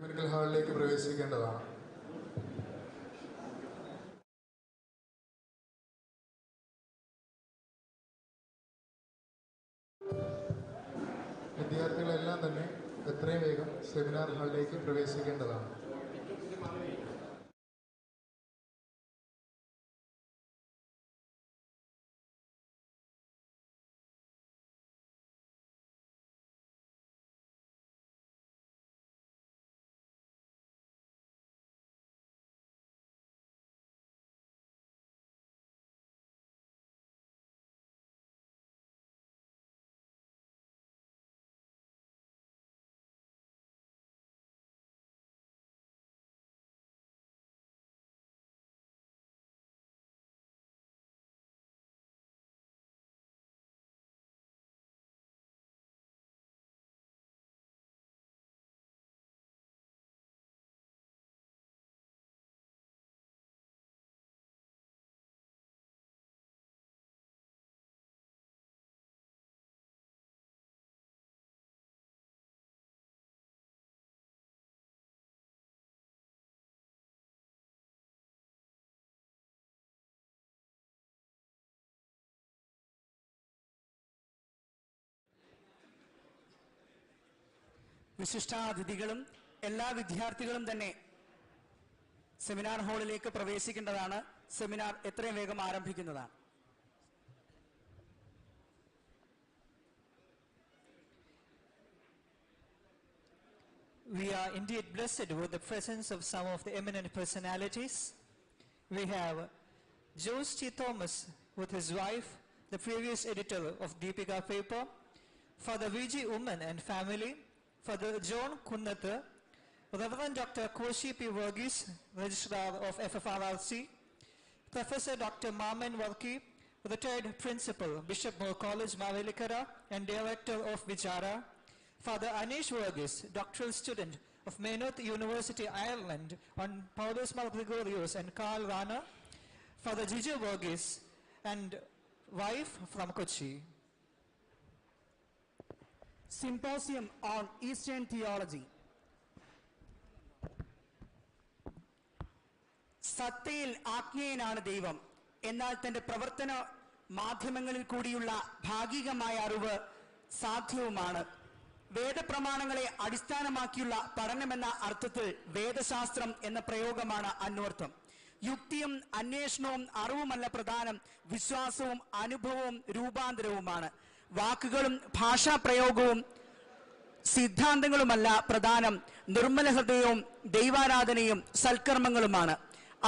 Seminar ഹാളിലേക്ക് പ്രവേശിക്കേണ്ടതാണ്. വിദ്യാർത്ഥികളെല്ലാം തന്നെ എത്രയും വേഗം സെമിനാർ ഹാളിലേക്ക് പ്രവേശിക്കേണ്ടതാണ്. വിശിഷ്ടാതിഥികളും എല്ലാ വിദ്യാർത്ഥികളും തന്നെ സെമിനാർ ഹാളിലേക്ക് പ്രവേശിക്കേണ്ടതാണ്. സെമിനാർ എത്രയും വേഗം ആരംഭിക്കുന്നതാണ്. We are indeed blessed with the presence of some of the eminent personalities. We have Jose T. Thomas with his wife, the previous editor of Deepika paper, Father V.G. Woman and family, Father John Kunnatha, Reverend Dr. Koshi P. Verghese, Registrar of FFRRC, Professor Dr. Maman Varki, retired Principal, Bishop Moore College, Mavelikara, and Director of Vichara, Father Anish Verghese, doctoral student of Maynooth University, Ireland, on Paulos Gregorios and Karl Rana, Father Gigi Verghese, and wife from Kochi. Symposium on Eastern Theology. സത്തയിൽ ആജ്ഞേയനാണ് ദൈവം, എന്നാൽ തന്റെ പ്രവർത്തന മാധ്യമങ്ങളിൽ കൂടിയുള്ള ഭാഗികമായ അറിവ് സാധ്യവുമാണ്. വേദപ്രമാണങ്ങളെ അടിസ്ഥാനമാക്കിയുള്ള പഠനമെന്ന അർത്ഥത്തിൽ വേദശാസ്ത്രം എന്ന പ്രയോഗമാണ് അന്വർത്ഥം. യുക്തിയും അന്വേഷണവും അറിവുമല്ല പ്രധാനം, വിശ്വാസവും അനുഭവവും രൂപാന്തരവുമാണ്. വാക്കുകളും ഭാഷാപ്രയോഗവും സിദ്ധാന്തങ്ങളുമല്ല പ്രധാനം, നിർമ്മല ഹൃദയവും ദൈവാരാധനയും സൽക്കർമ്മങ്ങളുമാണ്.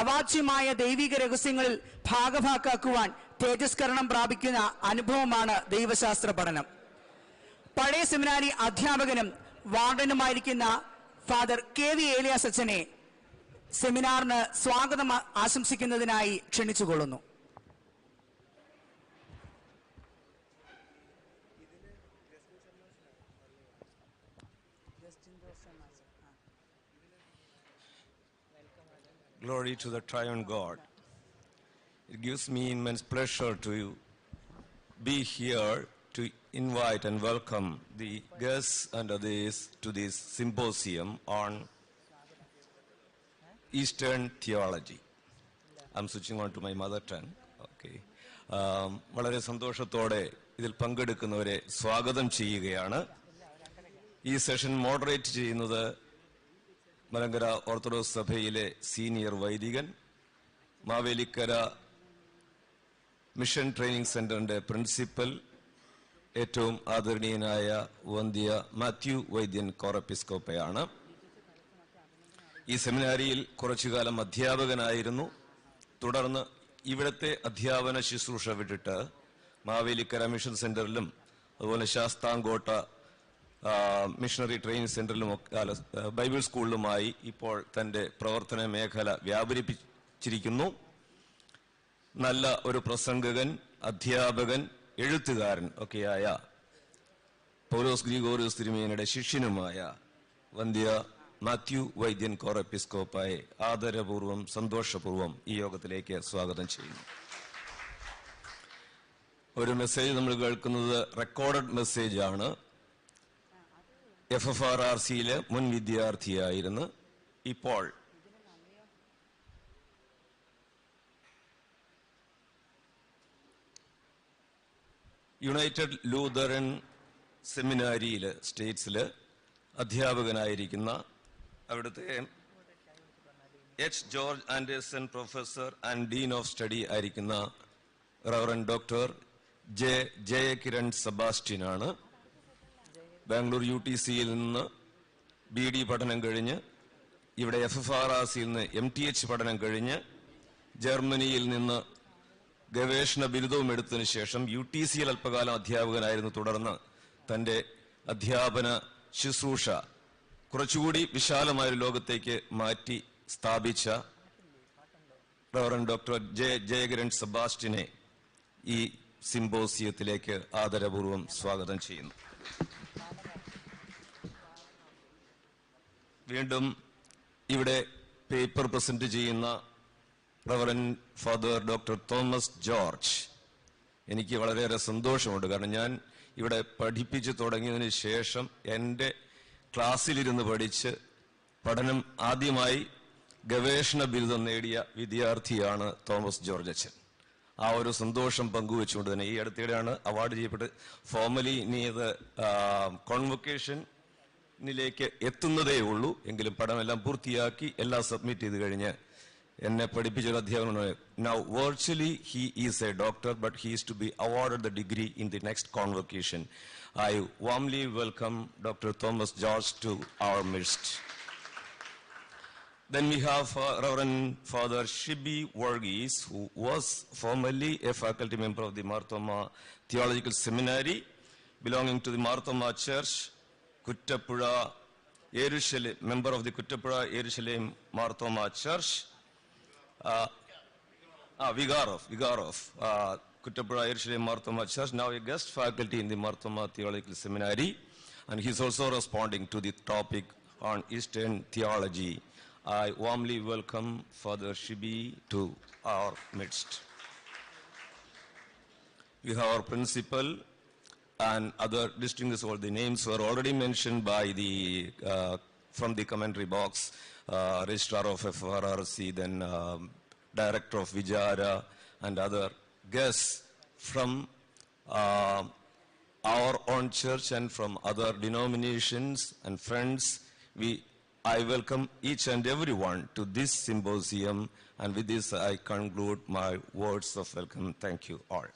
അവാച്യമായ ദൈവിക രഹസ്യങ്ങളിൽ ഭാഗഭാക്കാക്കുവാൻ തേജസ്കരണം പ്രാപിക്കുന്ന അനുഭവമാണ് ദൈവശാസ്ത്ര പഠനം. പഴയ സെമിനാരി അധ്യാപകനും വാർഡനുമായിരിക്കുന്ന ഫാദർ കെ വി ഏലിയാസ് അച്ഛനെ സെമിനാറിന് സ്വാഗതം ആശംസിക്കുന്നതിനായി ക്ഷണിച്ചുകൊള്ളുന്നു. Glory to the triune God. It gives me immense pleasure to be here to invite and welcome the guests and others to this symposium on Eastern Theology. I'm switching on to my mother tongue. Okay. വളരെ സന്തോഷത്തോടെ ഇതിൽ പങ്കെടുക്കുന്നവരെ സ്വാഗതം ചെയ്യുകയാണ്. ഈ session moderate ചെയ്യുന്നത് Malankara orthodox സഭയിലെ senior വൈദികൻ, Mavelikkara mission training സെന്ററിന്റെ പ്രിൻസിപ്പൽ, ഏറ്റവും ആദരണീയനായ വന്ധ്യ മാത്യു വൈദ്യൻ കോറപ്പിസ്കോപ്പയാണ്. ഈ സെമിനാരിയിൽ കുറച്ചുകാലം അധ്യാപകനായിരുന്നു. തുടർന്ന് ഇവിടുത്തെ അധ്യാപന ശുശ്രൂഷ വിട്ടിട്ട് മാവേലിക്കര മിഷൻ സെന്ററിലും അതുപോലെ ശാസ്താംകോട്ട മിഷണറി ട്രെയിനിങ് സെന്ററിലും ബൈബിൾ സ്കൂളിലുമായി ഇപ്പോൾ തന്റെ പ്രവർത്തന മേഖല വ്യാപരിപ്പിച്ചിരിക്കുന്നു. നല്ല ഒരു പ്രസംഗകൻ, അധ്യാപകൻ, എഴുത്തുകാരൻ ഒക്കെയായ പൗലോസ് ഗ്രിഗോറിയോസ് തിരുമേനിയുടെ ശിഷ്യനുമായ വന്ധ്യ മാത്യു വൈദ്യൻ കോറപ്പിസ്കോപ്പായെ ആദരപൂർവ്വം സന്തോഷപൂർവ്വം ഈ യോഗത്തിലേക്ക് സ്വാഗതം ചെയ്യുന്നു. ഒരു മെസ്സേജ് നമ്മൾ കേൾക്കുന്നത് റെക്കോർഡഡ് മെസ്സേജ് ആണ്. FFRRCയിലെ മുൻ വിദ്യാർത്ഥിയായിരുന്നു. ഇപ്പോൾ യുണൈറ്റഡ് ലൂതറൻ സെമിനാരിയിൽ സ്റ്റേറ്റ്സിൽ അധ്യാപകനായിരിക്കുന്ന അവിടുത്തെ H George Anderson professor and dean of study ആയിരിക്കുന്ന റവറൻ ഡോക്ടർ ജയകിരൺ സെബാസ്റ്റ്യനാണ്. ബാംഗ്ലൂർ UTCയിൽ നിന്ന് BD പഠനം കഴിഞ്ഞ് ഇവിടെ FFRRCയിൽ നിന്ന് MTH പഠനം കഴിഞ്ഞ് ജർമ്മനിയിൽ നിന്ന് ഗവേഷണ ബിരുദവും എടുത്തതിനു ശേഷം UTCയിൽ അല്പകാലം അധ്യാപകനായിരുന്നു. തുടർന്ന് തന്റെ അധ്യാപന ശുശ്രൂഷ കുറച്ചുകൂടി വിശാലമായൊരു ലോകത്തേക്ക് മാറ്റി സ്ഥാപിച്ച റവറൻ ഡോക്ടർ ജയകിരൺ സെബാസ്റ്റ്യനെ ഈ സിംപോസിയത്തിലേക്ക് ആദരപൂർവ്വം സ്വാഗതം ചെയ്യുന്നു. വീണ്ടും ഇവിടെ പേപ്പർ പ്രസന്റ് ചെയ്യുന്ന reverend father doctor Thomas George. എനിക്ക് വളരെയേറെ സന്തോഷമുണ്ട്. കാരണം ഞാൻ ഇവിടെ പഠിപ്പിച്ചു തുടങ്ങിയതിന് ശേഷം എൻ്റെ ക്ലാസ്സിലിരുന്ന് പഠിച്ച് പഠനം ആദ്യമായി ഗവേഷണ ബിരുദം നേടിയ വിദ്യാർത്ഥിയാണ് തോമസ് ജോർജ് അച്ഛൻ. ആ ഒരു സന്തോഷം പങ്കുവെച്ചുകൊണ്ട് തന്നെ ഈ അടുത്തിടെയാണ് അവാർഡ് ചെയ്യപ്പെട്ട് ഫോർമലി ഇനി ഇത് കോൺവൊക്കേഷനിലേക്ക് എത്തുന്നതേ ഉള്ളൂ. എങ്കിലും പഠനമെല്ലാം പൂർത്തിയാക്കി എല്ലാം സബ്മിറ്റ് ചെയ്ത് കഴിഞ്ഞ് എന്നെ പഠിപ്പിച്ചൊരു അധ്യാപകനാണ്. Now virtually he is a doctor, but he is to be awarded the degree in the next convocation. I warmly welcome Dr. Thomas George to our midst. Then we have Reverend Father Shibi Varghese, who was formerly a faculty member of the Marthoma Theological Seminary, belonging to the Marthoma Church, Kuttapura, Jerusalem, member of the Kuttapura, Jerusalem Marthoma Church. Vigar of Kuttapura, Jerusalem Marthoma Church, now a guest faculty in the Marthoma Theological Seminary, and he's also responding to the topic on Eastern theology. I warmly welcome Father Shibi to our midst. We have our principal and other distinguished. All the names were already mentioned by the from the commentary box. Registrar of FFRRC, then Director of Vijara, and other guests from our own church and from other denominations and friends. I welcome each and everyone to this symposium, and with this I conclude my words of welcome. Thank you all.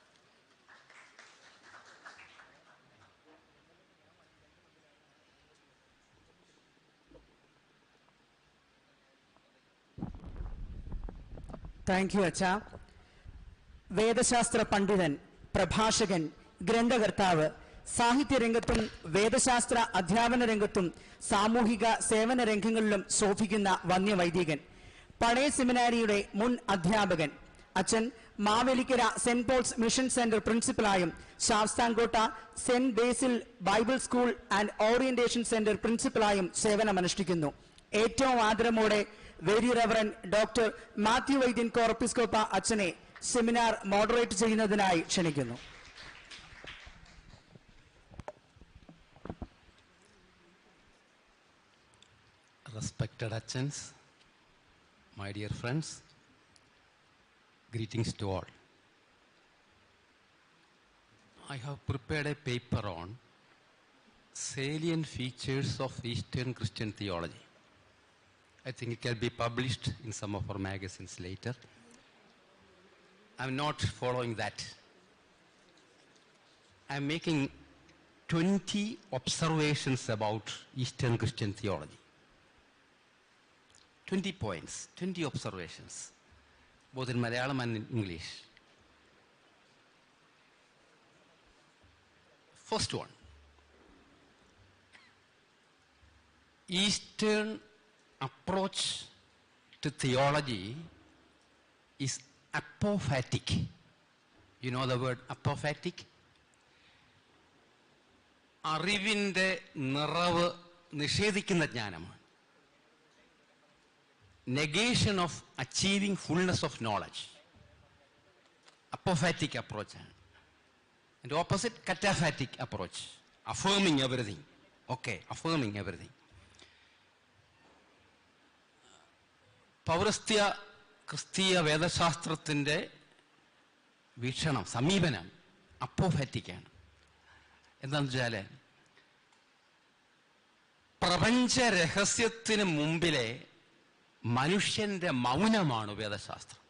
Thank you അച്ഛ. വേദശാസ്ത്ര പണ്ഡിതൻ, പ്രഭാഷകൻ, ഗ്രന്ഥകർത്താവ്, സാഹിത്യരംഗത്തും വേദശാസ്ത്ര അധ്യാപന രംഗത്തും സാമൂഹിക സേവന രംഗങ്ങളിലും ശോഭിക്കുന്ന വന്യവൈദികൻ, പഴയ സെമിനാരിയുടെ മുൻ അധ്യാപകൻ. അച്ഛൻ Mavelikara saint Paul's mission centre പ്രിൻസിപ്പലായും Sasthamcotta saint Basil Bible school and orientation centre പ്രിൻസിപ്പലായും സേവനമനുഷ്ഠിക്കുന്നു. ഏറ്റവും ആദരമോടെ very reverend doctor Mathew Vaidyan Corepiscopa അച്ഛനെ സെമിനാർ മോഡറേറ്റ് ചെയ്യുന്നതിനായി ക്ഷണിക്കുന്നു. Respected Achans, my dear friends, greetings to all. I have prepared a paper on salient features of Eastern Christian theology. I think it can be published in some of our magazines later. I'm not following that. I'm making 20 observations about Eastern Christian theology. 20 points, 20 observations, both in Malayalam and in English. First one, Eastern approach to theology is apophatic. You know the word apophatic? അറിവിൻ്റെ നിറവ് നിഷേധിക്കുന്ന ജ്ഞാനമാണ്. Negation of achieving fullness of knowledge. Apophatic approach. And opposite, cataphatic approach. Affirming everything. Okay, affirming everything. പൗരസ്ത്യ ക്രിസ്തീയ വേദശാസ്ത്രത്തിൻ്റെ വീക്ഷണം, സമീപനം അപ്പോഫാറ്റിക്കാണ്. എന്താണെന്ന് വെച്ചാൽ പ്രപഞ്ച രഹസ്യത്തിന് മുമ്പിലെ മനുഷ്യന്റെ മൗനമാണ് വേദശാസ്ത്രം.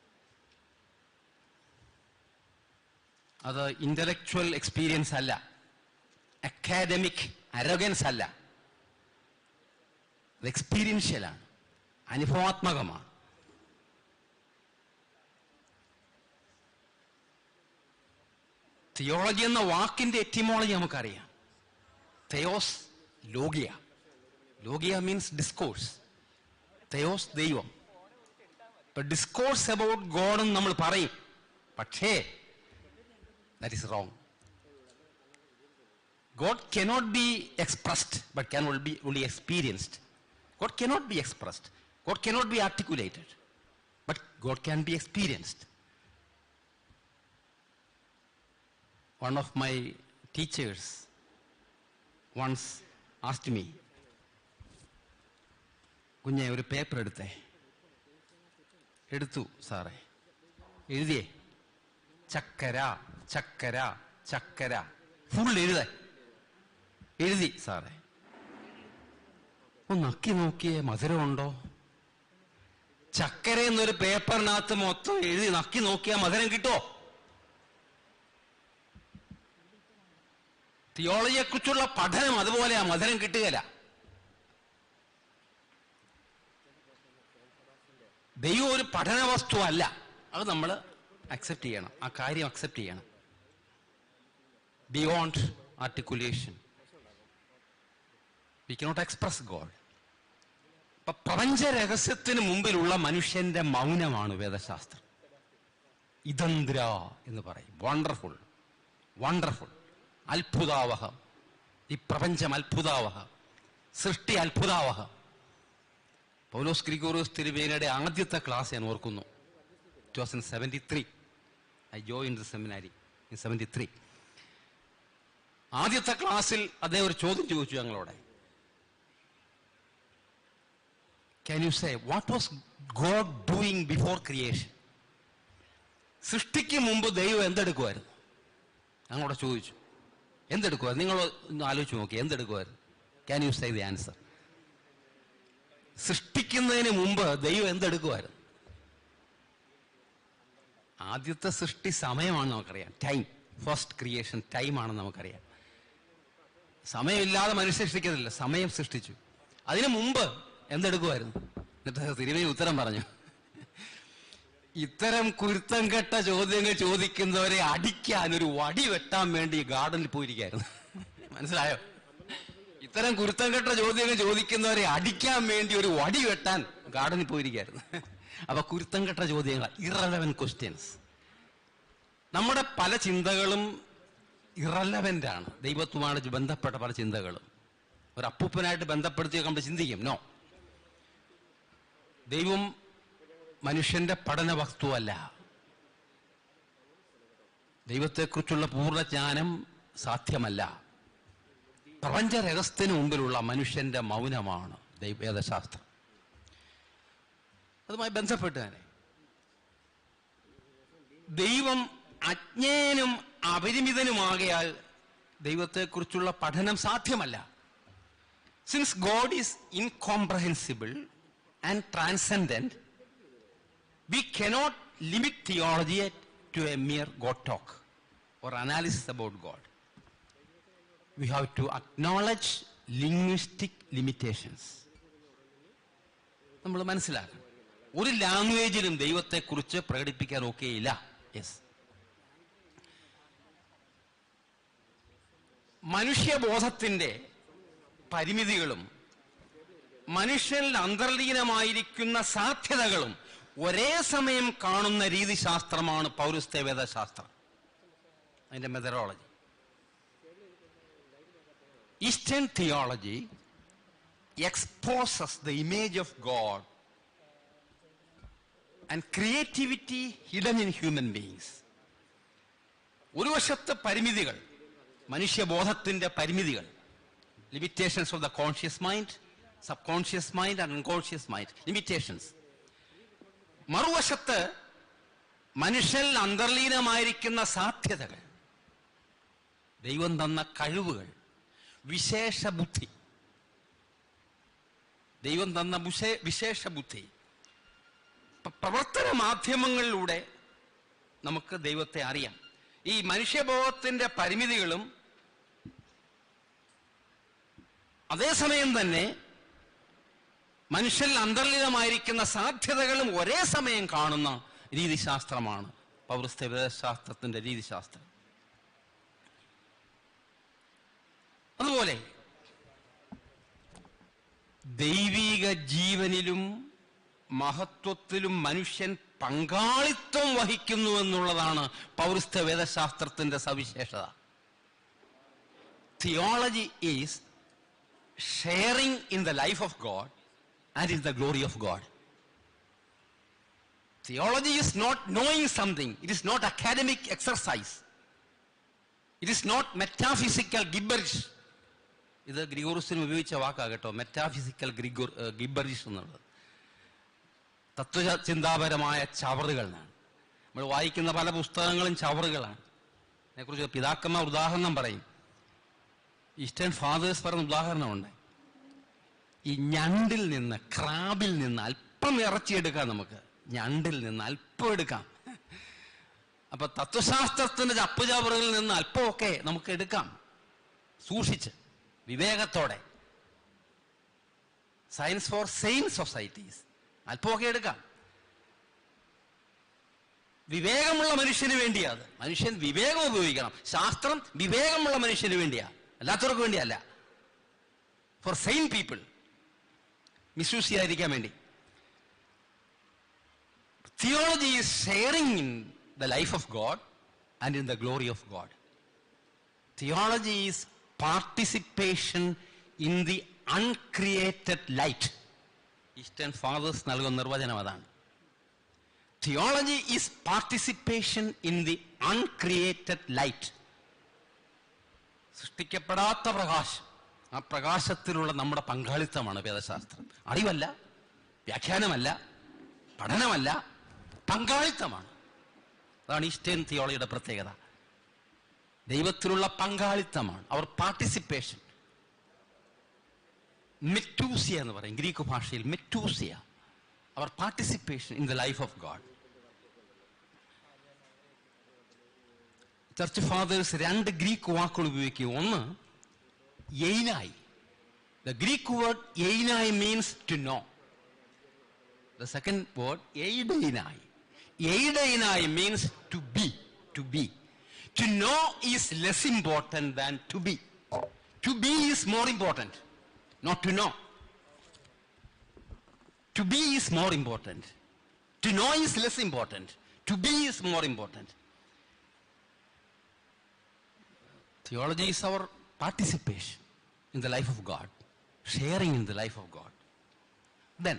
അത് ഇന്റലക്ച്വൽ എക്സ്പീരിയൻസ് അല്ല, അക്കാഡമിക് അരോഗൻസ് അല്ല, അത് എക്സ്പീരിയൻഷ്യലാണ്, അനുഭവാത്മകമാണ്. തിയോളജി എന്ന വാക്കിന്റെ എറ്റിമോളജി നമുക്കറിയാം. തെയോസ് ലോഗിയ. ലോഗിയ മീൻസ് ഡിസ്കോഴ്സ്. തെയോസ് ദൈവം. ഇപ്പൊ ഡിസ്കോഴ്സ് അബൌട്ട് ഗോഡ് എന്ന് നമ്മൾ പറയും, പക്ഷേ that is wrong. God cannot be expressed but can be only experienced. God cannot be expressed. God cannot be articulated, but God can be experienced. One of my teachers once asked me, കുഞ്ഞെ ഒരു paper എടുത്തു സാറേ, എഴുതിയേ ചക്കര ചക്കര ചക്കര full എഴുതി സാറേ. ഒന്ന് നക്കി നോക്കിയേ മധുരമുണ്ടോ? ചക്കര എന്നൊരു പേപ്പറിനകത്ത് മൊത്തം എഴുതി നക്കി നോക്കിയാൽ മധുരം കിട്ടുമോ? തിയോളജിയെ കുറിച്ചുള്ള പഠനം അതുപോലെയാ, മധുരം കിട്ടുകയില്ല. ദൈവം ഒരു പഠന വസ്തു അല്ല, അത് നമ്മൾ അക്സെപ്റ്റ് ചെയ്യണം, ആ കാര്യം അക്സെപ്റ്റ് ചെയ്യണം. Beyond articulation we cannot express God. അപ്പൊ പ്രപഞ്ച രഹസ്യത്തിന് മുമ്പിലുള്ള മനുഷ്യന്റെ മൗനമാണ് വേദശാസ്ത്രം. ഇതന്ദ്ര എന്ന് പറയും. വണ്ടർഫുൾ, വണ്ടർഫുൾ, അത്ഭുതാവഹം. ഈ പ്രപഞ്ചം അത്ഭുതാവഹം, സൃഷ്ടി അത്ഭുതാവഹം. പൗലോസ് ഗ്രിഗോറിയോസ് തിരുമേനിയുടെ ആദ്യത്തെ ക്ലാസ് ഞാൻ ഓർക്കുന്നു. It was in 73. I joined the seminary in 73. ആദ്യത്തെ ക്ലാസ്സിൽ അദ്ദേഹം ഒരു ചോദ്യം ചോദിച്ചു ഞങ്ങളോട്. Can you say what was God doing before creation? സൃഷ്ടിക്ക് മുമ്പ് ദൈവം എന്തെടുക്കുമായിരുന്നു? ഞങ്ങളോട് ചോദിച്ചു. എന്തെടുക്കുമായിരുന്നു? നിങ്ങൾ ഒന്ന് ആലോചിച്ച് നോക്കി, എന്തെടുക്കുമായിരുന്നു? Can you say the answer? സൃഷ്ടിക്കുന്നതിന് മുമ്പ് ദൈവം എന്തെടുക്കുമായിരുന്നു? ആദ്യത്തെ സൃഷ്ടി സമയമാണെന്ന് നമുക്കറിയാം. ടൈം, ഫസ്റ്റ് ക്രിയേഷൻ ടൈമാണെന്ന് നമുക്കറിയാം. സമയമില്ലാതെ മനുഷ്യൻ സൃഷ്ടിക്കുന്നില്ല, സമയം സൃഷ്ടിച്ചു. അതിനു മുമ്പ് എന്തെടുക്കുമായിരുന്നു? എന്നിട്ട് തിരുമേനി ഉത്തരം പറഞ്ഞു, ഇത്തരം കുരുത്തം കെട്ട ചോദ്യങ്ങൾ ചോദിക്കുന്നവരെ അടിക്കാൻ ഒരു വടി വെട്ടാൻ വേണ്ടി ഗാർഡനിൽ പോയിരിക്കായിരുന്നു. മനസ്സിലായോ? ഇത്തരം കുരുത്തം കെട്ട ചോദ്യങ്ങൾ ചോദിക്കുന്നവരെ അടിക്കാൻ വേണ്ടി ഒരു വടി വെട്ടാൻ ഗാർഡനിൽ പോയിരിക്കായിരുന്നു. അപ്പൊ കുരുത്തം കെട്ട ചോദ്യങ്ങൾ, ഇറലവന്റ് ക്വസ്റ്റ്യൻസ്. നമ്മുടെ പല ചിന്തകളും ഇറലവന്റ് ആണ്, ദൈവത്വമായിട്ട് ബന്ധപ്പെട്ട പല ചിന്തകളും. ഒരു അപ്പൂപ്പനായിട്ട് ബന്ധപ്പെടുത്തിയൊക്കെ നമ്മൾ ചിന്തിക്കും. നോ, ദൈവം മനുഷ്യന്റെ പഠന വസ്തുവല്ല. ദൈവത്തെക്കുറിച്ചുള്ള പൂർണ്ണ ജ്ഞാനം സാധ്യമല്ല. പ്രപഞ്ച രഹസ്യത്തിന് മുമ്പിലുള്ള മനുഷ്യന്റെ മൗനമാണ് വേദശാസ്ത്രം. അതുമായി ബന്ധപ്പെട്ട് തന്നെ ദൈവം അജ്ഞേയനും അപരിമിതനുമാകയാൽ ദൈവത്തെക്കുറിച്ചുള്ള പഠനം സാധ്യമല്ല. Since God is incomprehensible and transcendent, we cannot limit theology to a mere God talk or analysis about God. We have to acknowledge linguistic limitations. നമ്മൾ മനസ്സിലാക്കണം, ഒരു ലാംഗ്വേജിലും ദൈവത്തെക്കുറിച്ച് പ്രകടിപ്പിക്കാൻ ഒക്കെയില്ല. യെസ്, മനുഷ്യബോധത്തിന്റെ പരിമിതികളും മനുഷ്യനിൽ അന്തർലീനമായിരിക്കുന്ന സാധ്യതകളും ഒരേ സമയം കാണുന്ന രീതിശാസ്ത്രമാണ് പൗരസ്ത്യ വേദശാസ്ത്രം, അതിന്റെ methodology. Eastern theology exposes the image of God and creativity hidden in human beings. ഒരു വശത്തെ പരിമിതികൾ, മനുഷ്യബോധത്തിന്റെ പരിമിതികൾ, limitations of the conscious mind, subconscious mind and unconscious mind, limitations. മറുവശത്ത് മനുഷ്യൽ അന്തർലീനമായിരിക്കുന്ന സാധ്യതകൾ, ദൈവം തന്ന കഴിവുകൾ, വിശേഷ ബുദ്ധി, ദൈവം തന്ന വിശേഷ ബുദ്ധി. പ്രവർത്തന മാധ്യമങ്ങളിലൂടെ നമുക്ക് ദൈവത്തെ അറിയാം. ഈ മനുഷ്യബോധത്തിന്റെ പരിമിതികളും അതേസമയം തന്നെ മനുഷ്യൽ അന്തർലീനമായിരിക്കുന്ന സാധ്യതകളും ഒരേ സമയം കാണുന്ന രീതിശാസ്ത്രമാണ് പൗരസ്ത്യ വേദശാസ്ത്രത്തിന്റെ രീതിശാസ്ത്രം. അതുപോലെ ദൈവിക ജീവനിലും മഹത്വത്തിലും മനുഷ്യൻ പങ്കാളിത്തം വഹിക്കുന്നു എന്നുള്ളതാണ് പൗരസ്ത്യ വേദശാസ്ത്രത്തിന്റെ സവിശേഷത. Theology is sharing in the life of God and in the glory of God. Theology is not knowing something. It is not academic exercise. It is not metaphysical gibberish. ഇത് ഗ്രിഗോറിയസിന് ഉപയോഗിച്ച വാക്കാകട്ടോ, മെറ്റാഫിസിക്കൽ ഗിബ്ബറിഷ് എന്നുള്ളത്. തത്വചിന്താപരമായ ചവറുകളാണ്. നമ്മൾ വായിക്കുന്ന പല പുസ്തകങ്ങളും ചവറുകളാണ്. അതിനെക്കുറിച്ച് പിതാക്കന്മാർ ഉദാഹരണം പറയും. ഈസ്റ്റേൺ ഫാദേഴ്സ് പറയുന്ന ഉദാഹരണമുണ്ട്. ഈ ഞണ്ടിൽ നിന്ന്, ക്രാബിൽ നിന്ന് അല്പം ഇറച്ചിയെടുക്കാം. നമുക്ക് ഞണ്ടിൽ നിന്ന് അല്പം എടുക്കാം. അപ്പൊ തത്വശാസ്ത്രത്തിന്റെ ചപ്പുചവറുകളിൽ നിന്ന് അല്പമൊക്കെ നമുക്ക് എടുക്കാം, സൂക്ഷിച്ച് വിവേകത്തോടെ. സയൻസ് ഫോർ സെയിൻ സൊസൈറ്റീസ്, അല്പമൊക്കെ എടുക്കാം. വിവേകമുള്ള മനുഷ്യന് വേണ്ടിയാണ്. മനുഷ്യൻ വിവേകം ഉപയോഗിക്കണം. ശാസ്ത്രം വിവേകമുള്ള മനുഷ്യന് വേണ്ടിയാ, അല്ലാത്തവർക്ക് വേണ്ടിയല്ല. ഫോർ സെയിൻ പീപ്പിൾ, മിസ്യൂസ് ചെയ്യാതിരിക്കാൻ വേണ്ടി. Theology is sharing in the life of God and in the glory of God. Theology is participation in the uncreated light. Eastern Fathers നൽകുന്ന നിർവചനം അതാണ്. Theology is participation in the uncreated light. സൃഷ്ടിക്കപ്പെടാത്ത പ്രകാശം, ആ പ്രകാശത്തിലുള്ള നമ്മുടെ പങ്കാളിത്തമാണ് വേദശാസ്ത്രം. അറിവല്ല, വ്യാഖ്യാനമല്ല, പഠനമല്ല, പങ്കാളിത്തമാണ്. അതാണ് ഈസ്റ്റേൺ തിയോളജിയുടെ പ്രത്യേകത. ദൈവത്തിലുള്ള പങ്കാളിത്തമാണ്, അവർ പാർട്ടിസിപ്പേഷൻ. മെറ്റൂസിയ എന്ന് പറയും ഗ്രീക്ക് ഭാഷയിൽ, മെറ്റൂസിയ, അവർ participation in the life of God. Church fathers രണ്ട് ഗ്രീക്ക് വാക്കുകൾ ഉപയോഗിക്കും. ഒന്ന് Einai. The Greek word einai means to know. The second word eideinai. Eideinai means to be. To be. To know is less important than to be. To be is more important, not to know. To be is more important. To know is less important. To be is more important. Theology is our participation in the life of God, sharing in the life of God. Then,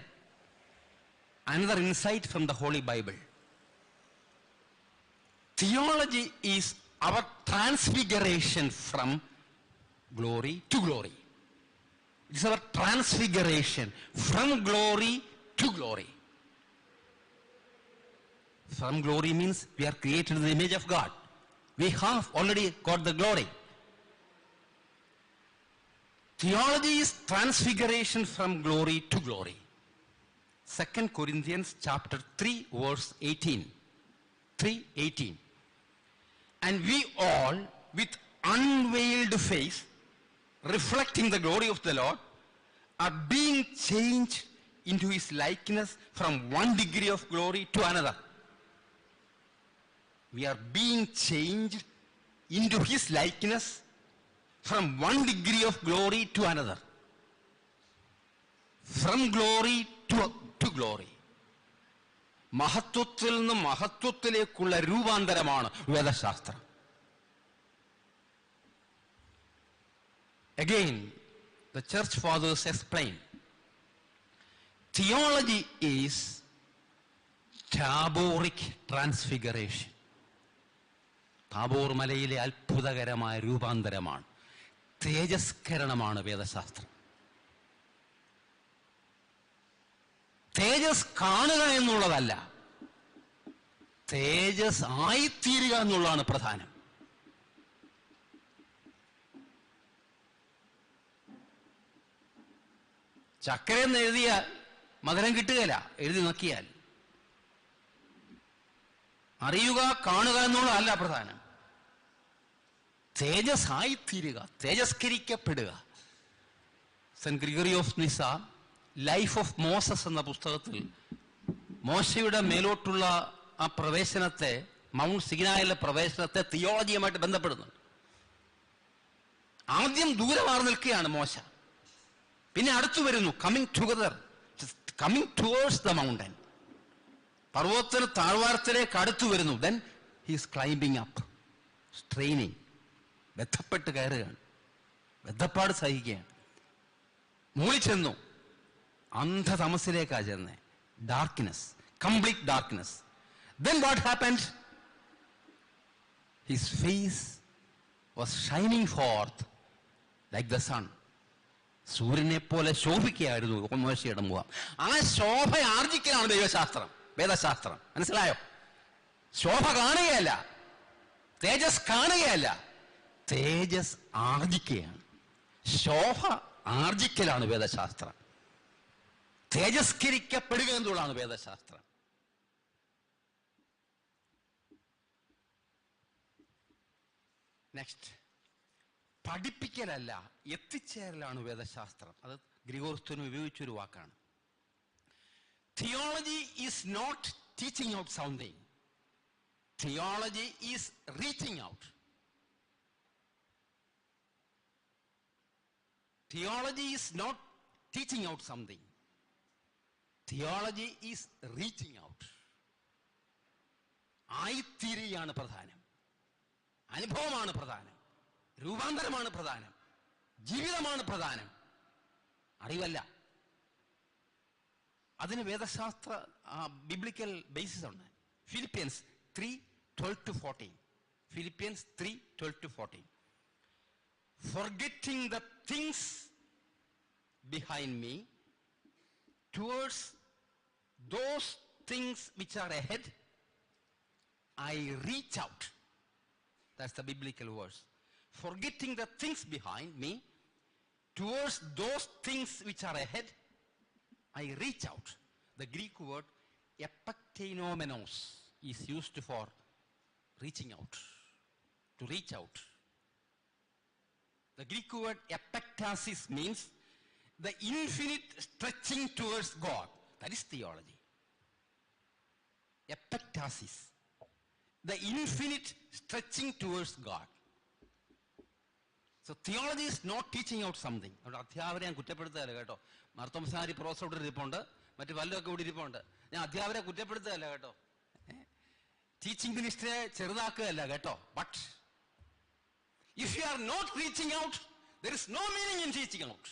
another insight from the Holy Bible. Theology is our transfiguration from glory to glory. It is our transfiguration from glory to glory. From glory means we are created in the image of God. We have already got the glory. Theology is transfiguration from glory to glory. 2 Corinthians chapter 3 verse 18. 3:18. And we all with unveiled face, reflecting the glory of the Lord, are being changed into his likeness from one degree of glory to another. We are being changed into his likeness from one degree of glory to another. From glory to glory. മഹത്വത്തിൽ നിന്ന് മഹത്വത്തിലേക്കുള്ള രൂപാന്തരമാണ് വേദശാസ്ത്രം. Again, the church fathers explain. Theology is taboric transfiguration. Tabor മലയിലെ അത്ഭുതകരമായ രൂപാന്തരമാണ്. തേജസ്കരണമാണ് വേദശാസ്ത്രം. തേജസ് കാണുക എന്നുള്ളതല്ല, തേജസ് ആയിത്തീരുക എന്നുള്ളതാണ് പ്രധാനം. ചക്കരെന്ന് എഴുതിയ മധുരം കിട്ടുകയില്ല, എഴുതി നോക്കിയാൽ. അറിയുക, കാണുക എന്നുള്ളതല്ല പ്രധാനം, തേജസ് ആയിത്തീരുക, തേജസ്കരിക്കപ്പെടുക. Saint Gregorios Nyssa life of Moses എന്ന പുസ്തകത്തിൽ മോശയുടെ മേലോട്ടുള്ള ആ പ്രവേശനത്തെ, മൗണ്ട് സിഗ്നായിലെ പ്രവേശനത്തെ തിയോളജിയുമായിട്ട് ബന്ധപ്പെടുന്നുണ്ട്. ആദ്യം ദൂരെ മാറി നിൽക്കുകയാണ് മോശ, പിന്നെ അടുത്തു വരുന്നു, coming together, coming towards the mountain. പർവ്വതത്തിന് താഴ്വാരത്തിലേക്ക് അടുത്തു വരുന്നു. Then he's climbing up, straining, ബന്ധപ്പെട്ട് കയറുകയാണ്, ബന്ധപ്പാട് സഹിക്കുകയാണ്. മൂളി ചെന്നു, അന്ധതമസിലേക്കാണ് ചെന്നേ, darkness, complete darkness. Then what happened? His face was shining forth like the sun. സൂര്യനെ പോലെ ശോഭിക്കുകയായിരുന്നു മോശയുടെ മുഖം. ആ ശോഭ ആർജിക്കലാണ് ദൈവശാസ്ത്രം, വേദശാസ്ത്രം. മനസ്സിലായോ? ശോഭ കാണുകയല്ല, തേജസ് കാണുകയല്ല, തേജസ് ആർജിക്കുകയാണ്. ശോഭ ആർജിക്കലാണ് വേദശാസ്ത്രം, തേജസ്കരിക്കപ്പെടുക എന്നുള്ളതാണ് വേദശാസ്ത്രം. നെക്സ്റ്റ്, പഠിപ്പിക്കലല്ല എത്തിച്ചേരലാണ് വേദശാസ്ത്രം. അത് ഗ്രിഗോറിയോസ് ഉപയോഗിച്ചൊരു വാക്കാണ്. Theology is not teaching out something, theology is reaching out. Theology is not teaching out something, theology is reaching out. ആയിത്തീരുകയാണ് പ്രധാനം, അനുഭവമാണ് പ്രധാനം, രൂപാന്തരമാണ് പ്രധാനം, ജീവിതമാണ് പ്രധാനം, അറിവല്ല. അതിന് വേദശാസ്ത്ര ബിബ്ലിക്കൽ ബേസിസ് ഉണ്ട്. Philippians 3:12-14, Philippians 3:12-14. Forgetting the things behind me, towards those things which are ahead, I reach out. That's the biblical verse. Forgetting the things behind me, towards those things which are ahead, I reach out. The Greek word epikteinommenos is used for reaching out, to reach out. The Greek word epektasis means the infinite stretching towards God. That is theology. Epektasis, the infinite stretching towards God. So theology is not teaching out something. അധ്യാപകരെ ഞാൻ കുറ്റപ്പെടുത്തുകയല്ല കേട്ടോ. മാർത്തോമസാരി പ്രോസോട്ട് ഇരിപ്പുണ്ട്, മറ്റു വല്ലതൊക്കെ ഇവിടെ ഇരിപ്പുണ്ട്. ഞാൻ അധ്യാപകരെ കുറ്റപ്പെടുത്തുകയല്ല കേട്ടോ, ടീച്ചിങ് മിനിസ്റ്ററെ ചെറുതാക്കുകയല്ല കേട്ടോ. But if you are not reaching out, there is no meaning in teaching out.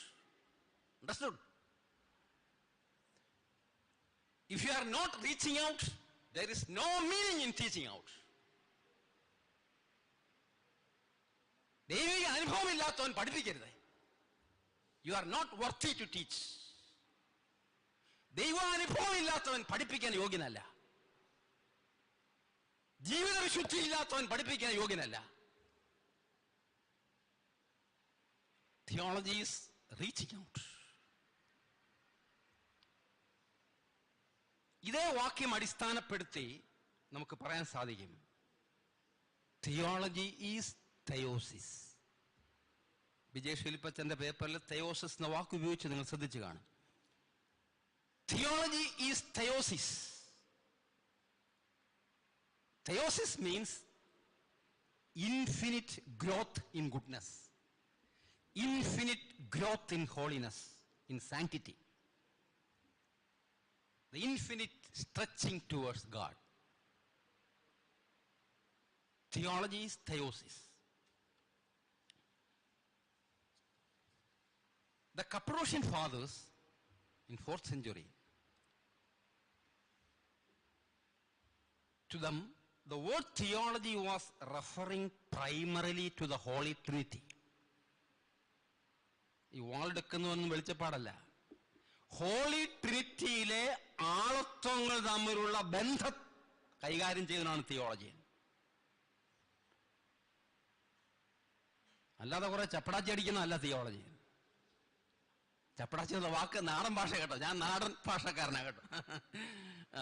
Understood? If you are not reaching out, there is no meaning in teaching out. ദൈവിക അനുഭവമില്ലാത്തവൻ പഠിപ്പിക്കരുത്. You are not worthy to teach. ദൈവാനുഭവമില്ലാത്തവൻ പഠിപ്പിക്കാൻ യോഗ്യനല്ല. ജീവിത വിശുദ്ധി ഇല്ലാത്തവൻ പഠിപ്പിക്കാൻ യോഗ്യനല്ല. Theology is reaching out. ഇതേ വാക്യം അടിസ്ഥാനപ്പെടുത്തി നമുക്ക് പറയാൻ സാധിക്കും, തിയോളജി ഈസ് തയോസിസ്. വിജയ് ശില്പച്ചന്റെ പേപ്പറിൽ തയോസിസ് എന്ന വാക്ക് ഉപയോഗിച്ച് നിങ്ങൾ ശ്രദ്ധിച്ചു കാണും. Theology is theosis. Theosis means infinite growth in goodness, infinite growth in holiness, in sanctity, the infinite stretching towards God. Theology is theosis. The Cappadocian fathers in 4th century, to them the word theology was referring primarily to the Holy Trinity. ഈ വാളെടുക്കുന്നതൊന്നും വെളിച്ചപ്പാടല്ല. Holy ട്രിനിറ്റിയിലെ ആളത്വങ്ങൾ തമ്മിലുള്ള ബന്ധം കൈകാര്യം ചെയ്യുന്നതാണ് theology. അല്ലാതെ കുറെ ചപ്പടാച്ചി അടിക്കുന്നതല്ല theology. ചപ്പടാച്ചി എന്ന വാക്ക് നാടൻ ഭാഷ കേട്ടോ, ഞാൻ നാടൻ ഭാഷക്കാരനാ കേട്ടോ.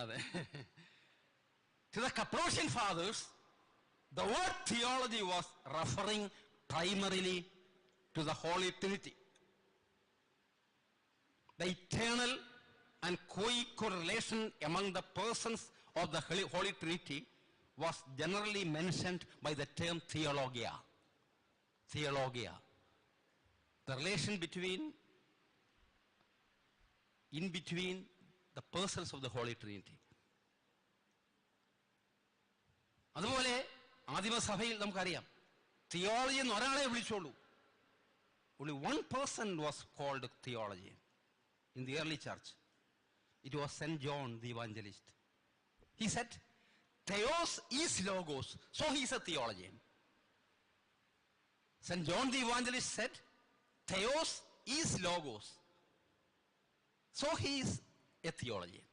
അതെ. To the Cappadocian fathers, the word theology was referring primarily to the Holy Trinity. The eternal and co-equal relation among the persons of the Holy Trinity was generally mentioned by the term theologia. Theologia. The relation in between the persons of the Holy Trinity. അതുപോലെ ആദിമസഭയിൽ നമുക്കറിയാം, theology എന്ന് ഒരാളെ വിളിച്ചോളൂ. Only one person was called theologian in the early church. It was St. John the Evangelist. He said, Theos is logos, so he is a theologian. St. John the Evangelist said, Theos is logos, so he is a theologian.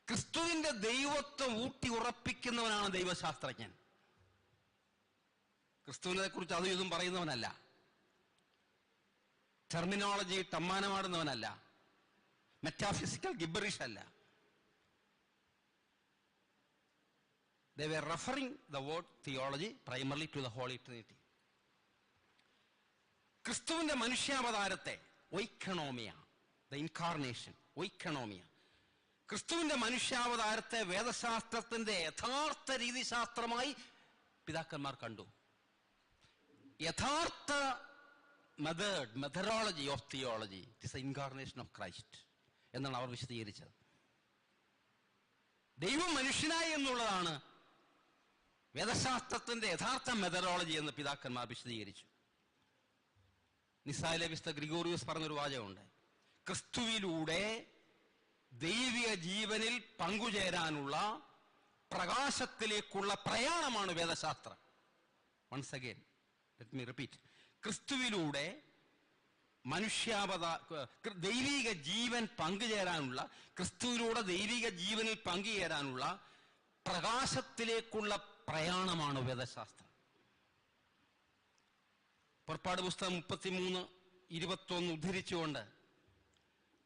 ക്രിസ്തുവിന്റെ ദൈവത്വം ഊട്ടി ഉറപ്പിക്കുന്നവനാണ് ദൈവശാസ്ത്രജ്ഞൻ. ക്രിസ്തുവിനെ കുറിച്ച് അതും ഇതും പറയുന്നവനല്ല, terminology തമ്മാനമാടുന്നവനല്ല, metaphysical ഗിബറിഷ് അല്ല. They were referring the word theology primarily to the Holy Trinity. ക്രിസ്തുവിന്റെ മനുഷ്യാവതാരത്തെ ഒയ്ക്കണോമിയ, the Incarnation, ഒയ്ക്കണോമിയ, ക്രിസ്തുവിന്റെ മനുഷ്യാവതാരത്തെ വേദശാസ്ത്രത്തിന്റെ യഥാർത്ഥ രീതിശാസ്ത്രമായി പിതാക്കന്മാർ കണ്ടു. യഥാർത്ഥ methodology of theology it is the incarnation of Christ എന്നാണ് അവർ വിശദീകരിച്ചത്. ദൈവം മനുഷ്യനായി എന്നുള്ളതാണ് വേദശാസ്ത്രത്തിന്റെ യഥാർത്ഥ മെത്തഡോളജി എന്ന് പിതാക്കന്മാർ വിശദീകരിച്ചു. നിസ്സായിലെ വിശുദ്ധ ഗ്രിഗോറിയോസ് പറഞ്ഞൊരു വാചകമുണ്ട്, ക്രിസ്തുവിലൂടെ ദൈവിക ജീവനിൽ പങ്കുചേരാനുള്ള പ്രകാശത്തിലേക്കുള്ള പ്രയാണമാണ് വേദശാസ്ത്രം. Once again let me repeat, ക്രിസ്തുവിലൂടെ ദൈവിക ജീവൻ പങ്കുചേരാനുള്ള, ക്രിസ്തുവിലൂടെ ദൈവിക ജീവനിൽ പങ്കുചേരാനുള്ള പ്രകാശത്തിലേക്കുള്ള പ്രയാണമാണ് വേദശാസ്ത്രം. പുറപ്പാട് പുസ്തകം 33:21 ഉദ്ധരിച്ചുകൊണ്ട്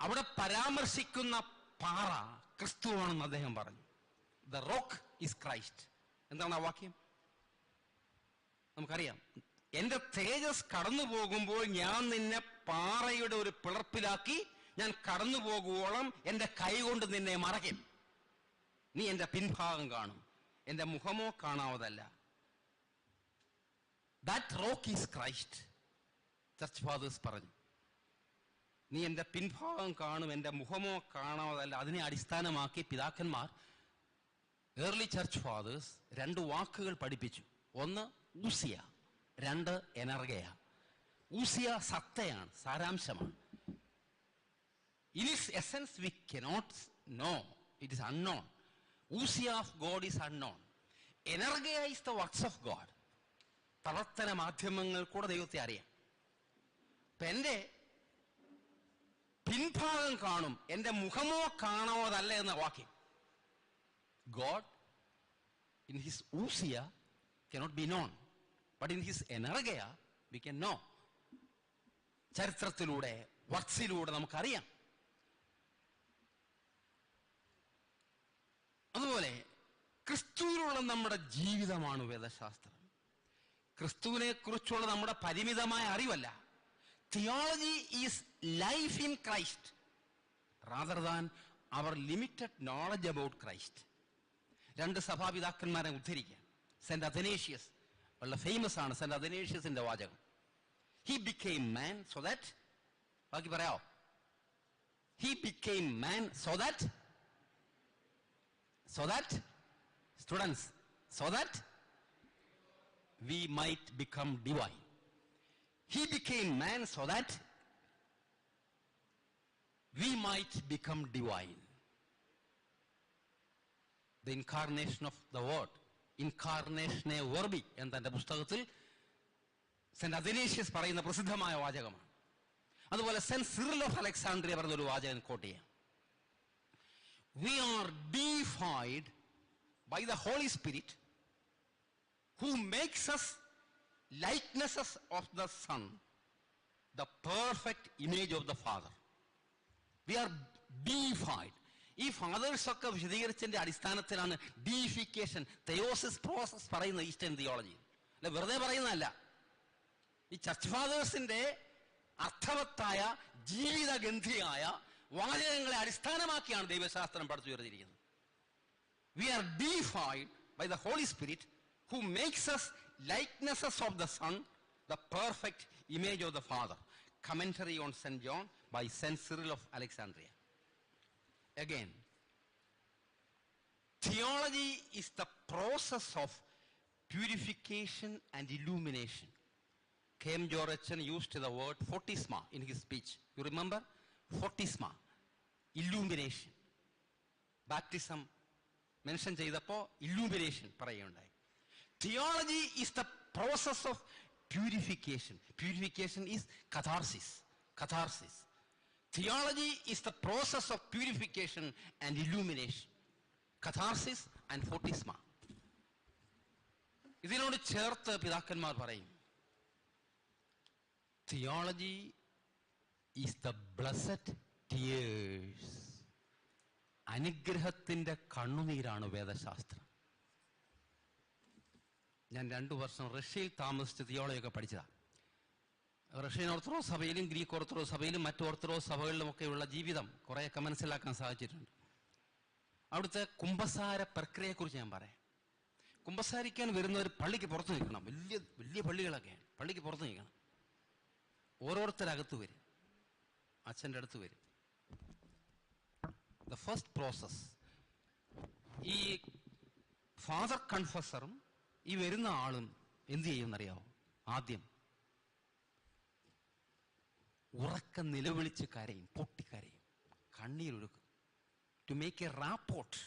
അവിടെ പരാമർശിക്കുന്ന പാറ ക്രിസ്തുവാണെന്ന് അദ്ദേഹം പറഞ്ഞു. The rock is Christ. എന്താണ് ആ വാക്യം? നമുക്കറിയാം, എന്റെ തേജസ് കടന്നു പോകുമ്പോൾ ഞാൻ നിന്നെ പാറയുടെ ഒരു പിളർപ്പിലാക്കി ഞാൻ കടന്നു പോകുവോളം എന്റെ കൈ കൊണ്ട് നിന്നെ മറയ്ക്കും, നീ എന്റെ പിൻഭാഗം കാണും, എന്റെ മുഖമോ കാണാവതല്ല. That rock is Christ. Church fathers പറഞ്ഞു, നീ എന്റെ പിൻഭാഗം കാണും, എന്റെ മുഖമോ കാണാവതല്ല. അതിനെ അടിസ്ഥാനമാക്കി പിതാക്കന്മാർ, ഏർലി ചർച്ച് ഫാദേഴ്സ് 2 വാക്കുകൾ പഠിപ്പിച്ചു. ഒന്ന് Uzziah, 2 എനർഗയ. Uzziah സത്തയാണ്, സാരാംശമാണ്. In its essence we cannot know, it is unknown. Ousia of God is unknown. Energia is the works of God. പ്രവർത്തന മാധ്യമങ്ങൾ കൂടെ ദൈവത്തെ അറിയാം. അപ്പൊ എന്റെ പിൻഭാഗം കാണും, എന്റെ മുഖമോ കാണാവതല്ല എന്ന വാക്യം. God in his ousia cannot be known, but in his energia we can know. ചരിത്രത്തിലൂടെ, വർക്സിലൂടെ നമുക്കറിയാം. അതുപോലെ ക്രിസ്തുവിലുള്ള നമ്മുടെ ജീവിതമാണ് വേദശാസ്ത്രം. ക്രിസ്തുവിനെ കുറിച്ചുള്ള നമ്മുടെ പരിമിതമായ അറിവല്ല. Theology is life in Christ rather than our limited knowledge about Christ. 2 സഭാപിതാക്കന്മാരെ ഉദ്ധരിക്കാം. സെന്റ് അഥനേഷ്യസ്, വളരെ ഫേമസ് ആണ് സെന്റ് അഥനേഷ്യസിന്റെ വാചകം. He became man so that, ബാക്കി പറയാമോ? He became man so that students, so that we might become divine. He became man so that we might become divine. The incarnation of the word, incarnatione verbi എന്നതിന്റെ പുസ്തകത്തിൽ saint Athanasius പറയുന്ന പ്രസിദ്ധമായ വാചകമാണ്. അതുപോലെ saint Cyril of Alexandria പറഞ്ഞൊരു വാചകൻ coat ചെയ്യാം. We are deified by the Holy Spirit who makes us likenesses of the Son, the perfect image of the Father. We are deified. ഈ ഫാദേഴ്സൊക്കെ വിശദീകരിച്ചതിന്റെ അടിസ്ഥാനത്തിലാണ് ഡീഫിക്കേഷൻ, തെയോസിസ് പ്രോസസ് പറയുന്നത് eastern theology. അല്ല, വെറുതെ പറയുന്നതല്ല. ഈ church ഫാദേഴ്സിന്റെ അർത്ഥവത്തായ ജീവിതഗന്ധിയായ വാചകങ്ങളെ അടിസ്ഥാനമാക്കിയാണ് ദൈവശാസ്ത്രം പഠിച്ചുയർത്തിയിരിക്കുന്നത്. We are deified by the Holy Spirit who makes us likenesses of the Son, the perfect image of the Father. Commentary on St. John by St. Cyril of Alexandria. Again, theology is the process of purification and illumination. K.M. Jorachan used the word fortisma in his speech. You remember? Fortisma, illumination. Baptism mention ചെയ്തപ്പോൾ illumination പറയുകയുണ്ടായി. Theology is the process of purification. Purification is catharsis. Catharsis. Theology is the process of purification and illumination. Catharsis and fortisma. ഇതിനോട് ചേർത്ത് പിതാക്കന്മാർ പറയും, theology is the blessed tears. അനുഗ്രഹത്തിന്റെ കണ്ണുനീരാണ് വേദശാസ്ത്രം. ഞാൻ 2 വർഷം റഷ്യയിൽ താമസിച്ച് തിയോളജിയൊക്കെ പഠിച്ചതാണ്. റഷ്യൻ ഓർത്തഡോക്സ് സഭയിലും ഗ്രീക്ക് ഓർത്തഡോക്സ് സഭയിലും മറ്റു ഓർത്തഡോക്സ് സഭകളിലുമൊക്കെയുള്ള ജീവിതം കുറേയൊക്കെ മനസ്സിലാക്കാൻ സാധിച്ചിട്ടുണ്ട്. അവിടുത്തെ കുമ്പസാര പ്രക്രിയയെക്കുറിച്ച് ഞാൻ പറയാം. കുമ്പസാരിക്കാൻ വരുന്നവർ പള്ളിക്ക് പുറത്ത് നിൽക്കണം. വലിയ വലിയ പള്ളികളൊക്കെയാണ്. പള്ളിക്ക് പുറത്ത് നിൽക്കണം. ഓരോരുത്തരകത്ത് വരും, അച്ഛൻ്റെ അടുത്ത് വരും. ദ ഫസ്റ്റ് പ്രോസസ്, ഈ ഫാദർ കൺഫസറും ഈ വരുന്ന ആളും എന്ത് ചെയ്യുമെന്നറിയാമോ? ആദ്യം ഉറക്കം നിലവിളിച്ച് കരയും, പൊട്ടിക്കരയും, കണ്ണീരൊഴുക്കും. To make a rapport.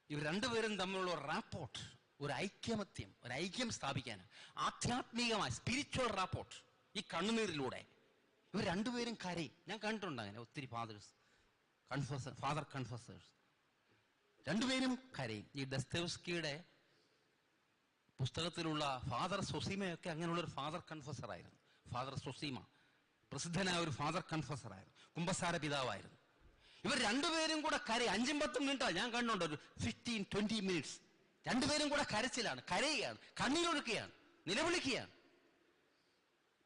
ഇവർ രണ്ടുപേരും തമ്മിലുള്ള റാപ്പോർട്ട്, ഒരു ഐക്യമത്യം, ഒരു ഐക്യം സ്ഥാപിക്കാനാണ്. ആധ്യാത്മികമായ സ്പിരിച്വൽ റാപ്പോർട്ട് ഈ കണ്ണുനീരിലൂടെ ഇവർ രണ്ടുപേരും കരയും. ഞാൻ കണ്ടിട്ടുണ്ട് അങ്ങനെ ഒത്തിരി ഫാദർ കൺഫസേഴ്സ് രണ്ടുപേരും കരയും. ഈ ഡസ്തേവ്സ്കിയുടെ പുസ്തകത്തിലുള്ള ഫാദർ സൊസീമയൊക്കെ അങ്ങനെയുള്ളൊരു ഫാദർ കൺഫസറായിരുന്നു. ഫാദർ സൊസീമ പ്രസിദ്ധനായ ഒരു ഫാദർ കൺഫസറായിരുന്നു, കുമ്പസാര പിതാവായിരുന്നു. ഇവർ രണ്ടുപേരും കൂടെ കരയും. 5-10 മിനിറ്റാണ് ഞാൻ കണ്ടുണ്ട്, ഒരു 15-20 മിനിറ്റ്സ്. രണ്ടുപേരും കൂടെ കരച്ചിലാണ്, കരയുകയാണ്, കണ്ണീരൊഴുക്കുകയാണ്, നിലവിളിക്കുകയാണ്.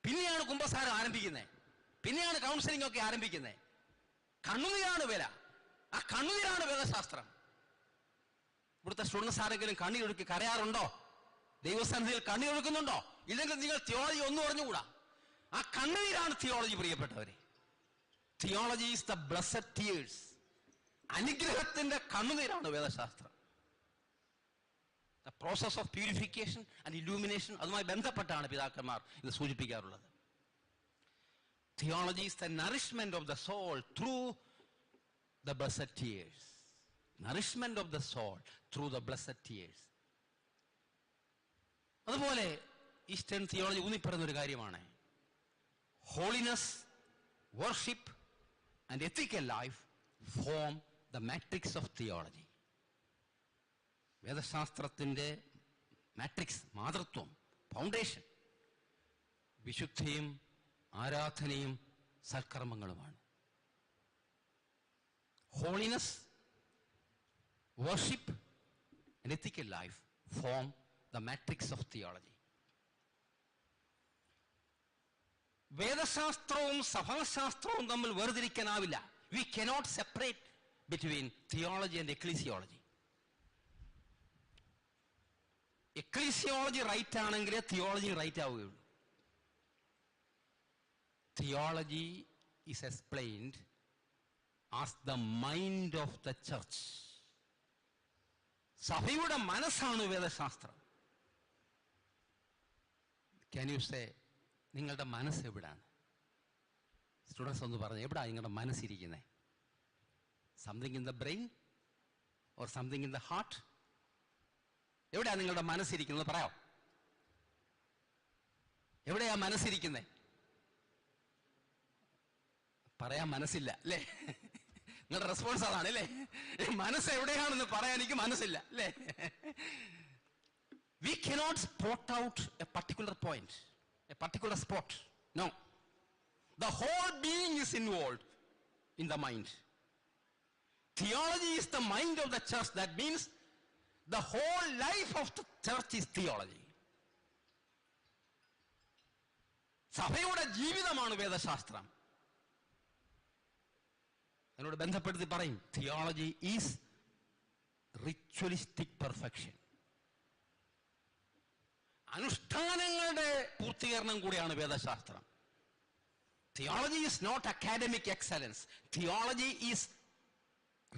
പിന്നെയാണ് കുമ്പസാരം ആരംഭിക്കുന്നത്, പിന്നെയാണ് കൗൺസിലിംഗ് ഒക്കെ ആരംഭിക്കുന്നത്. കണ്ണുനീരാണ് വില. ആ കണ്ണുനീരാണ് വേദശാസ്ത്രം. ഇവിടുത്തെ സ്റ്റുഡൻസ് ആരെങ്കിലും കണ്ണീരൊഴുക്കി കരയാറുണ്ടോ? ദൈവസന്നിധിയിൽ കണ്ണീരൊഴുക്കുന്നുണ്ടോ? ഇല്ലെങ്കിൽ നിങ്ങൾ തിയോളജി ഒന്നും അറിഞ്ഞുകൂടാ. ആ കണ്ണുനീരാണ് തിയോളജി, പ്രിയപ്പെട്ടവരെ. Theology is the blessed tears. അനുഗ്രഹത്തിന്റെ കണ്ണുനീരാണ് വേദശാസ്ത്രം. The process of purification and illumination, അതുമായി ബന്ധപ്പെട്ടാണ് പിതാക്കന്മാർ ഇത് സൂചിപ്പിക്കാറുള്ളത്. Theology is the nourishment of the soul through the blessed tears. Nourishment of the soul through the blessed tears. അതുപോലെ ഈസ്റ്റേൺ തിയോളജി ഊന്നിപ്പെടുന്ന ഒരു കാര്യമാണ് holiness, worship and ethical life form the matrix of theology. വേദശാസ്ത്രത്തിൻ്റെ matrix, മാതൃത്വം, foundation വിശുദ്ധിയും ആരാധനയും സൽക്കർമ്മങ്ങളുമാണ്. Holiness, worship and ethical life form the matrix of theology. വേദശാസ്ത്രവും സഭാശാസ്ത്രവും തമ്മിൽ വേർതിരിക്കാനാവില്ല. We cannot separate between theology and ecclesiology. Ecclesiology right ആണെങ്കിലേ തിയോളജി റൈറ്റ് ആവുകയുള്ളൂ. Theology is explained as the mind of the church. സഭയുടെ മനസ്സാണ് വേദശാസ്ത്രം. Can you say, നിങ്ങളുടെ മനസ്സ് എവിടാണ്? സ്റ്റുഡൻസ് ഒന്ന് പറഞ്ഞു, എവിടാ നിങ്ങളുടെ മനസ്സിരിക്കുന്നത്? Something in the brain or something in the heart? എവിടെയാ നിങ്ങളുടെ മനസ്സിരിക്കുന്നത്? പറയാം, എവിടെയാ മനസ്സിരിക്കുന്നത്? പറയാൻ മനസ്സില്ല അല്ലേ? നിങ്ങളുടെ റെസ്പോൺസ് അതാണ് അല്ലേ? മനസ്സ് എവിടെയാണെന്ന് പറയാൻ എനിക്ക് മനസ്സില്ല അല്ലേ? We cannot spot out a particular point, a particular spot. No. The whole being is involved in the mind. Theology is the mind of the church. That means the whole life of the church is theology. സഭയുടെ ജീവിതമാണ് വേദശാസ്ത്രം. അതിനോട് ബന്ധപ്പെടുത്തി പറയും, theology is ritualistic perfection. അനുഷ്ഠാനങ്ങളുടെ പൂർത്തീകരണം കൂടിയാണ് വേദശാസ്ത്രം. Theology is not academic excellence. Theology is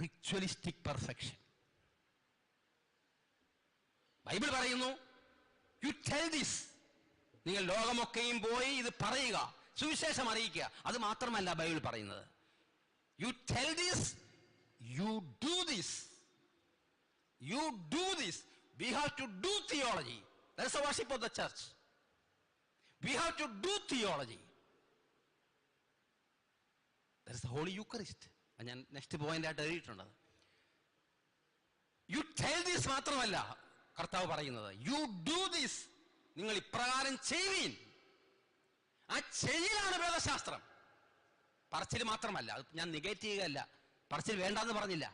ritualistic perfection. Bible പറയുന്നു, യു ടെൽ ദിസ്, നിങ്ങൾ ലോകമൊക്കെയും പോയി ഇത് പറയുക, സുവിശേഷം അറിയിക്കുക. അത് മാത്രമല്ല ബൈബിൾ പറയുന്നത്, you tell this, you do this, you do this. We have to do theology. That's the worship of the church. We have to do theology. That is the Holy Eucharist. ഞാൻ next point ആയിട്ട് എഴുതിയിട്ടുണ്ട്. U tell this മാത്രമല്ല കർത്താവ് പറയുന്നത്, U do this, നിങ്ങൾ ഇപ്രകാരം ചെയ്യുവീൻ. ആ ചെയ്യലാണ് വേദശാസ്ത്രം. പറച്ചിൽ മാത്രമല്ല. അത് ഞാൻ നെഗേറ്റ് ചെയ്യുകയല്ല, പറച്ചിൽ വേണ്ടെന്ന് പറഞ്ഞില്ല.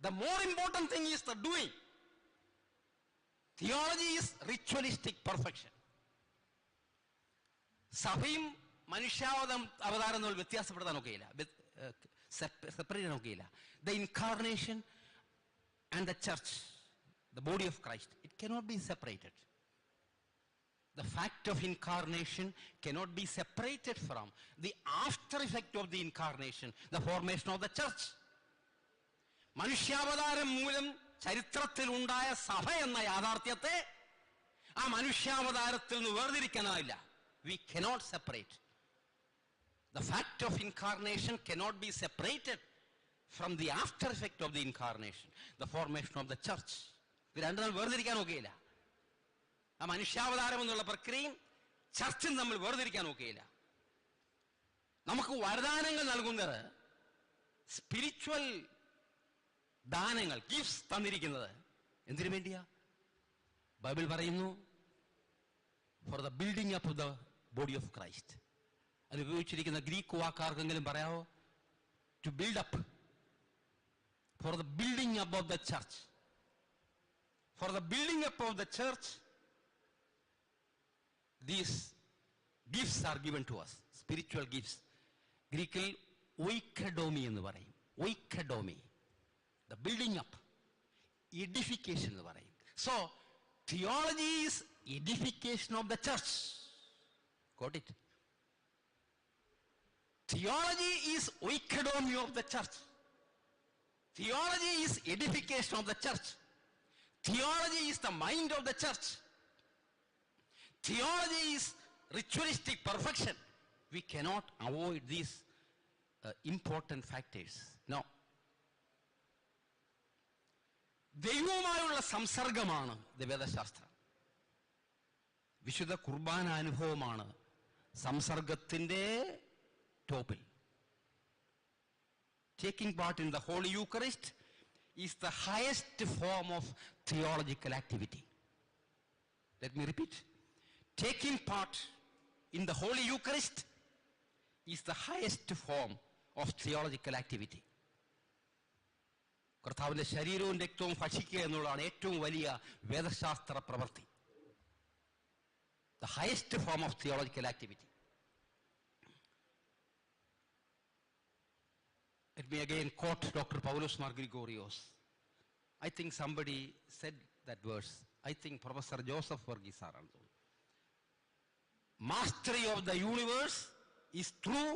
The more important thing is the doing. Theology is ritualistic perfection. സഭയും മനുഷ്യാവതാരം തമ്മിൽ വ്യത്യാസപ്പെടുത്താൻ ഒക്കെയില്ല, സെപ്പറേറ്റ് ചെയ്യാൻ ഒക്കെയില്ല. The incarnation and the church, the body of Christ, it cannot be separated. The fact of incarnation cannot be separated from the after effect of the incarnation, the formation of the church. മനുഷ്യാവതാരം മൂലം ചരിത്രത്തിൽ ഉണ്ടായ സഭ എന്ന യാഥാർത്ഥ്യത്തെ ആ മനുഷ്യാവതാരത്തിൽ നിന്ന് വേർതിരിക്കാനാവില്ല. We cannot separate. The fact of incarnation cannot be separated from the after effect of the incarnation, the formation of the church. ഇത് രണ്ടും തമ്മിൽ വേർതിരിക്കാൻ നോക്കുകയില്ല. ആ മനുഷ്യാവതാരം എന്നുള്ള പ്രക്രിയയും ചർച്ചും തമ്മിൽ വേർതിരിക്കാൻ നോക്കുകയില്ല. നമുക്ക് വരദാനങ്ങൾ നൽകുന്നത്, സ്പിരിച്വൽ ദാനങ്ങൾ, ഗിഫ്റ്റ്സ് തന്നിരിക്കുന്നത് എന്തിനു വേണ്ടിയാ? ബൈബിൾ പറയുന്നു, for the building up of the body of Christ. അത് ഉപയോഗിച്ചിരിക്കുന്ന ഗ്രീക്ക് വാക്കാർക്കെങ്കിലും പറയാമോ? To build up, for the building up of the church. For the building up of the church these gifts are given to us, spiritual gifts. ഗ്രീക്കിൽ ഒയ്ക്കഡോമി എന്ന് പറയും. ഒയ്ക്കഡോമി, the building up, edification എന്ന് പറയും. So theology is edification of the church. Got it? Theology is oikodomy of the church. Theology is edification of the church. Theology is the mind of the church. Theology is ritualistic perfection. We cannot avoid these important factors. No. ദൈവവുമായുള്ള സംസർഗമാണ് വേദശാസ്ത്രം. വിശുദ്ധ കുർബാന അനുഭവമാണ് സംസർഗത്തിന്റെ ടോപ്പിൽ. Taking part in the Holy Eucharist is the highest form of theological activity. Let me repeat. Taking part in the Holy Eucharist is the highest form of theological activity. കർത്താവിന്റെ ശരീരവും രക്തവും ഭക്ഷിക്കുക എന്നുള്ളതാണ് ഏറ്റവും വലിയ വേദശാസ്ത്ര പ്രവൃത്തി. The highest form of theological activity. Let me again quote Dr. Paulos Mar Gregorios. I think somebody said that verse. I think Professor Joseph Verghese ആണെന്ന് തോന്നുന്നു. Mastery of the universe is through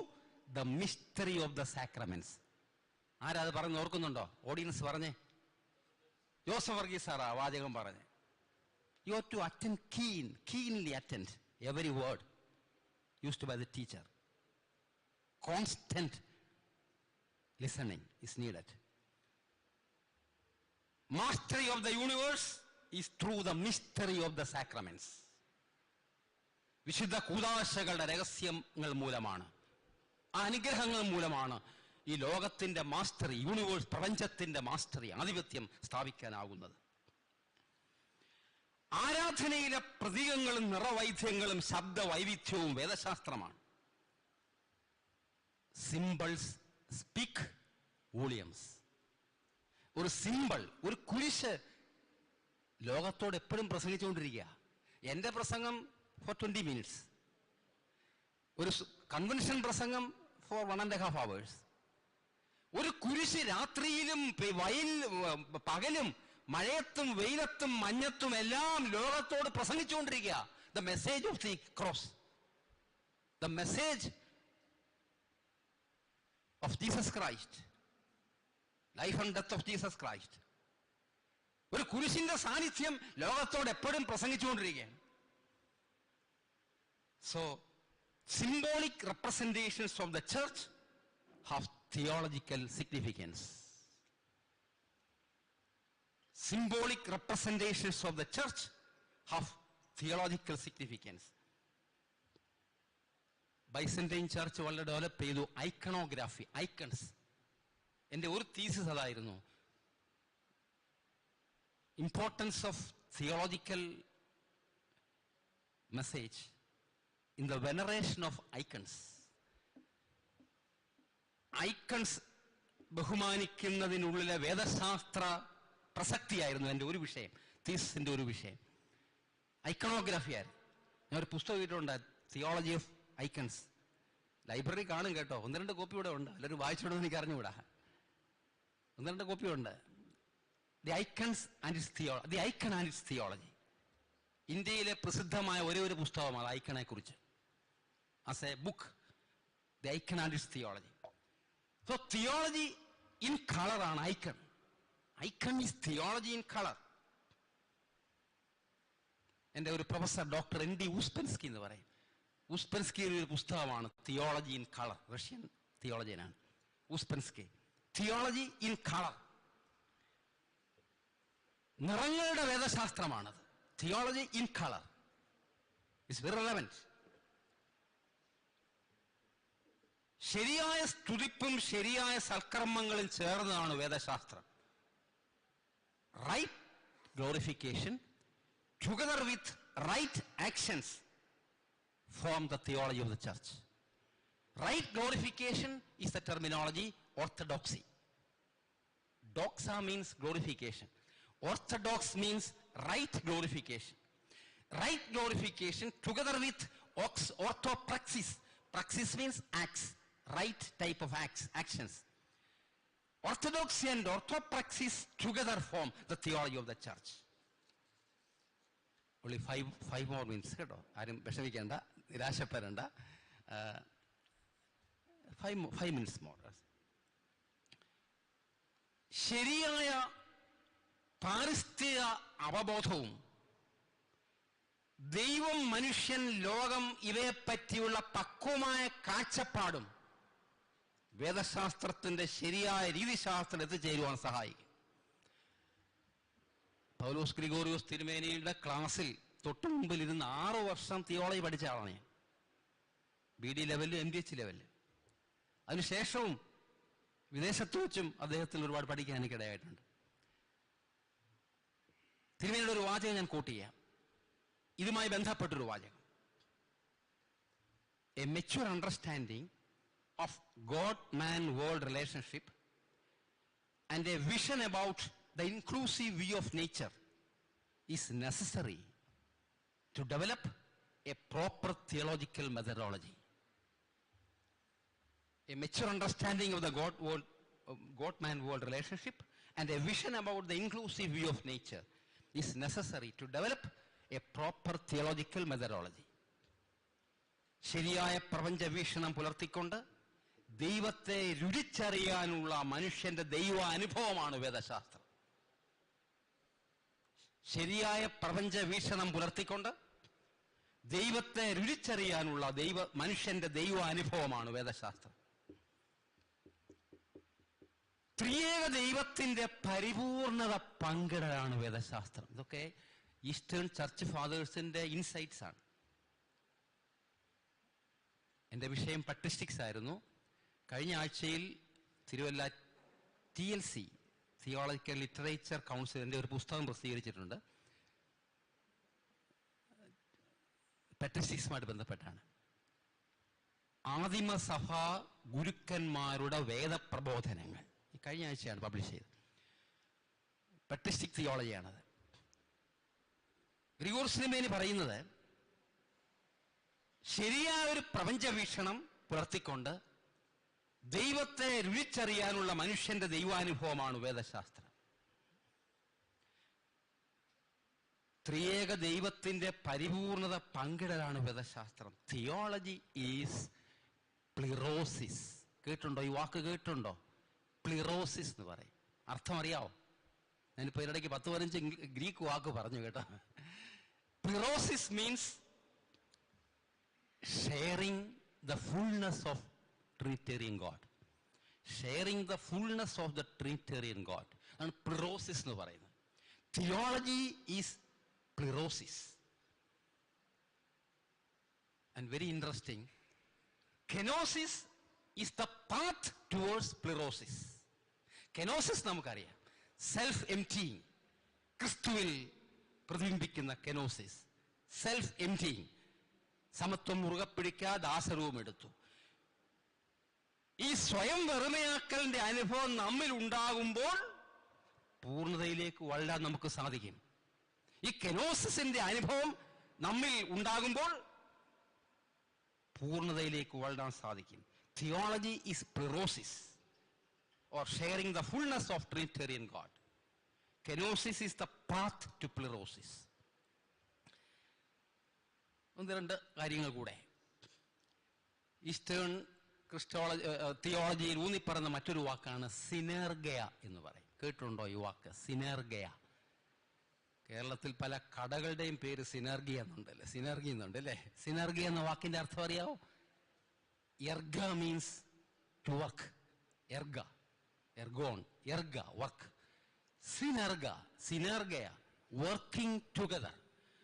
the mystery of the sacraments. ആരാ അത് പറഞ്ഞ് ഓർക്കുന്നുണ്ടോ? Audience പറഞ്ഞേ. Joseph Varghese Sarah വാചകം പറഞ്ഞേ. You have to attend keenly attend every word used by the teacher. Constant listening is needed. Mastery of the universe is through the mystery of the sacraments. വിശുദ്ധ കൂദാശകളുടെ രഹസ്യങ്ങൾ മൂലമാണ് ആ അനുഗ്രഹങ്ങൾ മൂലമാണ് ഈ ലോകത്തിന്റെ മാസ്റ്ററി, യൂണിവേഴ്സ്, പ്രപഞ്ചത്തിന്റെ മാസ്റ്ററി, ആധിപത്യം സ്ഥാപിക്കാനാകുന്നത്. ആരാധനയിലെ പ്രതീകങ്ങളും നിറവൈദ്യങ്ങളും ശബ്ദ വൈവിധ്യവും വേദശാസ്ത്രമാണ്. സിംബിൾസ് സ്പീക്ക് വോളിയംസ്. ഒരു സിംബിൾ, ഒരു കുരിശ് ലോകത്തോട് എപ്പോഴും പ്രസംഗിച്ചുകൊണ്ടിരിക്കുക. എൻ്റെ പ്രസംഗം ഫോർ 20 minutes, ഒരു കൺവെൻഷൻ പ്രസംഗം ഫോർ 1.5 hours. ഒരു കുരിശ് രാത്രിയിലും പകലും മഴയത്തും വെയിലത്തും മഞ്ഞത്തും എല്ലാം ലോകത്തോട് പ്രസംഗിച്ചുകൊണ്ടിരിക്കുക. The message of the cross, the message of Jesus Christ, life and death of Jesus Christ. ഒരു കുരിശിന്റെ സാന്നിധ്യം ലോകത്തോട് എപ്പോഴും പ്രസംഗിച്ചുകൊണ്ടിരിക്കുകയാണ്. So symbolic representations of the church have theological significance. Symbolic representations of the church have theological significance. Byzantine church വളരെ develop ചെയ്തു iconography, icons. എൻ്റെ ഒരു തീസിസ് അതായിരുന്നു, importance of theological message in the veneration of icons. Icons ബഹുമാനിക്കുന്നതിനുള്ളിലെ വേദശാസ്ത്ര പ്രസക്തിയായിരുന്നു എൻ്റെ ഒരു വിഷയം, തീസിന്റെ ഒരു വിഷയം. ഐക്കണോഗ്രാഫി ആയിരുന്നു. ഞാൻ ഒരു പുസ്തകം ഇട്ടിട്ടുണ്ട്, തിയോളജി ഓഫ് ഐക്കൺസ്. ലൈബ്രറി കാണും കേട്ടോ, 1-2 കോപ്പി ഇവിടെ ഉണ്ട്. എല്ലാവരും വായിച്ചിടുമെന്ന് എനിക്ക് അറിഞ്ഞുകൂടാ. 1-2 കോപ്പി ഉണ്ട്. The icons and its theology, the icon and its theology. ഇന്ത്യയിലെ പ്രസിദ്ധമായ ഒരേ ഒരു പുസ്തകമാണ് ഐക്കണെ കുറിച്ച്, as a book, the icon and its theology. So theology in colour ആണ് icon. Icon is theology in colour. എൻ്റെ ഒരു പ്രൊഫസർ ഡോക്ടർ N.D. ഉസ്പെൻസ്കി എന്ന് പറയും. ഉസ്പെൻസ്കിയുടെ ഒരു പുസ്തകമാണ് തിയോളജി ഇൻ കളർ. റഷ്യൻ തിയോളജിയനാണ് ഉസ്പെൻസ്കി. തിയോളജി ഇൻ കളർ, നിറങ്ങളുടെ വേദശാസ്ത്രമാണത്. Theology in colour is very relevant. ശരിയായ സ്തുതിപ്പും ശരിയായ സൽക്കർമ്മങ്ങളും ചേർന്നതാണ് വേദശാസ്ത്രം. Right glorification together with right actions form the theology of the church. Right glorification is the terminology orthodoxy. Doxa means glorification. Orthodox means right glorification. Right glorification together with orthopraxis. Praxis means acts, right type of acts, actions. Orthodoxy and orthopraxis together form the theology of the church. Only five more minutes കേട്ടോ, ആരും വിഷമിക്കേണ്ട, നിരാശപ്പെടേണ്ട. 5 minutes more. ശരിയായ പാരിസ്ഥിതിക അവബോധവും ദൈവം, മനുഷ്യൻ, ലോകം ഇവയെപ്പറ്റിയുള്ള പക്വമായ കാഴ്ചപ്പാടും വേദശാസ്ത്രത്തിന്റെ ശരിയായ രീതിശാസ്ത്രം എത്തിച്ചേരുവാൻ സഹായിക്കും. പൗലോസ് ഗ്രിഗോറിയോസ് തിരുമേനിയുടെ ക്ലാസ്സിൽ തൊട്ടു മുമ്പിൽ ഇരുന്ന് 6 വർഷം തിയോളജി പഠിച്ച ആളാണ് ഞാൻ. BD ലെവലിലും MDH ലെവലിലും. അതിനുശേഷവും വിദേശത്ത് വെച്ചും അദ്ദേഹത്തിൽ ഒരുപാട് പഠിക്കാൻ എനിക്കിടയായിട്ടുണ്ട്. തിരുമേനിയുടെ ഒരു വാചകം ഞാൻ കോട്ട് ചെയ്യാം, ഇതുമായി ബന്ധപ്പെട്ടൊരു വാചകം. A mature understanding of God man world relationship and a vision about the inclusive view of nature is necessary to develop a proper theological methodology. A mature understanding of the God-man-world relationship and a vision about the inclusive view of nature is necessary to develop a proper theological methodology. ശരിയായ പ്രപഞ്ച വീക്ഷണം പുലർത്തിക്കൊണ്ട് ദൈവത്തെ രുചിച്ചറിയാനുള്ള മനുഷ്യന്റെ ദൈവ അനുഭവമാണ് വേദശാസ്ത്രം. ശരിയായ പ്രപഞ്ച വീക്ഷണം പുലർത്തിക്കൊണ്ട് ദൈവത്തെ രുചിച്ചറിയാനുള്ള മനുഷ്യന്റെ ദൈവ അനുഭവമാണ് വേദശാസ്ത്രം. ത്രിയേക ദൈവത്തിന്റെ പരിപൂർണത പങ്കിടലാണ് വേദശാസ്ത്രം. ഇതൊക്കെ ഈസ്റ്റേൺ ചർച്ച് ഫാദേഴ്സിന്റെ ഇൻസൈറ്റ്സ് ആണ്. എൻ്റെ വിഷയം പട്രിസ്റ്റിക്സ് ആയിരുന്നു. കഴിഞ്ഞ ആഴ്ചയിൽ തിരുവല്ല TLC തിയോളജിക്കൽ ലിറ്ററേച്ചർ കൗൺസിലിൻ്റെ ഒരു പുസ്തകം പ്രസിദ്ധീകരിച്ചിട്ടുണ്ട്. പെട്രിസ്റ്റിക്സുമായിട്ട് ബന്ധപ്പെട്ടാണ്. ആദിമസഭാ ഗുരുക്കന്മാരുടെ വേദപ്രബോധനങ്ങൾ ഈ കഴിഞ്ഞ ആഴ്ചയാണ് പബ്ലിഷ് ചെയ്തത്. പെട്രിസ്റ്റിക് തിയോളജിയാണത്. ഗ്രിഗോറിയോസ് പറയുന്നത് ശരിയായ ഒരു പ്രപഞ്ച വീക്ഷണം പുലർത്തിക്കൊണ്ട് ദൈവത്തെ രുചിച്ചറിയാനുള്ള മനുഷ്യന്റെ ദൈവാനുഭവമാണ് വേദശാസ്ത്രം. ത്രിയേക ദൈവത്തിന്റെ പരിപൂർണത പങ്കിടലാണ് വേദശാസ്ത്രം. Theology is പ്ലിറോസിസ്. കേട്ടുണ്ടോ? ഈ വാക്ക് കേട്ടുണ്ടോ? പ്ലിറോസിസ് എന്ന് പറയും. അർത്ഥം അറിയാവോ? ഞാനിപ്പോൾ ഇതിനിടയ്ക്ക് 10-15 ഗ്രീക്ക് വാക്ക് പറഞ്ഞു കേട്ടോ. Plerosis means sharing the fullness of Trinitarian God. Sharing the fullness of the Trinitarian God. ആണ് പ്ലിറോസിസ് എന്ന് പറയുന്നത്. Theology is plerosis. And very interesting, kenosis is the path towards pleurosis. Kenosis നമുക്കറിയാം, സെൽഫ് എംറ്റിങ്. ക്രിസ്തുവിൽ പ്രതിബിംബിക്കുന്ന kenosis, self emptying. സമത്വം മുറുകെ പിടിക്കാ ദാസരൂപം എടുത്തു. ഈ സ്വയം വെറുമയാക്കലിന്റെ അനുഭവം നമ്മിൽ ഉണ്ടാകുമ്പോൾ പൂർണ്ണതയിലേക്ക് വളരാൻ നമുക്ക് സാധിക്കും. ഈ കെനോസിസിന്റെ അനുഭവം നമ്മിൽ ഉണ്ടാകുമ്പോൾ പൂർണ്ണതയിലേക്ക് വളരാൻ സാധിക്കും. Theology is plerosis or sharing the fullness of Trinitarian God. Kenosis is the path to pleurosis. ഒന്ന് രണ്ട് കാര്യങ്ങൾ കൂടെ. ഈസ്റ്റേൺ തിയോളജിയിൽ ഊന്നിപ്പറയുന്ന മറ്റൊരു വാക്കാണ് സിനർഗയ എന്ന് പറയും. കേട്ടിട്ടുണ്ടോ ഈ വാക്ക്? സിനർഗയ. കേരളത്തിൽ പല കടകളുടെയും പേര് സിനർഗി എന്നുണ്ടല്ലേ, സിനർഗി എന്നുണ്ട് അല്ലേ. സിനർഗി എന്ന വാക്കിന്റെ അർത്ഥം അറിയാവോ? എർഗ മീൻസ് ടു വർക്ക്. എർഗ, എർഗോൺ, എർഗ വർക്ക്. സിനർഗ, സിനർഗയ, വർക്കിംഗ് ടുഗദർ.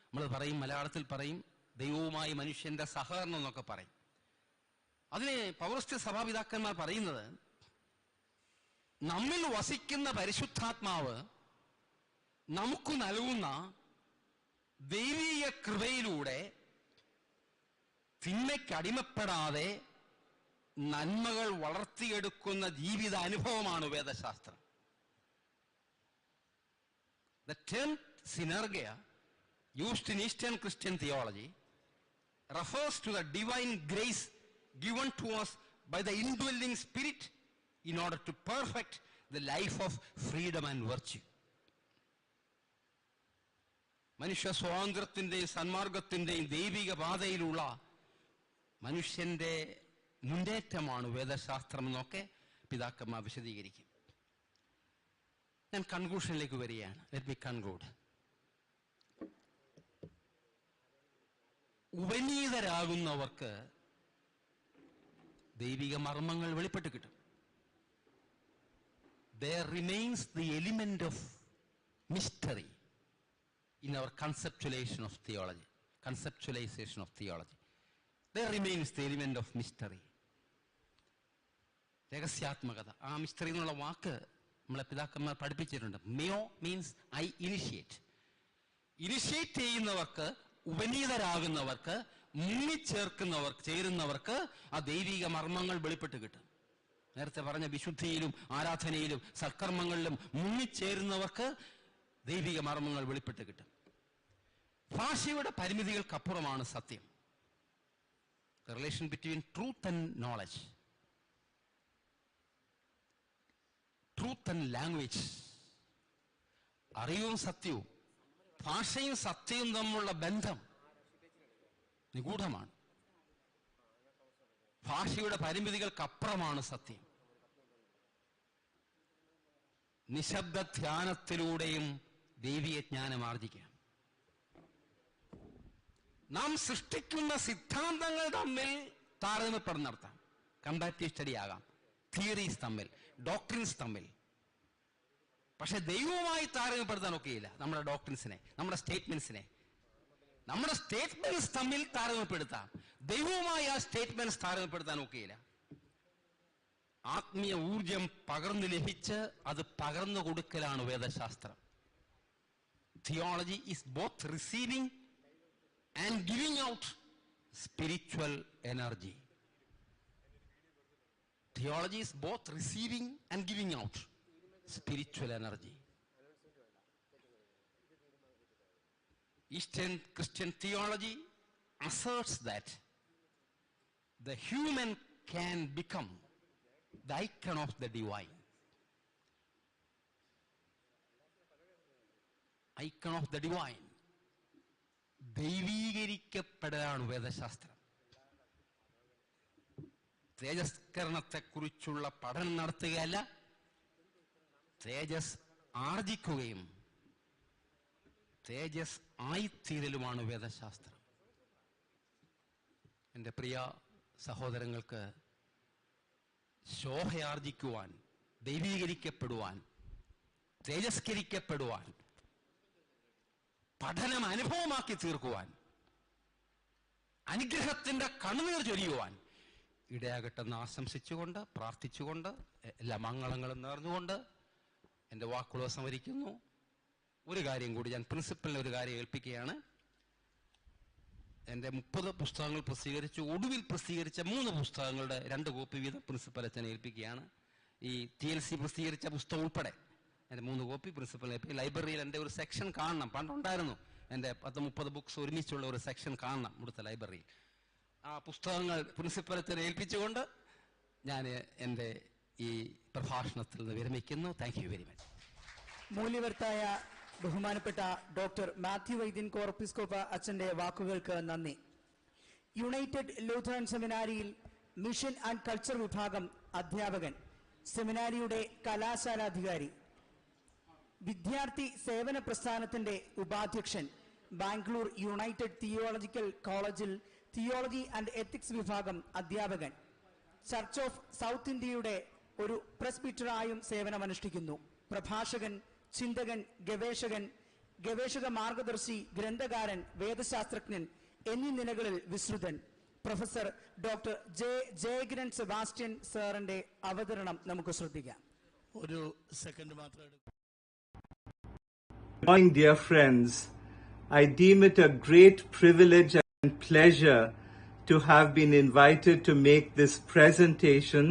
നമ്മൾ പറയും, മലയാളത്തിൽ പറയും ദൈവവുമായി മനുഷ്യന്റെ സഹകരണം എന്നൊക്കെ പറയും. അതിനെ പൗരസ്ത്യ സഭാപിതാക്കന്മാർ പറയുന്നത് നമ്മിൽ വസിക്കുന്ന പരിശുദ്ധാത്മാവ് നമുക്ക് നൽകുന്ന ദൈവീക കൃപയിലൂടെ തിന്മയ്ക്ക് അടിമപ്പെടാതെ നന്മകൾ വളർത്തിയെടുക്കുന്ന ജീവിത അനുഭവമാണ് വേദശാസ്ത്രം. The term synergia used in Eastern Christian theology refers to the divine grace given to us by the indwelling spirit in order to perfect the life of freedom and virtue. മനുഷ്യ സ്വാതന്ത്ര്യത്തിന്റെയും സന്മാർഗത്തിന്റെയും ദൈവിക പാതയിലുള്ള മനുഷ്യന്റെ മുന്നേറ്റമാണ് വേദശാസ്ത്രം എന്നൊക്കെ പിതാക്കന്മാർ വിശദീകരിക്കും. ഞാൻ കൺക്ലൂഷനിലേക്ക് വരികയാണ്. Let me conclude. ഉപനീതരാകുന്നവർക്ക് ദൈവിക മർമ്മങ്ങൾ വെളിപ്പെട്ട് കിട്ടും. There remains the element of mystery in our conceptualization of theology. There remains the element of mystery. രഹസ്യാത്മകത. ആ മിസ്റ്ററി എന്നുള്ള വാക്ക് നമ്മളെ പിതാക്കന്മാർ പഠിപ്പിച്ചിട്ടുണ്ട്. മിയോ മീൻസ് ഐ ഇനിഷ്യേറ്റ്. ഇനിഷ്യേറ്റ് ചെയ്യുന്നവർക്ക്, ഉപനീതരാകുന്നവർക്ക്, ചേരുന്നവർക്ക് ആ ദൈവിക മർമ്മങ്ങൾ വെളിപ്പെട്ട് കിട്ടും. നേരത്തെ പറഞ്ഞ വിശുദ്ധിയിലും ആരാധനയിലും സൽക്കർമ്മങ്ങളിലും മുങ്ങിച്ചേരുന്നവർക്ക് ദൈവിക മർമ്മങ്ങൾ വെളിപ്പെട്ട് കിട്ടും. ഭാഷയുടെ പരിമിതികൾക്കപ്പുറമാണ് സത്യം. The relation between truth and knowledge, truth and language, അറിവും സത്യവും, ഭാഷയും സത്യവും തമ്മിലുള്ള ബന്ധം നിഗൂഢമാണ്. ഭാഷയുടെ പരിമിതികൾക്കപ്പുറമാണ് സത്യം. നിശബ്ദ ധ്യാനത്തിലൂടെയും ദൈവിക ജ്ഞാനം ആർജിക്കാം. നാം സൃഷ്ടിക്കുന്ന സിദ്ധാന്തങ്ങൾ തമ്മിൽ താരതമ്യപ്പെടം നടത്താം. കമ്പാരിറ്റീവ് സ്റ്റഡി ആകാം, തിയറീസ് തമ്മിൽ, ഡോക്ട്രിൻസ് തമ്മിൽ. പക്ഷെ ദൈവവുമായി താരതമ്യപ്പെടുത്താൻ ഒക്കെയില്ല. നമ്മുടെ ഡോക്ട്രിൻസിനെ, നമ്മുടെ സ്റ്റേറ്റ്മെന്റ്സിനെ, നമ്മുടെ സ്റ്റേറ്റ്മെന്റ്സ് തമ്മിൽ താരതമ്യപ്പെടുത്താം. ദൈവവുമായി ആ സ്റ്റേറ്റ്മെന്റ്സ് താരതമ്യപ്പെടുത്താൻ ഒക്കെയില്ല. ആത്മീയ ഊർജം പകർന്നു ലഭിച്ച് അത് പകർന്നു കൊടുക്കലാണ് വേദശാസ്ത്രം. Theology is both receiving and giving out spiritual energy. Theology is both receiving and giving out spiritual energy. Eastern Christian theology asserts that the human can become the icon of the divine. Icon of the divine. ദൈവീകരിക്കപ്പെടലാണ് വേദശാസ്ത്രം. തേജസ്കരണത്തെക്കുറിച്ചുള്ള പഠനം നടത്തുകയല്ല, തേജസ് ആർജിക്കുകയും തേജസ് ആയിത്തീരലുമാണ് വേദശാസ്ത്രം. എൻ്റെ പ്രിയ സഹോദരങ്ങൾക്ക് ശോഭയാർജിക്കുവാൻ, ദൈവീകരിക്കപ്പെടുവാൻ, തേജസ്കരിക്കപ്പെടുവാൻ, പഠനം അനുഭവമാക്കി തീർക്കുവാൻ, അനുഗ്രഹത്തിൻ്റെ കണ്ണുനീർ ചൊരിയുവാൻ ഇടയാകട്ടെന്ന് ആശംസിച്ചുകൊണ്ട്, പ്രാർത്ഥിച്ചുകൊണ്ട്, എല്ലാ മംഗളങ്ങളും നേർന്നുകൊണ്ട് എൻ്റെ വാക്കുകൾ സംവരിക്കുന്നു. ഒരു കാര്യം കൂടി, ഞാൻ പ്രിൻസിപ്പലിനെ ഒരു കാര്യം ഏൽപ്പിക്കുകയാണ്. എൻ്റെ 30 പുസ്തകങ്ങൾ പ്രസിദ്ധീകരിച്ചു. ഒടുവിൽ പ്രസിദ്ധീകരിച്ച 3 പുസ്തകങ്ങളുടെ 2 കോപ്പി വീതം പ്രിൻസിപ്പൽ അച്ഛനെ ഏൽപ്പിക്കുകയാണ്. ഈ TLC പ്രസിദ്ധീകരിച്ച പുസ്തകം ഉൾപ്പെടെ എൻ്റെ 3 കോപ്പി പ്രിൻസിപ്പൽ ഏൽപ്പിക്കും. ലൈബ്രറിയിൽ എൻ്റെ ഒരു സെക്ഷൻ കാണണം. പണ്ടുണ്ടായിരുന്നു എൻ്റെ 10-30 ബുക്സ് ഒരുമിച്ചുള്ള ഒരു സെക്ഷൻ കാണണം ഇവിടുത്തെ ലൈബ്രറിയിൽ. ആ പുസ്തകങ്ങൾ പ്രിൻസിപ്പൽ അച്ഛനെ ഏൽപ്പിച്ചുകൊണ്ട് ഞാൻ എൻ്റെ ഈ പ്രഭാഷണത്തിൽ നിന്ന് വിരമിക്കുന്നു. Thank you very much. മൂല്യവർത്തായ ബഹുമാനപ്പെട്ട ഡോക്ടർ മാത്യു വൈദ്യൻ കോർപ്പിസ്കോപ്പ അച്ഛൻ്റെ വാക്കുകൾക്ക് നന്ദി. യുണൈറ്റഡ് ലൂഥറൻ സെമിനാരിയിൽ മിഷൻ ആൻഡ് കൾച്ചർ വിഭാഗം അധ്യാപകൻ, സെമിനാരിയുടെ കലാശാലാധികാരി, വിദ്യാർത്ഥി സേവന പ്രസ്ഥാനത്തിന്റെ ഉപാധ്യക്ഷൻ, ബാംഗ്ലൂർ യുണൈറ്റഡ് തിയോളജിക്കൽ കോളേജിൽ തിയോളജി ആൻഡ് എത്തിക്സ് വിഭാഗം അധ്യാപകൻ, ചർച്ച് ഓഫ് സൗത്ത് ഇന്ത്യയുടെ ഒരു പ്രസ്ബിറ്ററായും സേവനമനുഷ്ഠിക്കുന്നു. പ്രഭാഷകൻ, ചിന്തകൻ, ഗവേഷക മാർഗദർശി, ഗ്രന്ഥകാരൻ, വേദശാസ്ത്രജ്ഞൻ എന്നീ നിലകളിൽ വിസ്തൃതൻ. പ്രൊഫസർ ഡോക്ടർ ജയകിരൺ സെബാസ്റ്റ്യൻ സാറിന്റെ അവതരണം നമുക്ക് ശ്രദ്ധിക്കാം. ഒരു സെക്കൻഡ് മാത്രം. Good morning, dear friends. I deem it a great privilege and pleasure to have been invited to make this presentation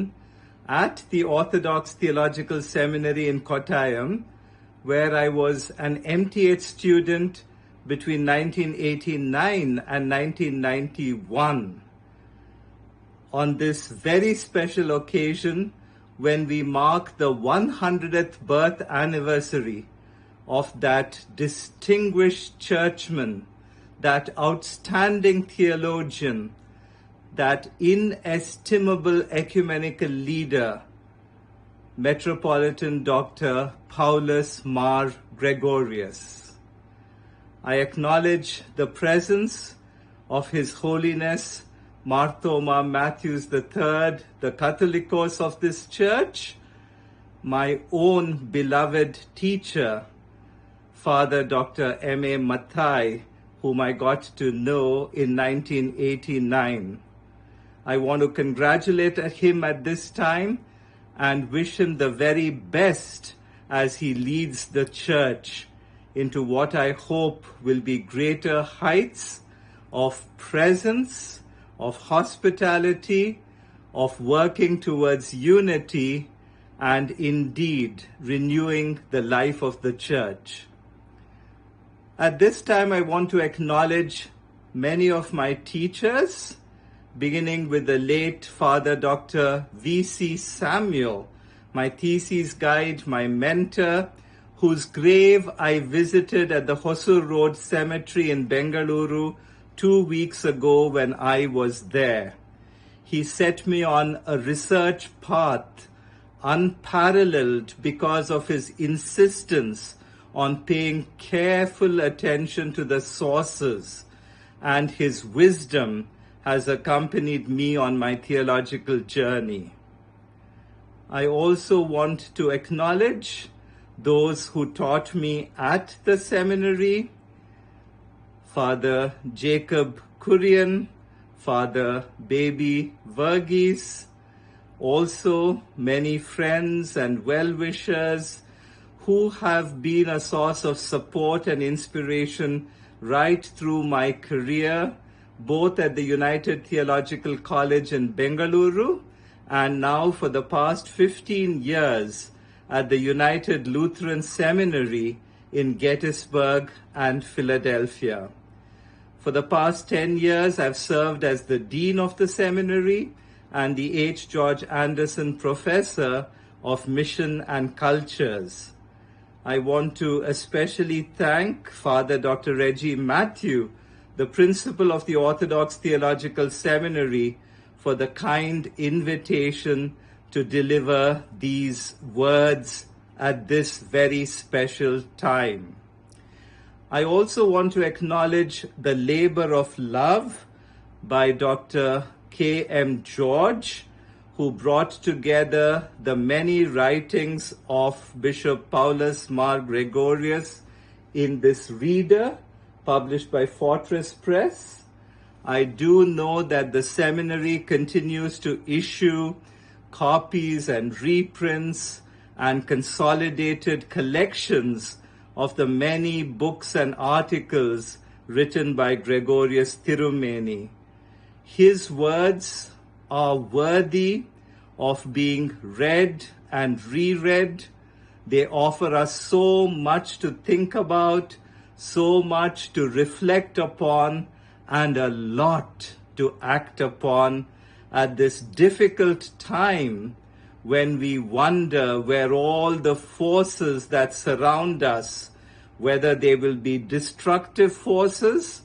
at the Orthodox Theological Seminary in Kottayam, where I was an MTH student between 1989 and 1991. On this very special occasion, when we mark the 100th birth anniversary of that distinguished churchman, that outstanding theologian, that inestimable ecumenical leader, Metropolitan Dr. Paulos Mar Gregorios. I acknowledge the presence of His Holiness Marthoma Matthews III, the Catholicos of this church, my own beloved teacher, Father Dr. M.A. Mathai, whom I got to know in 1989. I want to congratulate him at this time and wish him the very best as he leads the church into what I hope will be greater heights of presence, of hospitality, of working towards unity, and indeed renewing the life of the church. At this time, I want to acknowledge many of my teachers, beginning with the late Father Dr. V.C. Samuel, my thesis guide, my mentor, whose grave I visited at the Hosur Road Cemetery in Bengaluru 2 weeks ago when I was there. He set me on a research path unparalleled because of his insistence on paying careful attention to the sources, and his wisdom has accompanied me on my theological journey. I also want to acknowledge those who taught me at the seminary, Father Jacob Kurian, Father Baby Verghese, also many friends and well-wishers who have been a source of support and inspiration right through my career, both at the United Theological College in Bengaluru and now for the past 15 years at the United Lutheran Seminary in Gettysburg and Philadelphia. For the past 10 years, I've served as the Dean of the Seminary and the H. George Anderson Professor of Mission and Cultures. I want to especially thank Father Dr. Reggie Matthew, the Principal of the Orthodox Theological Seminary, for the kind invitation to deliver these words at this very special time. I also want to acknowledge the labor of love by Dr. K.M. George, who brought together the many writings of Bishop Paulos Mar Gregorios in this reader, published by Fortress Press. I do know that the seminary continues to issue copies and reprints and consolidated collections of the many books and articles written by Gregorios Tirumeni. His words are worthy of being read and reread. They offer us so much to think about, so much to reflect upon, and a lot to act upon at this difficult time when we wonder where all the forces that surround us, whether they will be destructive forces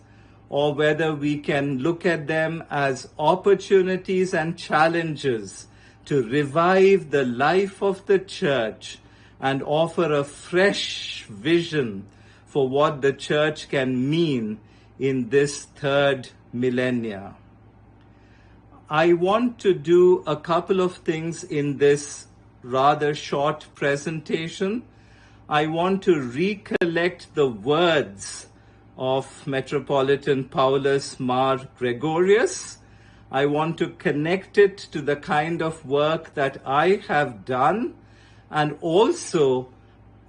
or whether we can look at them as opportunities and challenges to revive the life of the church and offer a fresh vision for what the church can mean in this third millennia. I want to do a couple of things in this rather short presentation. I want to recollect the words of Metropolitan Paulos Mar Gregorios. I want to connect it to the kind of work that I have done and also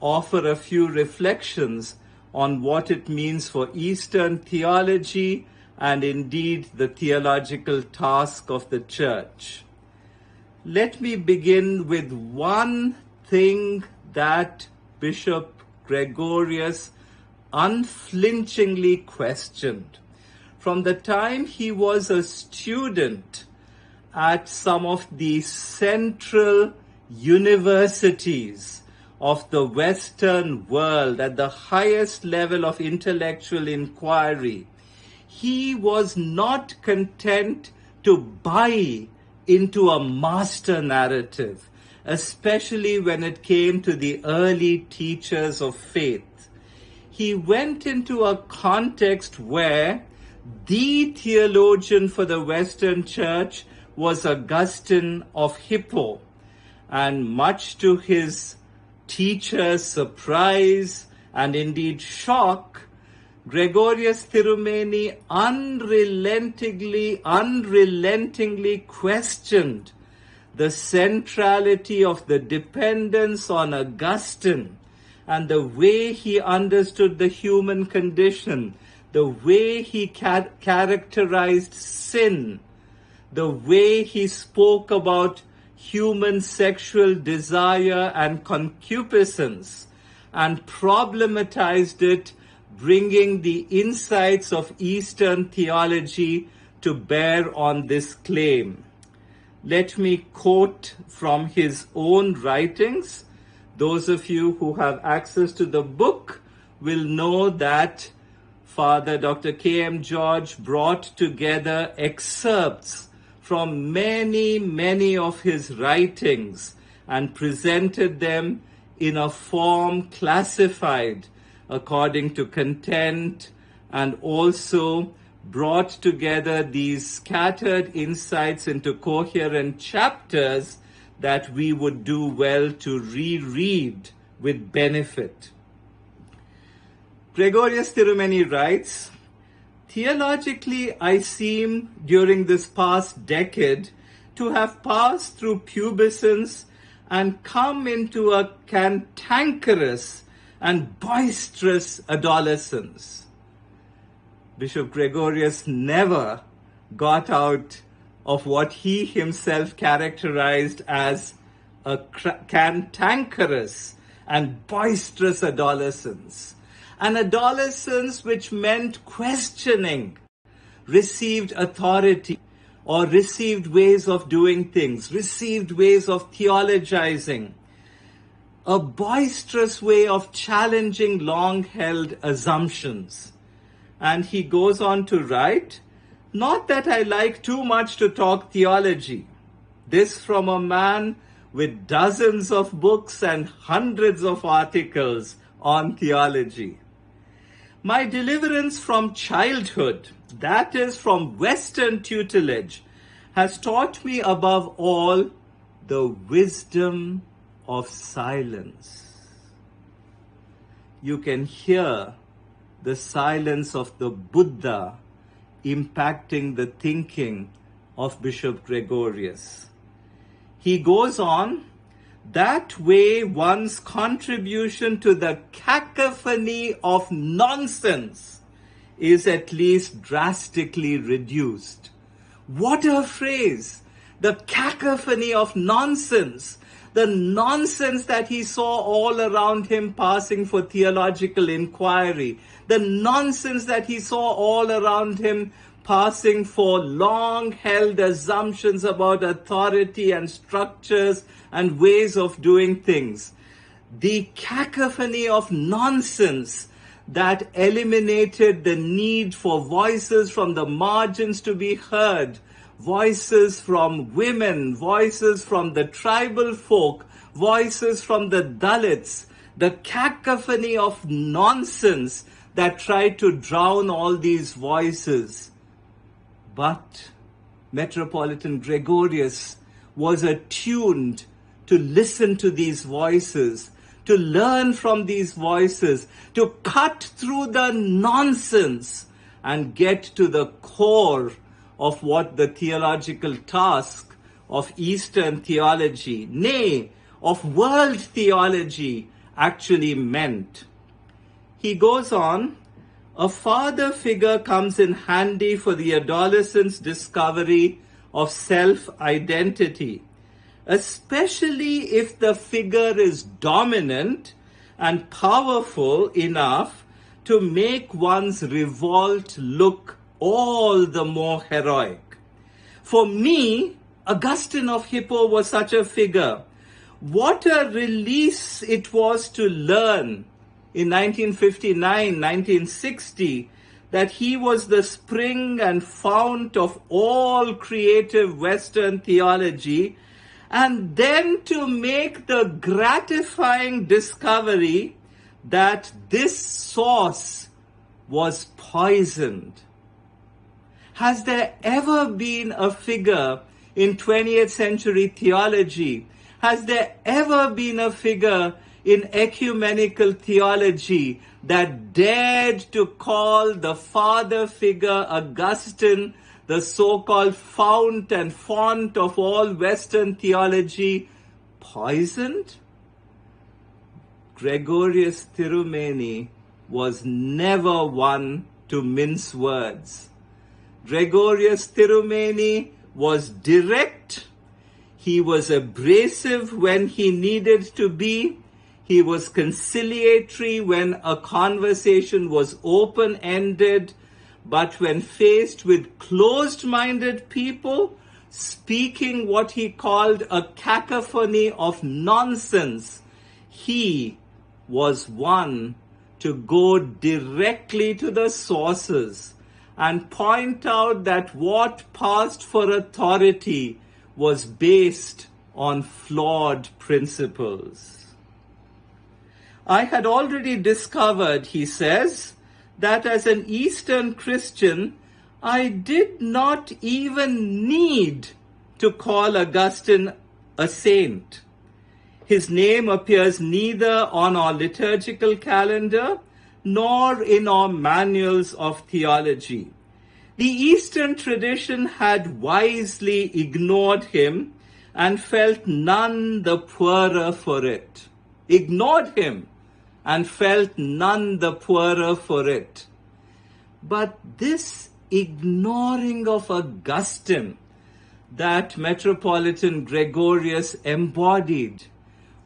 offer a few reflections on what it means for Eastern theology and indeed the theological task of the church. Let me begin with one thing that Bishop Gregorios unflinchingly questioned. From the time he was a student at some of the central universities of the Western world at the highest level of intellectual inquiry, he was not content to buy into a master narrative, especially when it came to the early teachers of faith. He went into a context where the theologian for the Western Church was Augustine of Hippo, and much to his teacher's surprise and indeed shock, Gregorios Tirumeni unrelentingly questioned the centrality of the dependence on Augustine and the way he understood the human condition, the way he characterized sin, the way he spoke about human sexual desire and concupiscence, and problematized it, bringing the insights of Eastern theology to bear on this claim. Let me quote from his own writings. Those of you who have access to the book will know that Father Dr. K.M. George brought together excerpts from many of his writings and presented them in a form classified according to content, and also brought together these scattered insights into coherent chapters that we would do well to reread with benefit. Gregorios Tirumeni writes, "Theologically, I seem during this past decade to have passed through pubescence and come into a cantankerous and boisterous adolescence. Bishop Gregorios never got out of what he himself characterized as a cantankerous and boisterous adolescence. An adolescence which meant questioning received authority or received ways of doing things, received ways of theologizing, a boisterous way of challenging long-held assumptions. And he goes on to write, "Not that I like too much to talk theology." This from a man with dozens of books and hundreds of articles on theology. My deliverance from childhood, that is from Western tutelage, has taught me above all the wisdom of silence. You can hear the silence of the Buddha impacting the thinking of Bishop Gregorios. He goes on, that way one's contribution to the cacophony of nonsense is at least drastically reduced. What a phrase! The cacophony of nonsense. The nonsense that he saw all around him passing for theological inquiry. The nonsense that he saw all around him passing for long-held assumptions about authority and structures and ways of doing things. The cacophony of nonsense that eliminated the need for voices from the margins to be heard, voices from women, voices from the tribal folk, voices from the Dalits, the cacophony of nonsense that tried to drown all these voices. But Metropolitan Gregorios was attuned to listen to these voices, to learn from these voices, to cut through the nonsense and get to the core of what the theological task of Eastern theology, nay, of world theology, actually meant. He goes on, a father figure comes in handy for the adolescent's discovery of self-identity, especially if the figure is dominant and powerful enough to make one's revolt look all the more heroic. For me, Augustine of Hippo was such a figure. What a release it was to learn in 1959, 1960, that he was the spring and fount of all creative Western theology, and then to make the gratifying discovery that this source was poisoned. Has there ever been a figure in 20th century theology? Has there ever been a figure in ecumenical theology that dared to call the father figure Augustine, the so-called fount and font of all Western theology, poisoned? Gregorios Tirumeni was never one to mince words. Gregorios Tirumeni was direct. He was abrasive when he needed to be. He was conciliatory when a conversation was open-ended, but when faced with closed-minded people, speaking what he called a cacophony of nonsense, he was one to go directly to the sources and point out that what passed for authority was based on flawed principles. I had already discovered, he says, that as an Eastern Christian, I did not even need to call Augustine a saint. His name appears neither on our liturgical calendar nor in our manuals of theology. The Eastern tradition had wisely ignored him and felt none the poorer for it. Ignored him and felt none the poorer for it. But this ignoring of Augustine that Metropolitan Gregorios embodied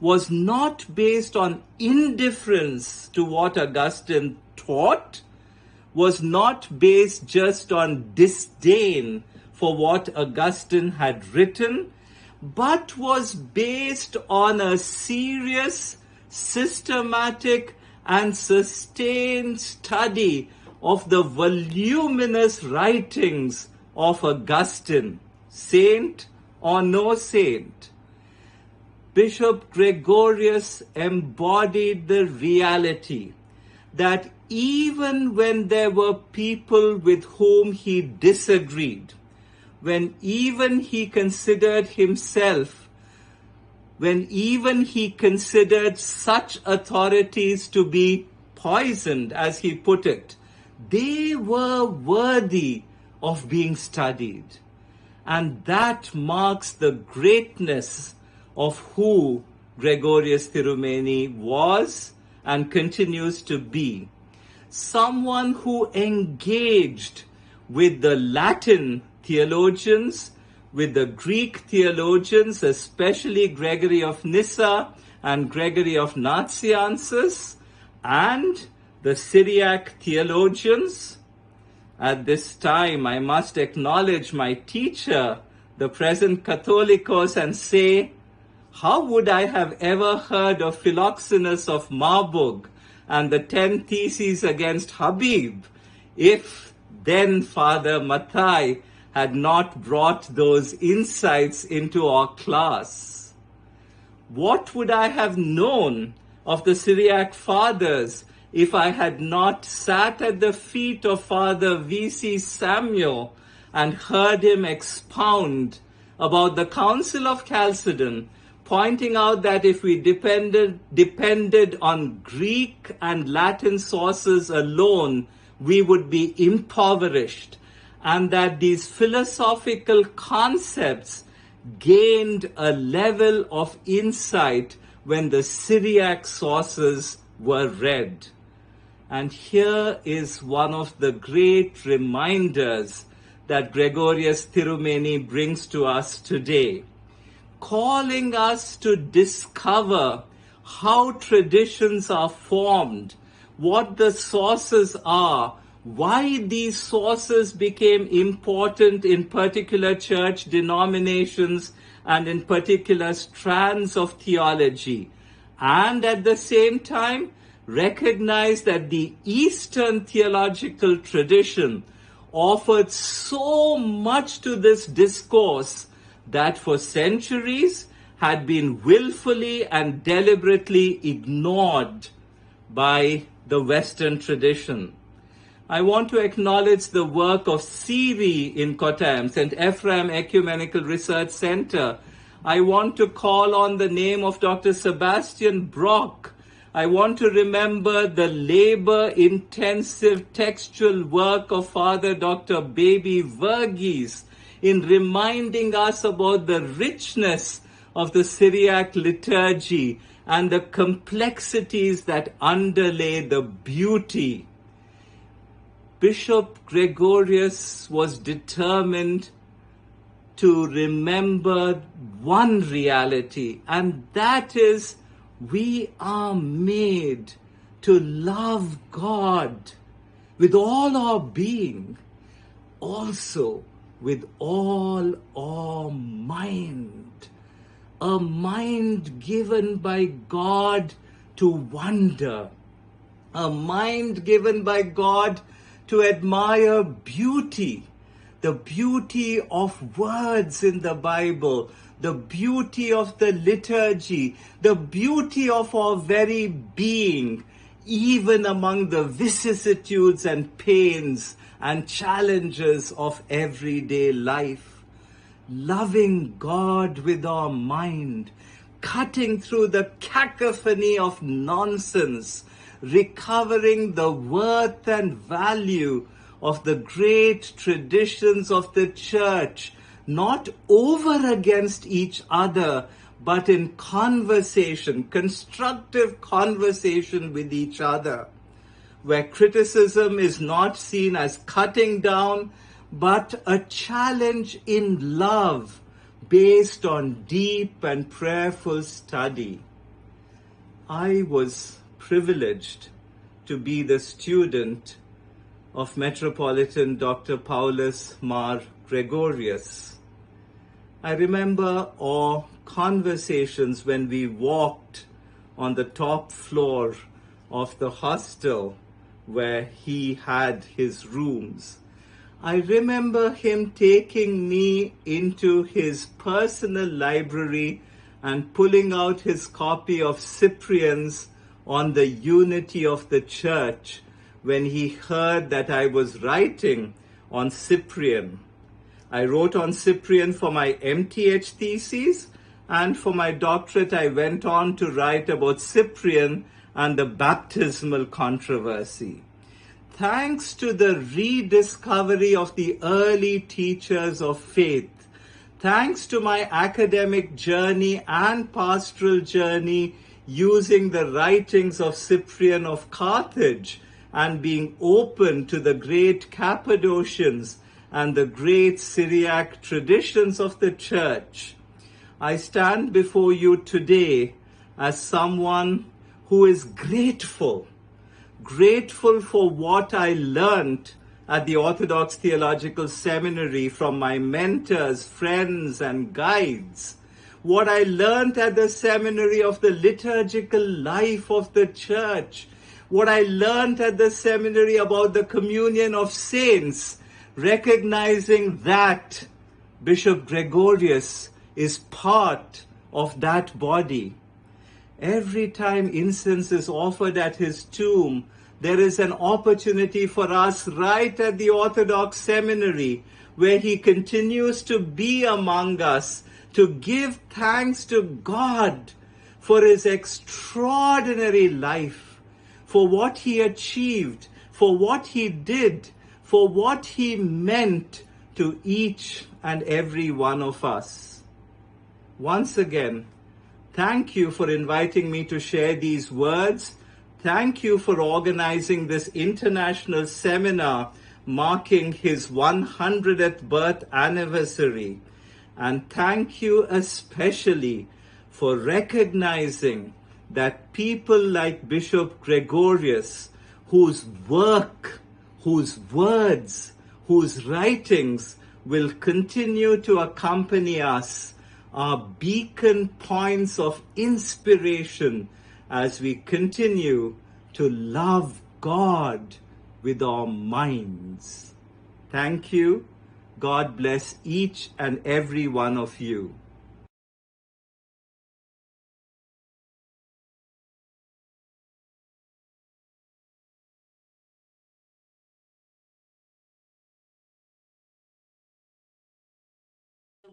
was not based on indifference to what Augustine taught, was not based just on disdain for what Augustine had written, but was based on a serious, systematic, and sustained study of the voluminous writings of Augustine, saint or no saint. Bishop Gregorios embodied the reality that even when there were people with whom he disagreed, when even he considered such authorities to be poisoned, as he put it, they were worthy of being studied. And that marks the greatness of who Gregorios Thirumeni was and continues to be. Someone who engaged with the Latin theologians, with the Greek theologians, especially Gregory of Nyssa and Gregory of Nazianzus, and the Syriac theologians. At this time, I must acknowledge my teacher, the present Catholicos, and say, how would I have ever heard of Philoxenus of Marburg and the 10 Theses against Habib if then Father Mathai had not brought those insights into our class? What would I have known of the Syriac Fathers if I had not sat at the feet of Father V.C. Samuel and heard him expound about the Council of Chalcedon, pointing out that if we depended on Greek and Latin sources alone, we would be impoverished, and that these philosophical concepts gained a level of insight when the Syriac sources were read. And here is one of the great reminders that Gregorios Thirumeni brings to us today, calling us to discover how traditions are formed, what the sources are, why these sources became important in particular church denominations and in particular strands of theology, and at the same time recognize that the Eastern theological tradition offered so much to this discourse that for centuries had been willfully and deliberately ignored by the Western tradition. I want to acknowledge the work of Siri in Kottayam, St. Ephraim Ecumenical Research Center. I want to call on the name of Dr. Sebastian Brock. I want to remember the labor-intensive textual work of Father Dr. Baby Verghese in reminding us about the richness of the Syriac liturgy and the complexities that underlay the beauty. Bishop Gregorios was determined to remember one reality, and that is we are made to love God with all our being, also with all our mind. A mind given by God to wonder. A mind given by God to admire beauty. The beauty of words in the Bible, the beauty of the liturgy, the beauty of our very being, even among the vicissitudes and pains and challenges of everyday life. Loving God with our mind, cutting through the cacophony of nonsense, recovering the worth and value of the great traditions of the church, not over against each other, but in conversation, constructive conversation with each other, where criticism is not seen as cutting down, but a challenge in love based on deep and prayerful study. I was privileged to be the student of Metropolitan Dr. Paulos Mar Gregorios. I remember our conversations when we walked on the top floor of the hostel where he had his rooms. I remember him taking me into his personal library and pulling out his copy of Cyprian's on the unity of the church when he heard that I was writing on Cyprian. I wrote on Cyprian for my MTH thesis, and for my doctorate I went on to write about Cyprian and the baptismal controversy. Thanks to the rediscovery of the early teachers of faith, thanks to my academic journey and pastoral journey using the writings of Cyprian of Carthage and being open to the great Cappadocians and the great Syriac traditions of the church, I stand before you today as someone who is grateful for what I learned at the Orthodox Theological Seminary from my mentors, friends, and guides. What I learned at the seminary of the liturgical life of the church. What I learned at the seminary about the communion of saints, recognizing that Bishop Gregorios is part of that body. Every time incense is offered at his tomb, there is an opportunity for us right at the Orthodox Seminary, where he continues to be among us, to give thanks to God for his extraordinary life, for what he achieved, for what he did, for what he meant to each and every one of us. Once again, thank you for inviting me to share these words. Thank you for organizing this international seminar marking his 100th birth anniversary. And thank you especially for recognizing that people like Bishop Gregorios, whose work, whose words, whose writings will continue to accompany us, are beacon points of inspiration as we continue to love God with our minds. Thank you. God bless each and every one of you.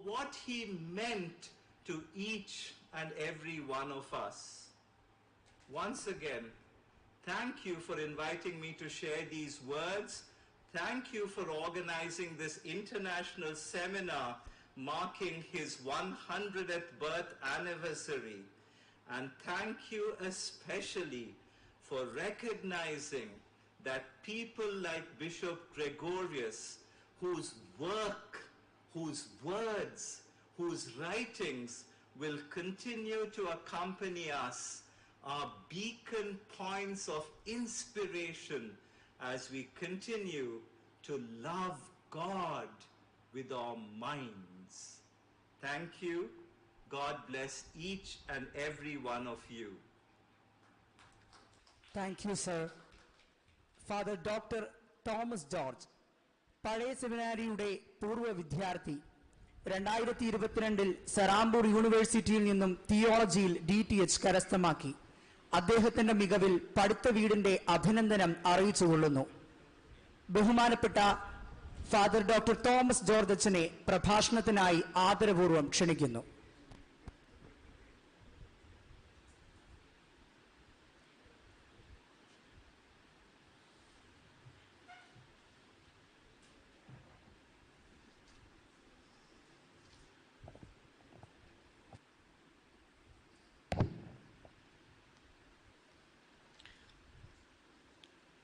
What he meant to each and every one of us. Once again, thank you for inviting me to share these words. Thank you for organizing this international seminar marking his 100th birth anniversary. And thank you especially for recognizing that people like Bishop Gregorios, whose work, whose words, whose writings will continue to accompany us, are beacon points of inspiration as we continue to love God with our minds. Thank you. God bless each and every one of you. Thank you, sir. Father Dr. Thomas George, പഴയ സെമിനാരിയുടെ പൂർവ്വ വിദ്യാർത്ഥി, 2022 സറാംപൂർ യൂണിവേഴ്സിറ്റിയിൽ നിന്നും തിയോളജിയിൽ DTH കരസ്ഥമാക്കി. അദ്ദേഹത്തിന്റെ മികവിൽ പഠിത്ത വീടിന്റെ അഭിനന്ദനം അറിയിച്ചുകൊള്ളുന്നു. ബഹുമാനപ്പെട്ട ഫാദർ ഡോക്ടർ തോമസ് ജോർജ് അച്ഛനെ പ്രഭാഷണത്തിനായി ആദരപൂർവ്വം ക്ഷണിക്കുന്നു.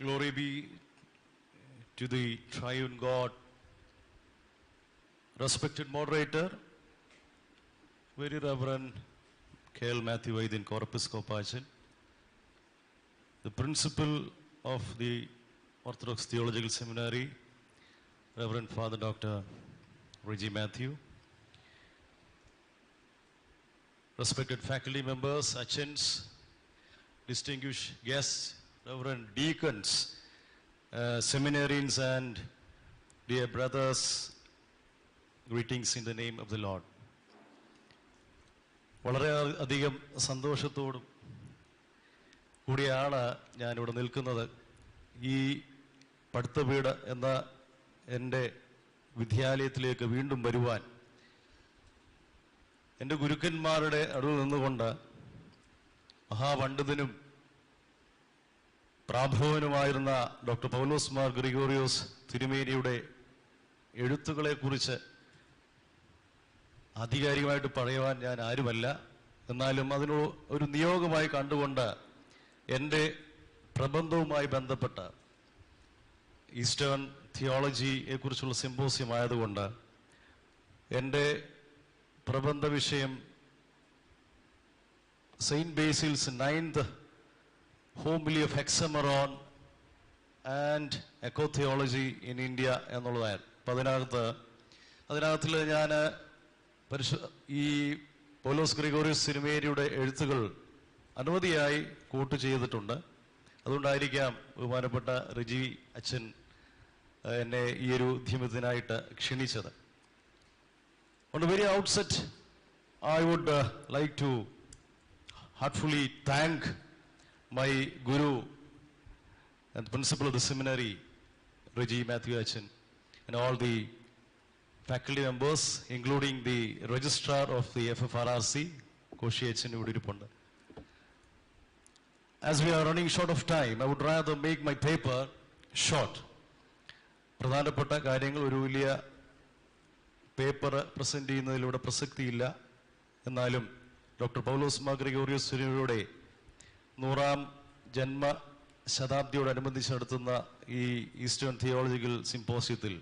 Glory be to the triune God. Respected moderator, Very Reverend K.L. Matthew Vaidin, Corpiscopachin, the principal of the Orthodox Theological Seminary, Reverend Father Dr. Reggie Matthew, respected faculty members, Achins, distinguished guests, Reverend deacons, seminarians, and dear brothers, greetings in the name of the Lord. വളരെ അധികം സന്തോഷത്തോടും കൂടിയാണ് ഞാനിവിടെ നിൽക്കുന്നത്. ഈ പഠിത്തപീഠ എന്ന എൻ്റെ വിദ്യാലയത്തിലേക്ക് വീണ്ടും വരുവാൻ എൻ്റെ ഗുരുക്കന്മാരുടെ അടുത്ത് നിന്നുകൊണ്ട് മഹാപണ്ഡിതനും പ്രാഭവനുമായിരുന്ന ഡോക്ടർ പൗലോസ് മാർ ഗ്രിഗോറിയോസ് തിരുമേനിയുടെ എഴുത്തുകളെക്കുറിച്ച് ആധികാരികമായിട്ട് പറയുവാൻ ഞാൻ ആരുമല്ല. എന്നാലും അതിന് ഒരു നിയോഗമായി കണ്ടുകൊണ്ട് എൻ്റെ പ്രബന്ധവുമായി ബന്ധപ്പെട്ട ഈസ്റ്റേൺ തിയോളജിയെക്കുറിച്ചുള്ള സിംപോസിയം ആയതുകൊണ്ട് എൻ്റെ പ്രബന്ധ വിഷയം saint Basil's 9th homily of Hexameron and Echo Theology in India എന്നുള്ളതായിരുന്നു. അപ്പം അതിനകത്തിൽ ഞാൻ ഈ പൗലോസ് ഗ്രിഗോറിയോസ് തിരുമേനിയുടെ എഴുത്തുകൾ അനവധിയായി കൂട്ട് ചെയ്തിട്ടുണ്ട്. അതുകൊണ്ടായിരിക്കാം ബഹുമാനപ്പെട്ട റിജി അച്ഛൻ എന്നെ ഈ ഒരു ധ്യമത്തിനായിട്ട് ക്ഷണിച്ചത്. On the very outset, I would like to heartfully thank my guru and the principal of the seminary, Reggie Matthew Achin, and all the faculty members, including the registrar of the FFRRC, Koshi Achin Udiriponda. As we are running short of time, I would rather make my paper short. പ്രധാനപ്പെട്ട കാര്യങ്ങൾ ഒരു വലിയ paper present ചെയ്യുന്നതിലൂടെ പ്രസക്തിയില്ല. എന്നാലും doctor പൗലോസ് മാർ ഗ്രിഗോറിയോസ് തിരുമേനിയുടെ 100ാം ജന്മശതാബ്ദിയോടനുബന്ധിച്ച് നടത്തുന്ന ഈ ഈസ്റ്റേൺ തിയോളജിക്കൽ സിംപോസിയത്തിൽ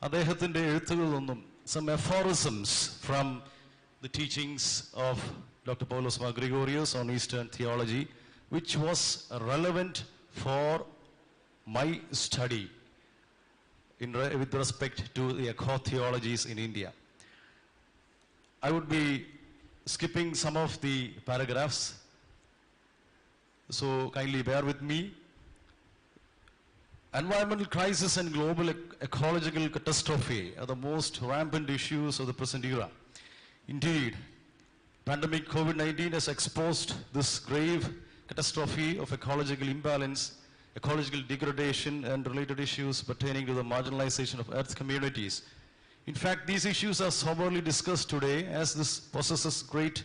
അദ്ദേഹത്തിൻ്റെ എഴുത്തുകളിൽ നിന്നും some aphorisms from the teachings of Dr. Paulos Mar Gregorios on Eastern theology, which was relevant for my study with respect to the echo theologies in India. I would be skipping some of the paragraphs, so kindly bear with me. Environmental crisis and global ecological catastrophe are the most rampant issues of the present era. Indeed, pandemic COVID-19 has exposed this grave catastrophe of ecological imbalance, ecological degradation, and related issues pertaining to the marginalization of Earth communities. In fact, these issues are soberly discussed today as this possesses great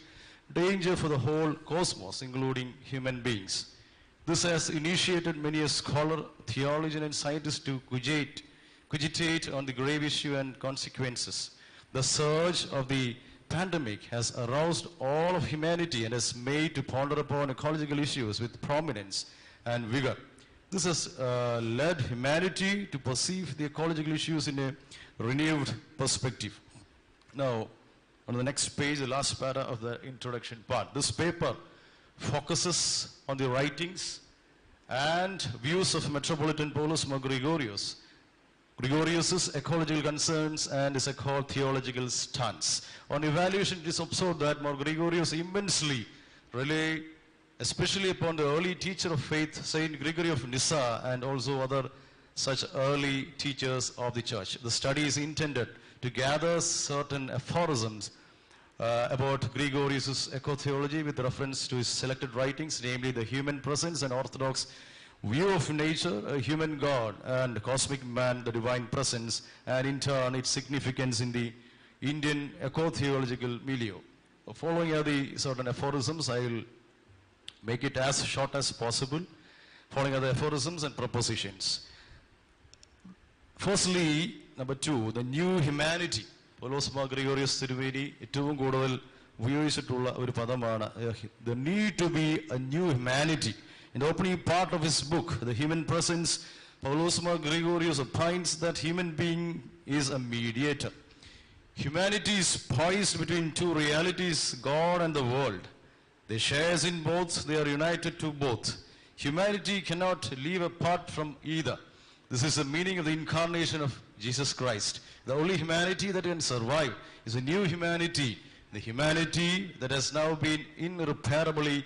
danger for the whole cosmos, including human beings. This has initiated many a scholar, theologian, and scientist to cogitate on the grave issue and consequences. The surge of the pandemic has aroused all of humanity and has made to ponder upon ecological issues with prominence and vigor. This has led humanity to perceive the ecological issues in a renewed perspective. Now, on the next page, the last para of the introduction part, this paper focuses on the writings and views of Metropolitan Paulos Mar Gregorios, Gregorios' ecological concerns and his eco-theological stance. On evaluation, it is observed that Mar Gregorios immensely relied especially upon the early teacher of faith, Saint Gregory of Nyssa, and also other such early teachers of the church. The study is intended to gather certain aphorisms about Gregorios' eco-theology with reference to his selected writings, namely the human presence and orthodox view of nature, a human God, and cosmic man, the divine presence, and in turn its significance in the Indian eco-theological milieu. Following are the certain aphorisms. I will make it as short as possible. Following are the aphorisms and propositions. Firstly, number 2, the new humanity. പൗലോസ് മാർ ഗ്രിഗോറിയോസ് തിരുമേനി ഏറ്റവും കൂടുതൽ ഉപയോഗിച്ചിട്ടുള്ള ഒരു പദമാണ് the need to be a new humanity. In the opening part of his book, The Human Presence, Paulos Gregorios opines that human being is a mediator. Humanity is poised between two realities, God and the world. They share in both, they are united to both. Humanity cannot live apart from either. This is the meaning of the incarnation of Jesus Christ. The only humanity that can survive is a new humanity, the humanity that has now been irreparably,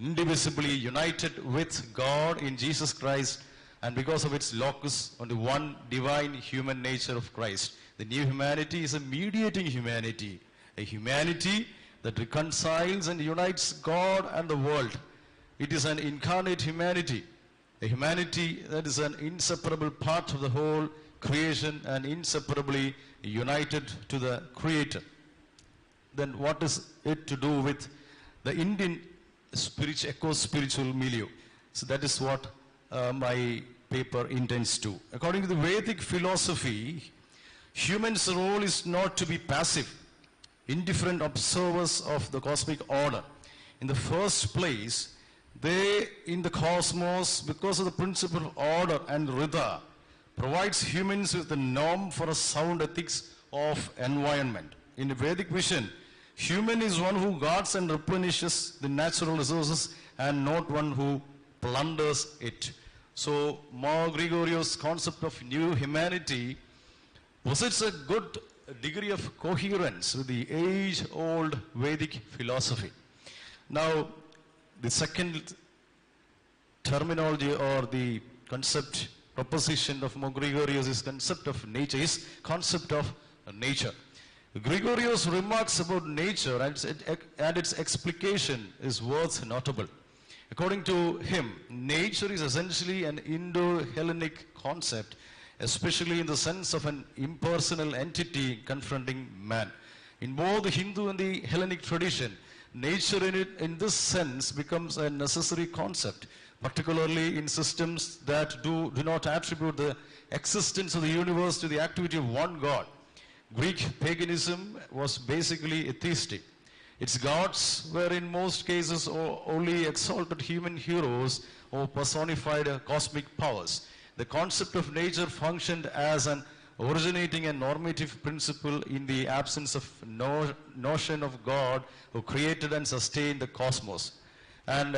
indivisibly united with God in Jesus Christ, and because of its locus on the one divine human nature of Christ. The new humanity is a mediating humanity, a humanity that reconciles and unites God and the world. It is an incarnate humanity, a humanity that is an inseparable part of the whole creation and inseparably united to the Creator. Then what is it to do with the Indian eco-spiritual milieu? So that is what my paper intends to. According to the Vedic philosophy, humans' role is not to be passive, indifferent observers of the cosmic order. In the first place, they in the cosmos, because of the principle of order and ridha, provides humans with the norm for a sound ethics of environment. In the Vedic vision, human is one who guards and replenishes the natural resources and not one who plunders it. So, Gregorios' concept of new humanity posits a good degree of coherence with the age-old Vedic philosophy. Now, the second terminology or the concept proposition of Gregorios is concept of nature, is concept of nature. Gregorios' remarks about nature and its explication is worth notable. According to him, nature is essentially an Indo-Hellenic concept, especially in the sense of an impersonal entity confronting man. In both the Hindu and the Hellenic tradition, nature in this sense becomes a necessary concept, particularly in systems that do not attribute the existence of the universe to the activity of one God. Greek paganism was basically atheistic. Its gods were in most cases only exalted human heroes or personified cosmic powers. The concept of nature functioned as an originating and normative principle in the absence of notion of God who created and sustained the cosmos. And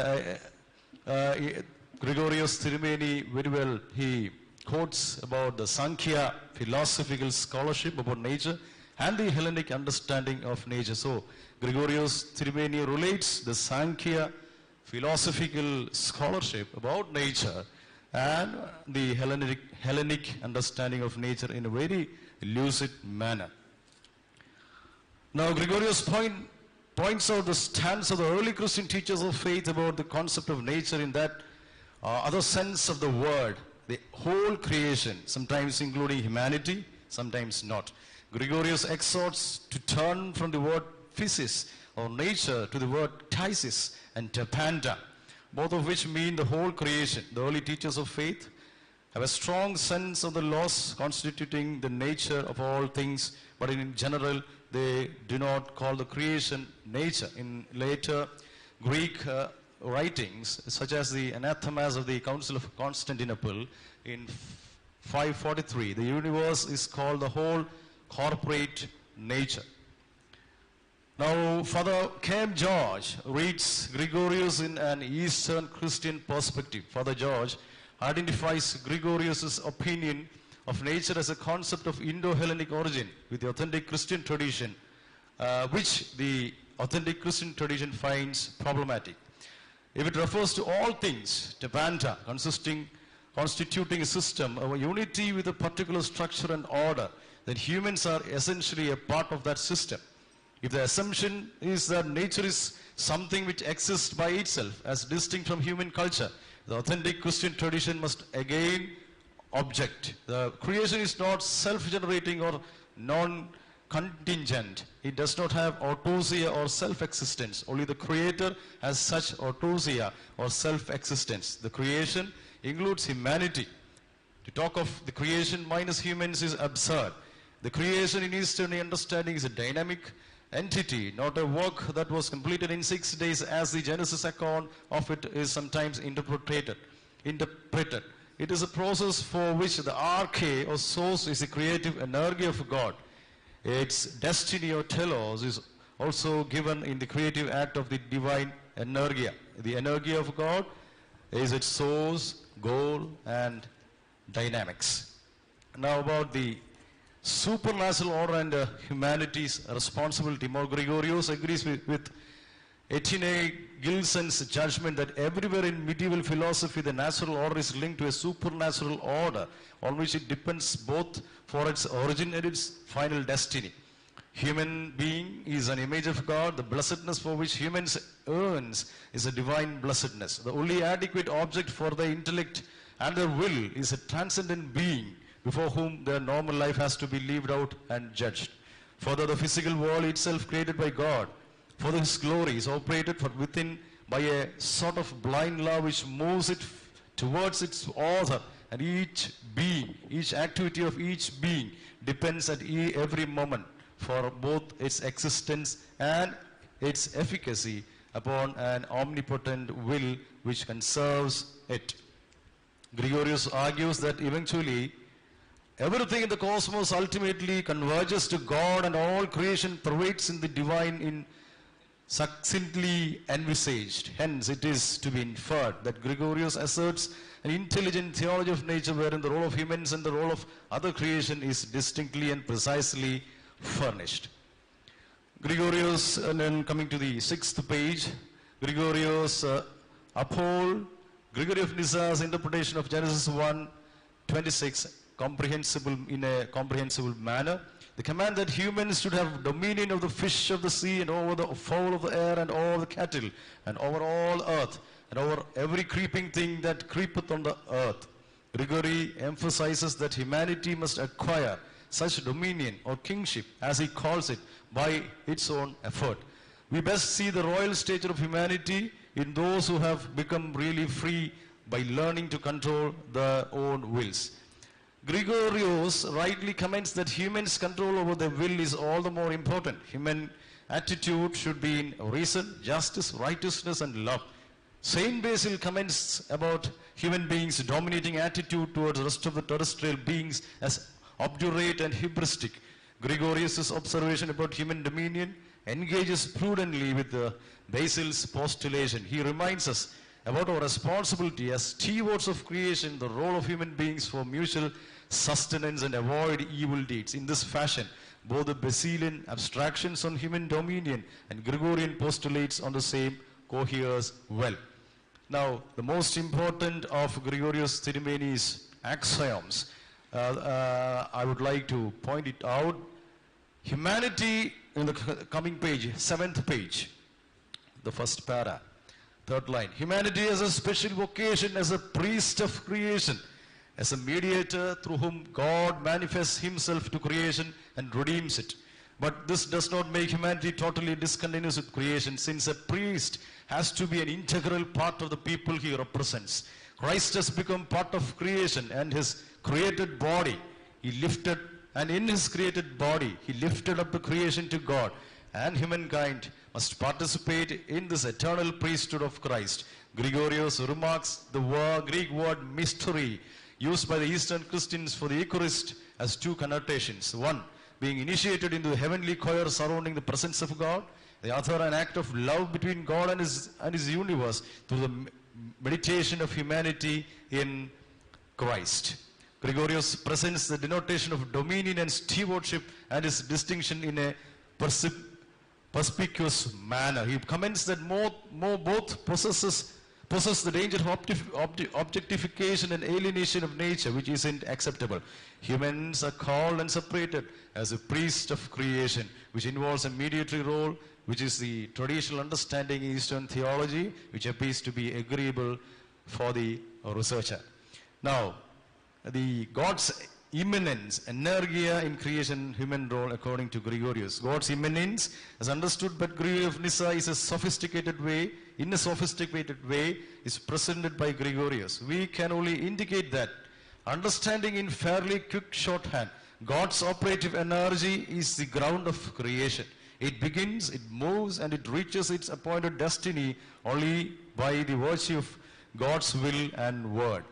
Gregorios Tirumeni, very well, he quotes about the Sankhya philosophical scholarship about nature and the Hellenic understanding of nature. So, Gregorios Tirumeni relates the Sankhya philosophical scholarship about nature and the Hellenic understanding of nature in a very lucid manner. Now, Gregorios points out the stance of the early Christian teachers of faith about the concept of nature in that other sense of the word, the whole creation, sometimes including humanity, sometimes not. Gregorios exhorts to turn from the word physis or nature to the word taisis and tapanta, both of which mean the whole creation. The early teachers of faith have a strong sense of the laws constituting the nature of all things, but in general they do not call the creation nature. In later Greek writings, such as the Anathemas of the Council of Constantinople in 543, the universe is called the whole corporate nature. Now, Father Cam George reads Gregorios in an Eastern Christian perspective. Father George identifies Gregorios' opinion of nature as a concept of Indo-Hellenic origin with the authentic Christian tradition, which the authentic Christian tradition finds problematic. If it refers to all things, tapanta, constituting a system of a unity with a particular structure and order, then humans are essentially a part of that system. If the assumption is that nature is something which exists by itself as distinct from human culture, the authentic Christian tradition must again object. The creation is not self-generating or non-contingent. It does not have autosia or self-existence. Only the Creator has such autosia or self-existence. The creation includes humanity. To talk of the creation minus humans is absurd. The creation in Eastern understanding is a dynamic entity, not a work that was completed in 6 days as the Genesis account of it is sometimes interpreted. It is a process for which the arche or source is the creative energy of God. Its destiny or telos is also given in the creative act of the divine energia. The energy of God is its source, goal, and dynamics. Now about the supernatural order and humanity's responsibility. More Gregorios agrees with Etienne Gilson's judgment that everywhere in medieval philosophy the natural order is linked to a supernatural order on which it depends both for its origin and its final destiny. Human being is an image of God. The blessedness for which humans earns is a divine blessedness. The only adequate object for the intellect and the will is a transcendent being before whom their normal life has to be lived out and judged. Further, the physical world itself created by God for His glory is operated from within by a sort of blind love which moves it towards its author, and each being, each activity of each being depends at every moment for both its existence and its efficacy upon an omnipotent will which conserves it. Gregorios argues that eventually everything in the cosmos ultimately converges to God, and all creation pervades in the divine in succinctly envisaged. Hence, it is to be inferred that Gregorios asserts an intelligent theology of nature wherein the role of humans and the role of other creation is distinctly and precisely furnished. Gregorios, and then coming to the 6th page, Gregorios uphold Gregory of Nyssa's interpretation of Genesis 1:26 in a comprehensible manner. The command that humans should have dominion of the fish of the sea and over the fowl of the air and over the cattle and over all earth and over every creeping thing that creepeth on the earth. Gregory emphasizes that humanity must acquire such dominion or kingship, as he calls it, by its own effort. We best see the royal stature of humanity in those who have become really free by learning to control their own wills. Gregorios rightly comments that humans' control over their will is all the more important. Human attitude should be in reason, justice, righteousness, and love. Saint Basil comments about human beings' dominating attitude towards the rest of the terrestrial beings as obdurate and hubristic. Gregorius' observation about human dominion engages prudently with Basil's postulation. He reminds us about our responsibility as stewards of creation, the role of human beings for mutual sustenance and avoid evil deeds. In this fashion, both the Basilian abstractions on human dominion and Gregorian postulates on the same coheres well. Now, the most important of Gregorios Thirumeni's axioms, I would like to point it out. Humanity, in the coming page, 7th page, the first para, 3rd line. Humanity has a special vocation as a priest of creation, as a mediator through whom God manifests Himself to creation and redeems it. But this does not make humanity totally discontinuous with creation, since a priest has to be an integral part of the people he represents. Christ has become part of creation and His created body. In His created body, He lifted up the creation to God, and humankind must participate in this eternal priesthood of Christ. Gregorios remarks the Greek word mystery used by the Eastern Christians for the Eucharist as 2 connotations. One, being initiated into the heavenly choir surrounding the presence of God. The other, an act of love between God and His universe through the meditation of humanity in Christ. Gregorios presents the denotation of dominion and stewardship and his distinction in a perspicuous manner. He comments that both possess the danger of objectification and alienation of nature, which isn't acceptable. Humans are called and separated as a priest of creation, which involves a mediatory role, which is the traditional understanding in Eastern theology, which appears to be agreeable for the researcher. Now, the God's immanence, energia in creation, human role according to Gregorius. God's immanence, as understood by Gregory of Nyssa, is a sophisticated way, is presented by Gregorius. We can only indicate that, understanding in fairly quick shorthand, God's operative energy is the ground of creation. It begins, it moves, and it reaches its appointed destiny only by the virtue of God's will and word.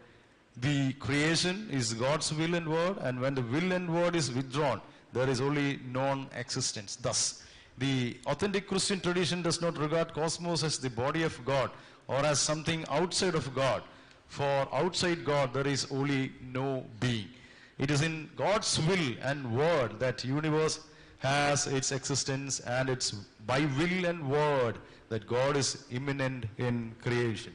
The creation is God's will and word, and when the will and word is withdrawn, there is only non-existence. Thus, the authentic Christian tradition does not regard cosmos as the body of God or as something outside of God. For outside God, there is only no being. It is in God's will and word that universe has its existence, and it's by will and word that God is immanent in creation.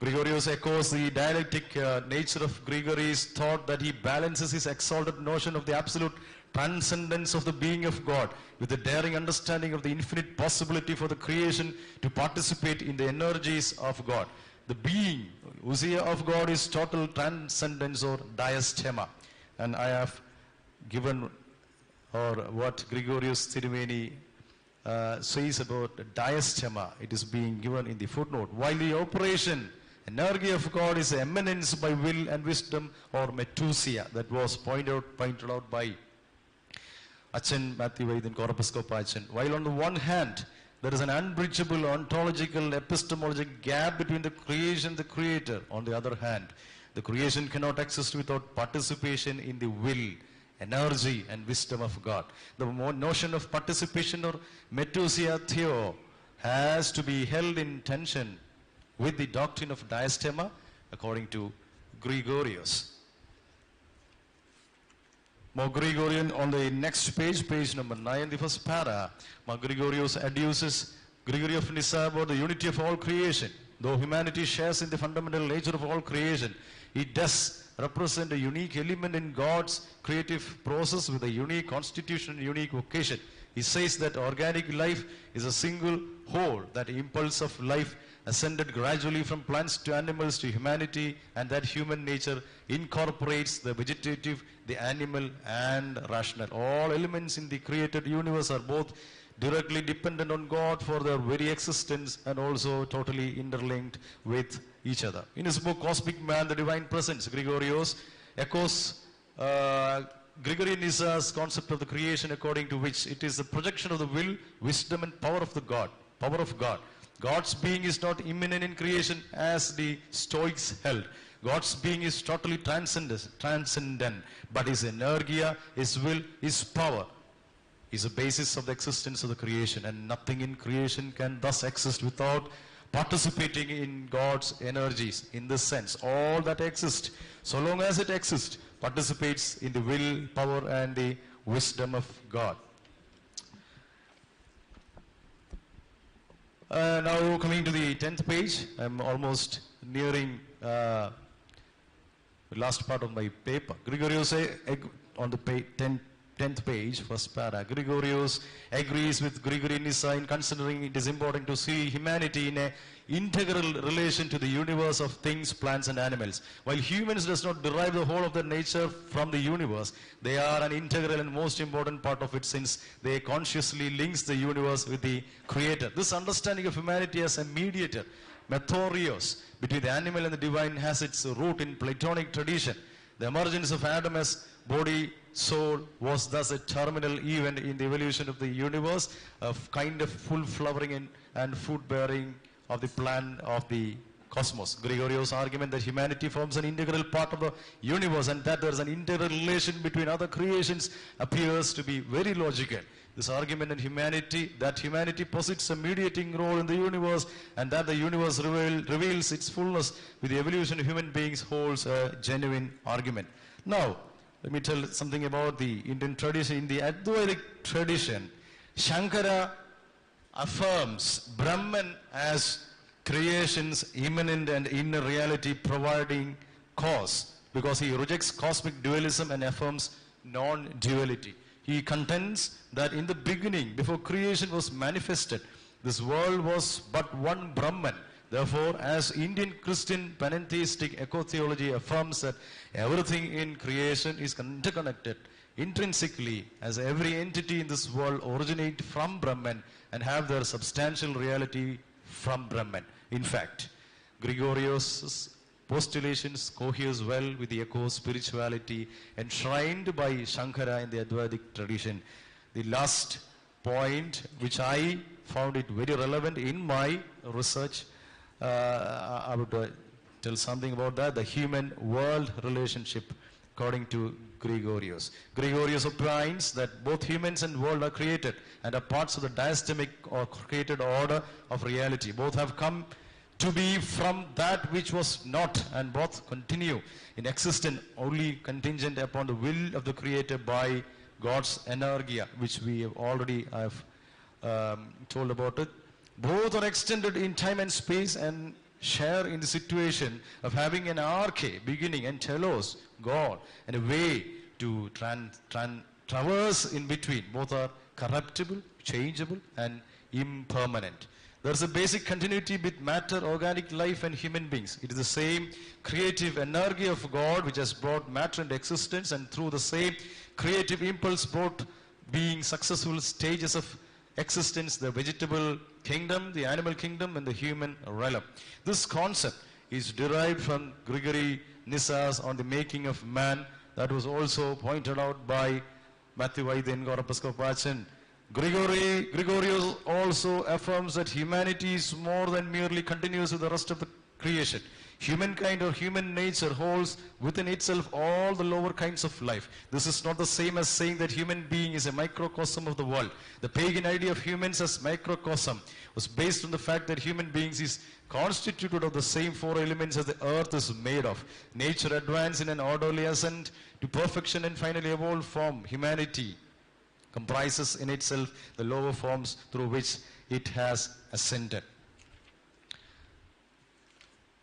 Gregorios echoes the dialectic nature of Gregory's thought that he balances his exalted notion of the absolute transcendence of the being of God with the daring understanding of the infinite possibility for the creation to participate in the energies of God. The being, ousia of God, is total transcendence or diastema. And I have given, or what Gregorios Tirumeni says about diastema, it is being given in the footnote. While the operation, energy of God is eminence by will and wisdom, or metusia, that was pointed out by Achan Matthew Vaidhan, Corpuscope Achan. While on the one hand, there is an unbridgeable ontological epistemological gap between the creation and the creator. On the other hand, the creation cannot exist without participation in the will, energy, and wisdom of God. The notion of participation, or metusia theo, has to be held in tension with the doctrine of diastema, according to Gregorios. More Gregorian on the next page, page number 9, the first para. Gregorios adduces Gregory of Nyssa about the unity of all creation. Though humanity shares in the fundamental nature of all creation, it does represent a unique element in God's creative process with a unique constitution and unique vocation. He says that organic life is a single whole, that impulse of life ascended gradually from plants to animals to humanity, and that human nature incorporates the vegetative, the animal, and rational. All elements in the created universe are both directly dependent on God for their very existence and also totally interlinked with each other. In his book Cosmic Man, the Divine Presence, Gregorios echoes Gregory Nyssa's concept of the creation, according to which it is the projection of the will, wisdom, and power of God. God's being is not immanent in creation as the Stoics held. God's being is totally transcendent, but his energia, his will, his power is the basis of the existence of the creation, and nothing in creation can thus exist without participating in God's energies. In this sense, all that exists, so long as it exists, participates in the will, power, and the wisdom of God. Now coming to the 10th page, I'm almost nearing the last part of my paper. Gregorios on the 10th page, first para. Gregorios agrees with Gregory Nyssa in considering it is important to see humanity in an integral relation to the universe of things, plants, and animals. While humans does not derive the whole of their nature from the universe, they are an integral and most important part of it, since they consciously links the universe with the creator. This understanding of humanity as a mediator, Methorios, between the animal and the divine, has its root in Platonic tradition. The emergence of Adam as body, soul, was thus a terminal event in the evolution of the universe, a kind of full flowering and fruit bearing of the plan of the cosmos. Gregorios' argument that humanity forms an integral part of the universe and that there is an integral relation between other creations appears to be very logical. This argument in humanity, that humanity possesses a mediating role in the universe and that the universe reveals its fullness with the evolution of human beings, holds a genuine argument. Now, let me tell something about the Indian tradition. In the Advaitic tradition, Shankara affirms Brahman as creation's immanent and inner reality providing cause, because he rejects cosmic dualism and affirms non-duality. He contends that in the beginning, before creation was manifested, this world was but one Brahman. Therefore, as Indian Christian panentheistic eco-theology affirms that everything in creation is interconnected intrinsically, as every entity in this world originate from Brahman and have their substantial reality from Brahman. In fact, Gregorios' postulations coheres well with the echo spirituality enshrined by Shankara in the Advaitic tradition. The last point which I found it very relevant in my research. I would tell something about that, the human-world relationship according to Gregorios. Gregorios opines that both humans and world are created and are parts of the diastemic or created order of reality. Both have come to be from that which was not, and both continue in existence only contingent upon the will of the Creator by God's energia, which we have already told about it. Both are extended in time and space and share in the situation of having an arche, beginning, and telos, God, and a way to traverse in between. Both are corruptible, changeable, and impermanent. There's a basic continuity with matter, organic life, and human beings. It is the same creative energy of God which has brought matter into existence, and through the same creative impulse brought being successful stages of existence, the vegetable kingdom, the animal kingdom, and the human realm. This concept is derived from Gregory Nyssa's On the Making of Man, that was also pointed out by Matthew Vaidyan, Episcopachin. Gregorios also affirms that humanity is more than merely continuous with the rest of the creation. Humankind or human nature holds within itself all the lower kinds of life. This is not the same as saying that human being is a microcosm of the world. The pagan idea of humans as microcosm was based on the fact that human beings is constituted of the same four elements as the earth is made of. Nature advanced in an orderly ascent to perfection and finally evolved form. Humanity comprises in itself the lower forms through which it has ascended.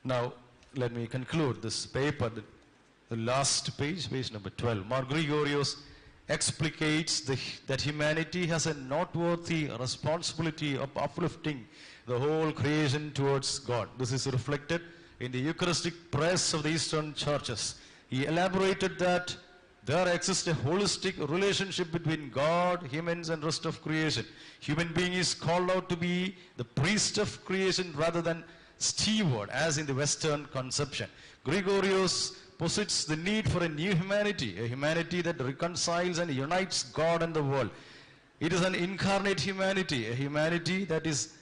Now, let me conclude this paper, the last page, page number 12. Gregorios explicates that humanity has a noteworthy responsibility of uplifting the whole creation towards God. This is reflected in the Eucharistic prayers of the Eastern churches. He elaborated that there exists a holistic relationship between God, humans, and rest of creation. Human being is called out to be the priest of creation rather than steward, as in the Western conception. Gregorios posits the need for a new humanity, a humanity that reconciles and unites God and the world. It is an incarnate humanity, a humanity that is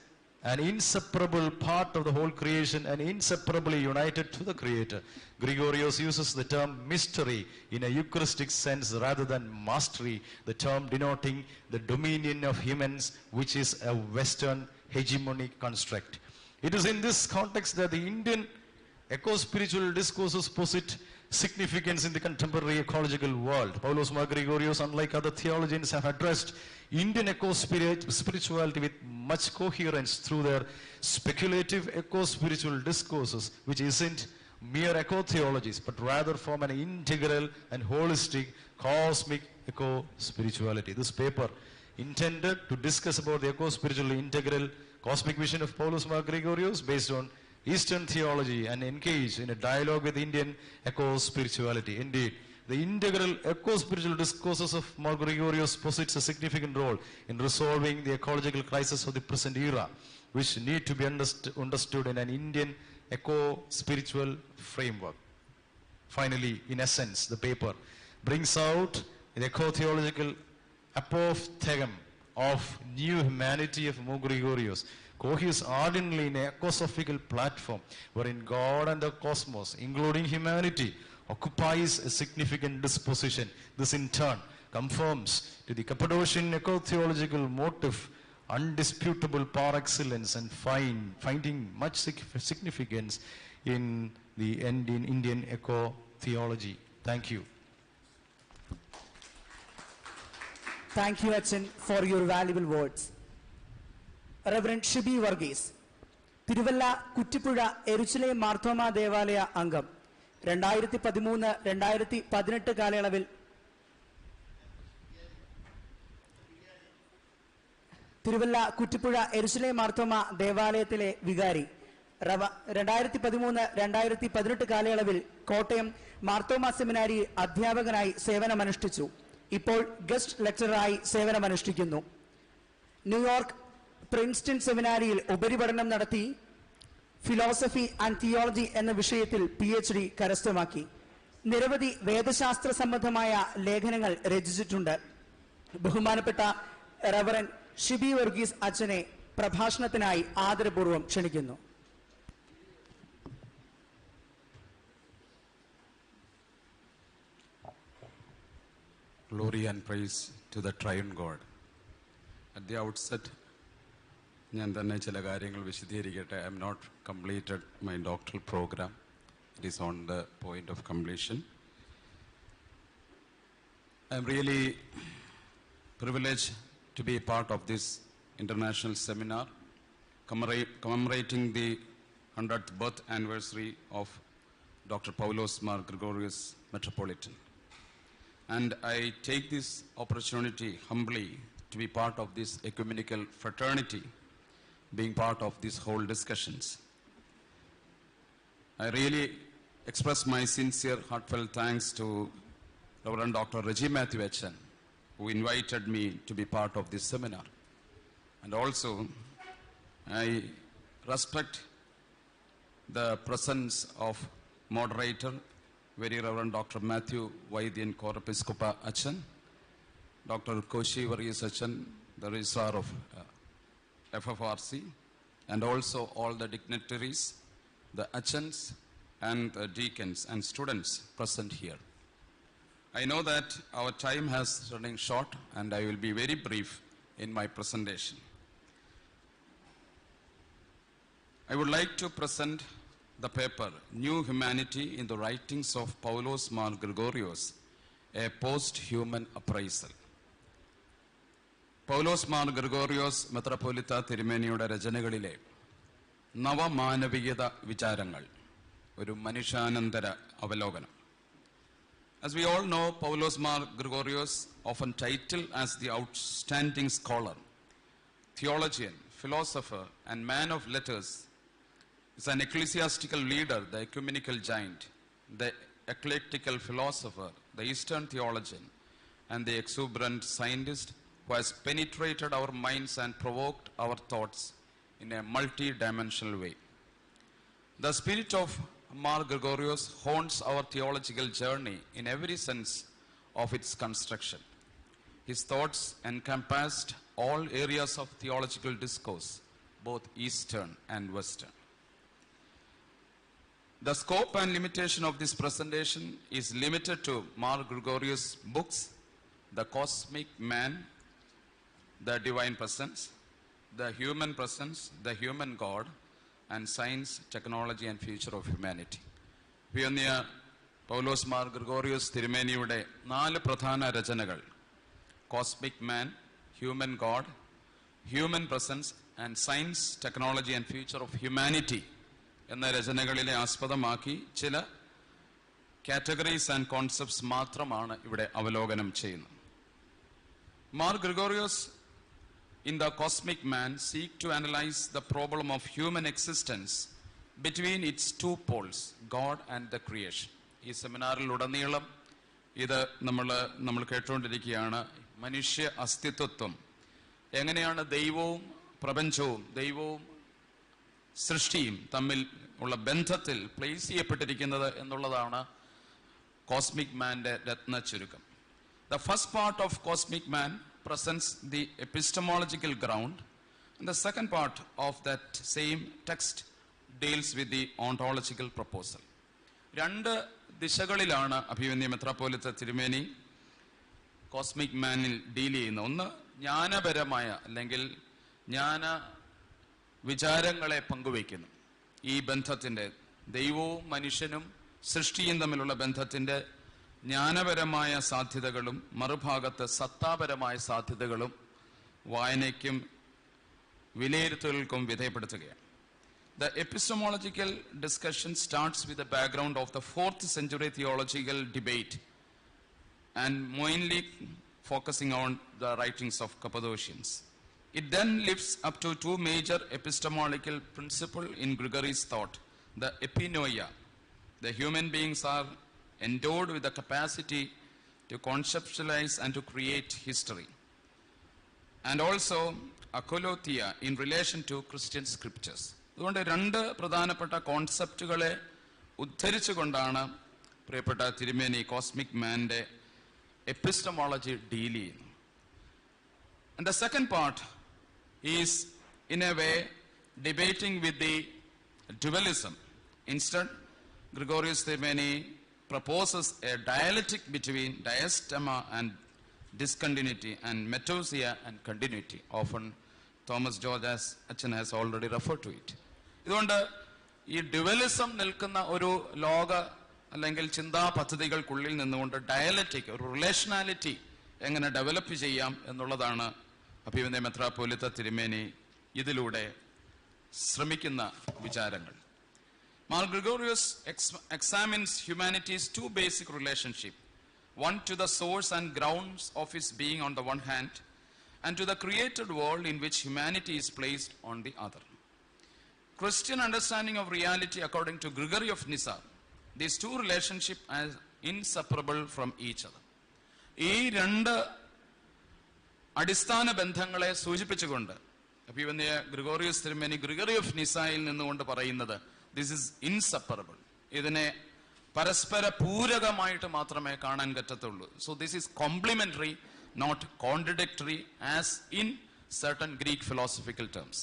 an inseparable part of the whole creation and inseparably united to the Creator. Gregorios uses the term mystery in a Eucharistic sense rather than mastery, the term denoting the dominion of humans, which is a Western hegemonic construct. It is in this context that the Indian eco-spiritual discourses posit significance in the contemporary ecological world. Paulos Gregorios, unlike other theologians, have addressed Indian eco-spirituality with much coherence through their speculative eco-spiritual discourses, which isn't mere eco-theologies, but rather form an integral and holistic cosmic eco-spirituality. This paper, intended to discuss about the eco-spiritual integral cosmic vision of Paulos Gregorios based on Eastern theology and engage in a dialogue with Indian eco-spirituality. Indeed, the integral eco-spiritual discourses of Gregorios posits a significant role in resolving the ecological crisis of the present era, which need to be understood in an Indian eco-spiritual framework. Finally, in essence, the paper brings out the eco-theological apophthegm of new humanity of Gregorios, coheres ardently in an ecosophical platform wherein God and the cosmos, including humanity, occupies a significant disposition. This in turn conforms to the Cappadocian eco-theological motive, undisputable par excellence, and finding much significance in the Indian eco-theology. Thank you. Thank you, Achan, for your valuable words. Reverend Shibi Varghese, Tiruvalla Kuttipuzha Eruchile Marthoma Devalaya Angam, 2013-2018 കാലയളവിൽ തിരുവല്ല കുറ്റിപ്പുഴ എരുശലേം മാർത്തോമ ദേവാലയത്തിലെ വികാരി 2013-2018 കാലയളവിൽ കോട്ടയം മാർത്തോമ സെമിനാരി അധ്യാപകനായി സേവനമനുഷ്ഠിച്ചു. ഇപ്പോൾ guest ലെക്ചററായി സേവനമനുഷ്ഠിക്കുന്നു. New York Princeton സെമിനാരിയിൽ ഉപരിപഠനം നടത്തി ഫിലോസഫി ആൻഡ് തിയോളജി എന്ന വിഷയത്തിൽ PhD കരസ്ഥമാക്കി. നിരവധി വേദശാസ്ത്ര സംബന്ധമായ ലേഖനങ്ങൾ രചിച്ചിട്ടുണ്ട്. ബഹുമാനപ്പെട്ട റവറൻ ഷിബി വർഗീസ് അച്ഛനെ പ്രഭാഷണത്തിനായി ആദരപൂർവ്വം ക്ഷണിക്കുന്നു. Glory and praise to the triune God. At the outset, ഞാൻ തന്നെ ചില കാര്യങ്ങൾ വിശദീകരിക്കട്ടെ. I have not completed my doctoral program. It is on the point of completion. I am really privileged to be a part of this international seminar commemorating the 100th birth anniversary of Dr. Paulos Mar Gregorios Metropolitan. And I take this opportunity humbly to be part of this ecumenical fraternity, being part of these whole discussions. I really express my sincere, heartfelt thanks to Reverend Dr. Reggie Matthew Etchen, who invited me to be part of this seminar. And also, I respect the presence of moderator, Very Reverend Dr. Matthew Vaidyan Korepiscopa Achan, Dr. Koshi Varghese Achan, the Registrar of FFRC, and also all the dignitaries, the Achans, and the deacons and students present here. I know that our time has running short, and I will be very brief in my presentation. I would like to present the paper, New Humanity in the Writings of Paulos Mar Gregorios, a post-human appraisal. Paulos Mar Gregorios Metropolitan തിരുമേനിയുടെ രചനകളിലെ നവമാനവികത വിചാരങ്ങൾ, ഒരു മനുഷ്യാനന്തര അവലോകനം. As we all know, Paulos Mar Gregorios, often titled as the outstanding scholar, theologian, philosopher, and man of letters, is an ecclesiastical leader, the ecumenical giant, the eclectical philosopher, the Eastern theologian, and the exuberant scientist who has penetrated our minds and provoked our thoughts in a multi-dimensional way. The spirit of Mar Gregorios haunts our theological journey in every sense of its construction. His thoughts encompassed all areas of theological discourse, both Eastern and Western. The scope and limitation of this presentation is limited to Mar Gregorios' books, The Cosmic Man, The Divine Presence, The Human Presence, The Human God, and Science, Technology, and Future of Humanity. Pioneer Paulos Mar Gregorios തിരുമേനിയുടെ 4 പ്രധാന രചനകൾ, Cosmic Man, Human God, Human Presence, and Science, Technology, and Future of Humanity എന്ന രചനകളിലെ ആസ്പദമാക്കി ചില categories and concepts മാത്രമാണ് ഇവിടെ അവലോകനം ചെയ്യുന്നത്. Mar Gregorios in the Cosmic Man seek to analyze the problem of human existence between its two poles, God and the creation. ഈ സെമിനാറിലുടനീളം ഇത് നമ്മൾ കേട്ടുകൊണ്ടിരിക്കുകയാണ്. മനുഷ്യ അസ്തിത്വം എങ്ങനെയാണ് ദൈവവും പ്രപഞ്ചവും ദൈവവും സൃഷ്ടിയും തമ്മിൽ ഉള്ള ബന്ധത്തിൽ പ്ലേസ് ചെയ്യപ്പെട്ടിരിക്കുന്നത് എന്നുള്ളതാണ് കോസ്മിക് മാൻ്റെ രത്ന ചുരുക്കം. The first part of Cosmic Man presents the epistemological ground, and the second part of that same text deals with the ontological proposal. 2 ദിശകളിലാണ് അഭിമന്യ മെത്രാപ്പോലിത്ത തിരുമേനി കോസ്മിക് മാനിൽ ഡീൽ ചെയ്യുന്നത്. ഒന്ന് ജ്ഞാനപരമായ അല്ലെങ്കിൽ ജ്ഞാന വിചാരങ്ങളെ പങ്കുവയ്ക്കുന്നു. ഈ ബന്ധത്തിൻ്റെ, ദൈവവും മനുഷ്യനും സൃഷ്ടിയും തമ്മിലുള്ള ബന്ധത്തിൻ്റെ ജ്ഞാനപരമായ സാധ്യതകളും മറുഭാഗത്ത് സത്താപരമായ സാധ്യതകളും വായനയ്ക്കും വിലയിരുത്തലുകൾക്കും വിധേയപ്പെടുത്തുകയാണ്. The epistemological discussion starts with the background of the 4th century theological debate and mainly focusing on the writings of Cappadocians. It then lifts up to 2 major epistemological principles in Gregory's thought. The epinoia, the human beings are endowed with the capacity to conceptualize and to create history. And also akolothia in relation to Christian scriptures. അതുകൊണ്ട് 2 പ്രധാനപ്പെട്ട കോൺസെപ്റ്റുകളെ ഉദ്ധരിച്ചുകൊണ്ടാണ് പ്രിയപ്പെട്ട തിരുമേനി cosmic മാൻ്റെ epistemology deal ചെയ്യുന്നത്. And the second part is in a way debating with the dualism. Instead, Gregorios Theomeni proposes a dialectic between diastema and discontinuity and metousia and continuity. Often Thomas George Achan has already referred to it. ഇതുകൊണ്ട് ഈ dualism നിൽക്കുന്ന ഒരു ലോക അല്ലെങ്കിൽ ചിന്താ പദ്ധതികൾക്കുള്ളിൽ നിന്നുകൊണ്ട് dialectic ഒരു റിലേഷനാലിറ്റി എങ്ങനെ ഡെവലപ്പ് ചെയ്യാം എന്നുള്ളതാണ് അഭിവന്യ മെത്രാപ്പോലിത്ത തിരുമേനി ഇതിലൂടെ ശ്രമിക്കുന്ന വിചാരങ്ങൾ. Mar Gregorios examines humanity's two basic relationships, one to the source and grounds of its being on the one hand, and to the created world in which humanity is placed on the other. Christian understanding of reality according to Gregory of Nyssa, these two relationships are inseparable from each other. ഈ രണ്ട് അടിസ്ഥാന ബന്ധങ്ങളെ സൂചിപ്പിച്ചുകൊണ്ട് അഭിവന്യ ഗ്രിഗോറിയോസ് തിരുമേനി Gregory of നിസായിൽ നിന്നുകൊണ്ട് പറയുന്നത് this is inseparable. ഇതിനെ പരസ്പര പൂരകമായിട്ട് മാത്രമേ കാണാൻ പറ്റത്തുള്ളൂ. So this is complementary, not contradictory as in certain Greek philosophical terms.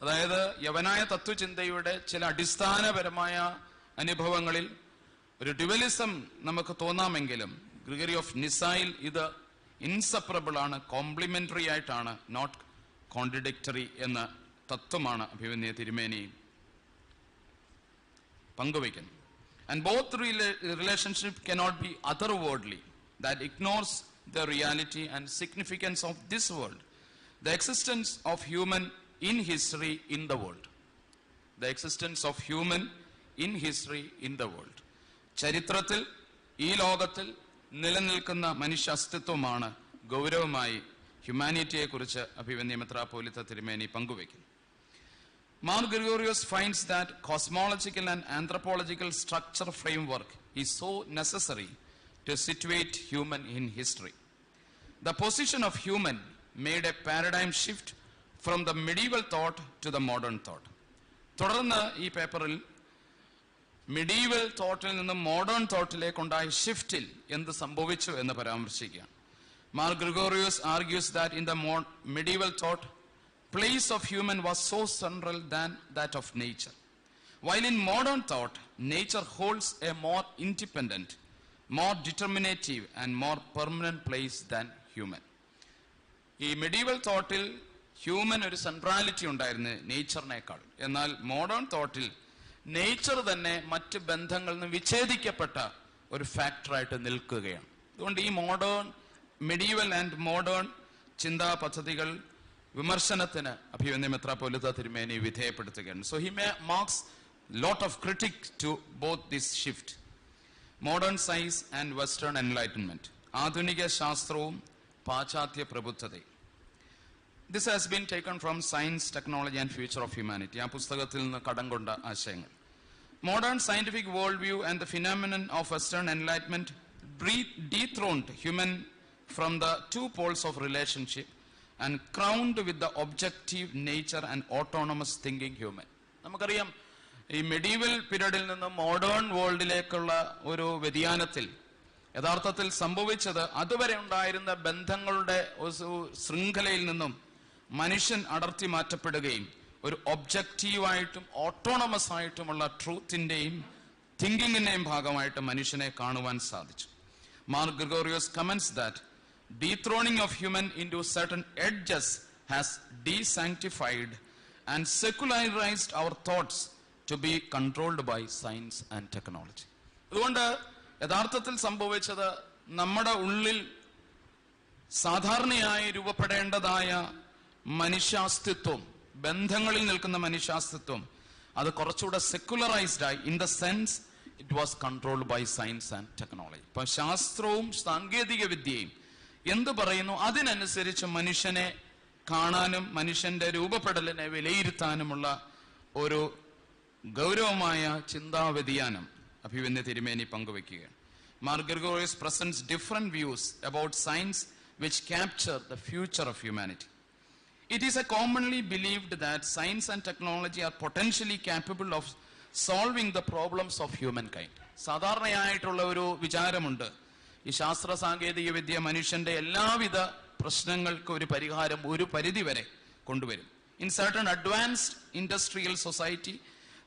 അതായത് യവനായ തത്വചിന്തയുടെ ചില അടിസ്ഥാനപരമായ അനുഭവങ്ങളിൽ ഒരു ഡ്യുവലിസം നമുക്ക് തോന്നാമെങ്കിലും ഗ്രിഗറി ഓഫ് നിസായിൽ ഇത് ഇൻസെപ്പറബിൾ ആണ്, കോംപ്ലിമെന്ററി ആയിട്ടാണ്, നോട്ട് കോൺട്രഡിക്ടറി എന്ന തത്വമാണ് അഭിവന്യ തിരുമേനി പങ്കുവയ്ക്കുന്നത്. And both relationship cannot be otherworldly, that ignores the reality and significance of this world, the existence of human in history in the world. The existence of human in history in the world. ചരിത്രത്തിൽ ഈ ലോകത്തിൽ നിലനിൽക്കുന്ന മനുഷ്യ അസ്തിത്വമാണ് ഗൗരവമായി ഹ്യൂമാനിറ്റിയെക്കുറിച്ച് അഭിവന്യ മെത്രാപ്പോലിത്ത തിരുമേനി പങ്കുവയ്ക്കുന്നു. Mar Gregorios finds that cosmological and anthropological structure framework is so necessary to situate human in history. The position of human made a paradigm shift from the medieval thought to the modern thought. തുടർന്ന് ഈ പേപ്പറിൽ medieval തോട്ടിൽ നിന്ന് modern തോട്ടിലേക്കുണ്ടായ ഷിഫ്റ്റിൽ എന്ത് സംഭവിച്ചു എന്ന് പരാമർശിക്കുകയാണ്. Mar Gregorios argues that in the medieval thought, place of human was so central than that of nature, while in modern thought nature holds a more independent, more determinative and more permanent place than human. ഈ medieval തോട്ടിൽ human ഒരു centrality ഉണ്ടായിരുന്നു നേച്ചറിനേക്കാൾ. എന്നാൽ modern തോട്ടിൽ nature തന്നെ മറ്റ് ബന്ധങ്ങളിൽ നിന്ന് വിച്ഛേദിക്കപ്പെട്ട ഒരു ഫാക്ടറായിട്ട് നിൽക്കുകയാണ്. അതുകൊണ്ട് ഈ medieval and modern ചിന്താ പദ്ധതികൾ വിമർശനത്തിന് അഭിവന്യ മെത്രാപ്പോലിത്ത തിരുമേനി വിധേയപ്പെടുത്തുകയാണ്. So he marks lot of critic to both this shift. Modern science and Western enlightenment. ആധുനിക ശാസ്ത്രവും പാശ്ചാത്യ പ്രബുദ്ധതയും. This has been taken from Science, Technology and Future of Humanity. ആ പുസ്തകത്തിൽ നിന്ന് കടം കൊണ്ട ആശയങ്ങൾ. Modern scientific worldview and the phenomenon of Western enlightenment dethroned human from the two poles of relationship and crowned with the objective nature and autonomous thinking human. നമുക്കറിയാം ഈ medieval പീരീഡിൽ നിന്ന് മോഡേൺ വേൾഡിലേക്കുള്ള ഒരു വ്യതിയാനത്തിൽ യഥാർത്ഥത്തിൽ സംഭവിച്ചത് അതുവരെ ഉണ്ടായിരുന്ന ബന്ധങ്ങളുടെ ഒരു ശൃംഖലയിൽ നിന്നും മനുഷ്യൻ അടർത്തി മാറ്റപ്പെടുകയും ഒരു ഒബ്ജക്റ്റീവായിട്ടും ഓട്ടോണമസ് ആയിട്ടുമുള്ള ട്രൂത്തിന്റെയും തിങ്കിങ്ങിന്റെയും ഭാഗമായിട്ട് മനുഷ്യനെ കാണുവാൻ സാധിച്ചു. Mar Gregorios comments that dethroning of human into certain edges has desanctified and secularized our thoughts to be controlled by science and technology. അതുകൊണ്ട് യഥാർത്ഥത്തിൽ സംഭവിച്ചത് നമ്മുടെ ഉള്ളിൽ സാധാരണയായി രൂപപ്പെടേണ്ടതായ മനുഷ്യാസ്തിത്വം, ബന്ധങ്ങളിൽ നിൽക്കുന്ന മനുഷ്യാസ്തിത്വം, അത് കുറച്ചുകൂടെ സെക്കുലറൈസ്ഡ് ആയി. In the sense it was controlled by science and technology. ഇപ്പൊ ശാസ്ത്രവും സാങ്കേതിക വിദ്യയും എന്ത് പറയുന്നു അതിനനുസരിച്ച് മനുഷ്യനെ കാണാനും മനുഷ്യന്റെ രൂപപ്പെടലിനെ വിലയിരുത്താനുമുള്ള ഒരു ഗൗരവമായ ചിന്താ വ്യതിയാനം അഭിവന്യ തിരുമേനി പങ്കുവയ്ക്കുകയാണ്. Mar Gregorios presents different views about science which capture the future of humanity. It is commonly believed that science and technology are potentially capable of solving the problems of humankind. സാധാരണയായിട്ടുള്ള ഒരു വിചാരമുണ്ട്, ഈ ശാസ്ത്ര സാങ്കേതിക വിദ്യ മനുഷ്യന്റെ എല്ലാവിധ പ്രശ്നങ്ങൾക്ക് ഒരു പരിഹാരം ഒരു പരിധി വരെ കൊണ്ടുവരും. In certain advanced industrial society,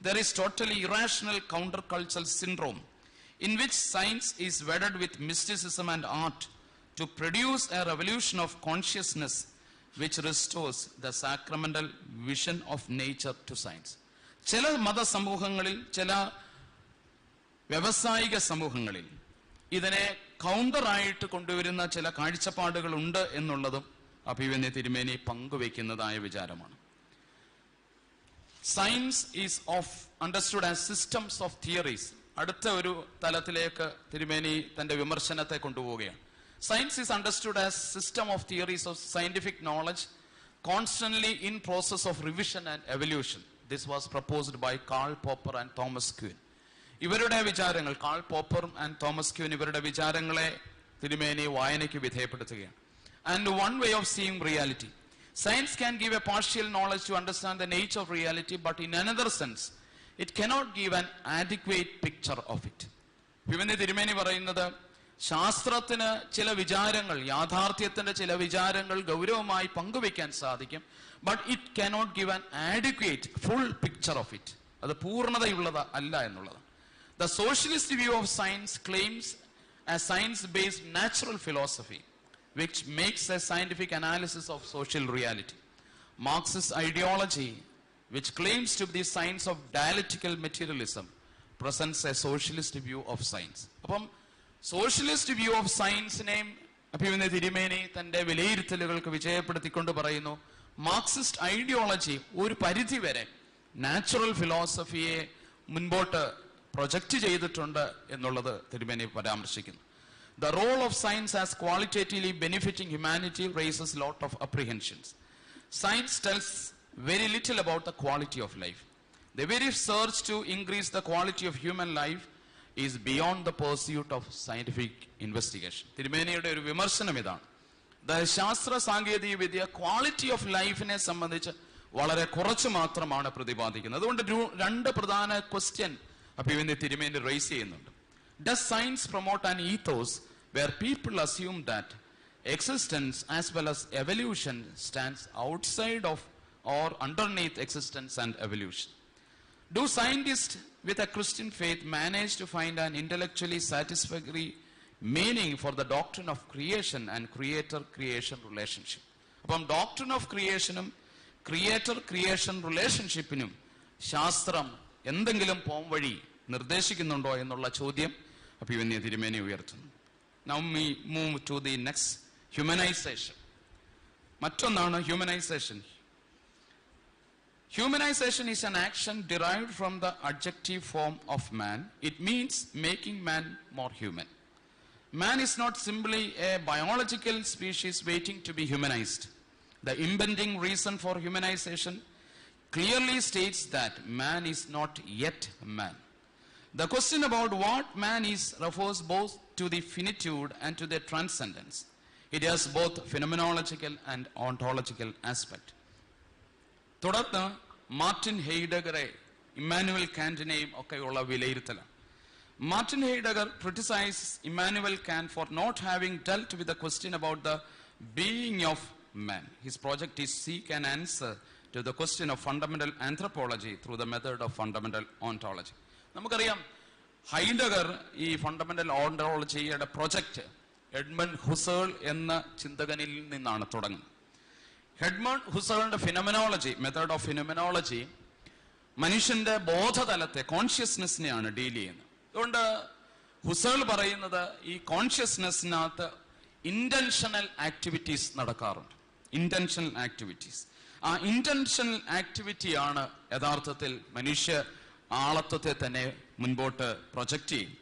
there is totally irrational countercultural syndrome in which science is wedded with mysticism and art to produce a revolution of consciousness which restores the sacramental vision of nature to science. ചില മതസമൂഹങ്ങളിൽ, ചില വ്യാവസായിക സമൂഹങ്ങളിൽ ഇതിനെ കൗണ്ടറായിട്ട് കൊണ്ടുവരുന്ന ചില കാഴ്ചപ്പാടുകളുണ്ട് എന്നുള്ളതും അഭിമന്യ തിരുമേനി പങ്കുവയ്ക്കുന്നതായ വിചാരമാണ്. Science is of understood as systems of theories. അടുത്ത ഒരു തലത്തിലേക്ക് തിരുമേനി തന്റെ വിമർശനത്തെ കൊണ്ടുപോവുകയാണ്. Science is understood as system of theories of scientific knowledge constantly in process of revision and evolution. This was proposed by Karl Popper and Thomas Kuhn. ഇവരുടെ വിചാരങ്ങൾ, call പോപ്പറും and Thomas queen, ഇവരുടെ വിചാരങ്ങളെ തിരുമേനി വായനയ്ക്ക് വിധേയപ്പെടുത്തുകയാണ്. And one way of seeing reality. Science can give a partial knowledge to understand the nature of reality, but in another sense, it cannot give an adequate picture of it. ഇവന്റെ തിരുമേനി പറയുന്നത്, ശാസ്ത്രത്തിന് ചില വിചാരങ്ങൾ, യാഥാർത്ഥ്യത്തിന്റെ ചില വിചാരങ്ങൾ ഗൗരവമായി പങ്കുവയ്ക്കാൻ സാധിക്കും, but it cannot give an adequate full picture of it. അത് പൂർണ്ണതയുള്ളത് അല്ല എന്നുള്ളതാണ്. The socialist view of science claims A science based natural philosophy which makes a scientific analysis of social reality. Marxist ideology, which claims to be the science of dialectical materialism, presents a socialist view of science. അപ്പം socialist view of സയൻസിനെയും അഭിമന്യ തിരുമേനി തന്റെ വിലയിരുത്തലുകൾക്ക് വിജയപ്പെടുത്തിക്കൊണ്ട് പറയുന്നു, Marxist ideology ഒരു പരിധിവരെ natural ഫിലോസഫിയെ മുൻപോട്ട് project ചെയ്തിട്ടുണ്ട് എന്നുള്ളത് തിരുമേനി പരാമർശിക്കുന്നു. The role of science as qualitatively benefiting humanity raises a lot of apprehensions. Science tells very little about the quality of life. The very search to increase the quality of human life is beyond the pursuit of scientific investigation. തിരുമേനിയുടെ ഒരു വിമർശനം ഇതാണ്. ശാസ്ത്ര സാങ്കേതിക വിദ്യ quality of ലൈഫിനെ സംബന്ധിച്ച് വളരെ കുറച്ച് മാത്രമാണ് പ്രതിപാദിക്കുന്നത്. അതുകൊണ്ട് രണ്ട് പ്രധാന ക്വസ്റ്റ്യൻ അഭിമന്യ തിരുമേനി റേസ് ചെയ്യുന്നുണ്ട്. Does science promote an ethos where people assume that existence as well as evolution stands outside of or underneath existence and evolution? Do scientists with a Christian faith manage to find an intellectually satisfactory meaning for the doctrine of creation and creator-creation relationship? അപ്പം doctrine of creationും creator-creation relationshipനും ശാസ്ത്രം എന്തെങ്കിലും പോംവഴി നിർദ്ദേശിക്കുന്നുണ്ടോ എന്നുള്ള ചോദ്യം അഭിമന്യ തിരുമേനി ഉയർത്തുന്നു. Now we move to the next, humanization. മറ്റൊന്നാണ് humanization. Humanization is an action derived from the adjective form of man. It means making man more human. Man is not simply a biological species waiting to be humanized. The impending reason for humanization clearly states that man is not yet man. The question about what man is refers both to the finitude and to the transcendence. It has both phenomenological and ontological aspect. തുടർന്ന് Martin ഹെയ്ഡഗറെ Immanuel കാന്റിനെയും ഒക്കെയുള്ള വിലയിരുത്തലാണ്. Martin Heidegger criticizes Immanuel Kant for not having dealt with the question about the being of man. His project is seek an answer to the question of fundamental anthropology through the method of fundamental ontology. നമുക്കറിയാം, Heidegger ഈ fundamental ഓണ്ടോളജിയുടെ project Edmund Husserl എന്ന ചിന്തകനിൽ നിന്നാണ് തുടങ്ങുന്നത്. Edmund ഹുസേളിന്റെ phenomenology, method of phenomenology, മനുഷ്യന്റെ ബോധതലത്തെ, കോൺഷ്യസ്നെസ്സിനെയാണ് ഡീൽ ചെയ്യുന്നത്. അതുകൊണ്ട് ഹുസേൾ പറയുന്നത് ഈ കോൺഷ്യസ്നെസ്സിനകത്ത് ഇന്റൻഷണൽ ആക്ടിവിറ്റീസ് നടക്കാറുണ്ട്. ഇന്റൻഷണൽ ആക്ടിവിറ്റീസ്, ആ ഇന്റൻഷണൽ ആക്ടിവിറ്റിയാണ് യഥാർത്ഥത്തിൽ മനുഷ്യ ആളത്വത്തെ തന്നെ മുൻപോട്ട് പ്രൊജക്റ്റ് ചെയ്യും.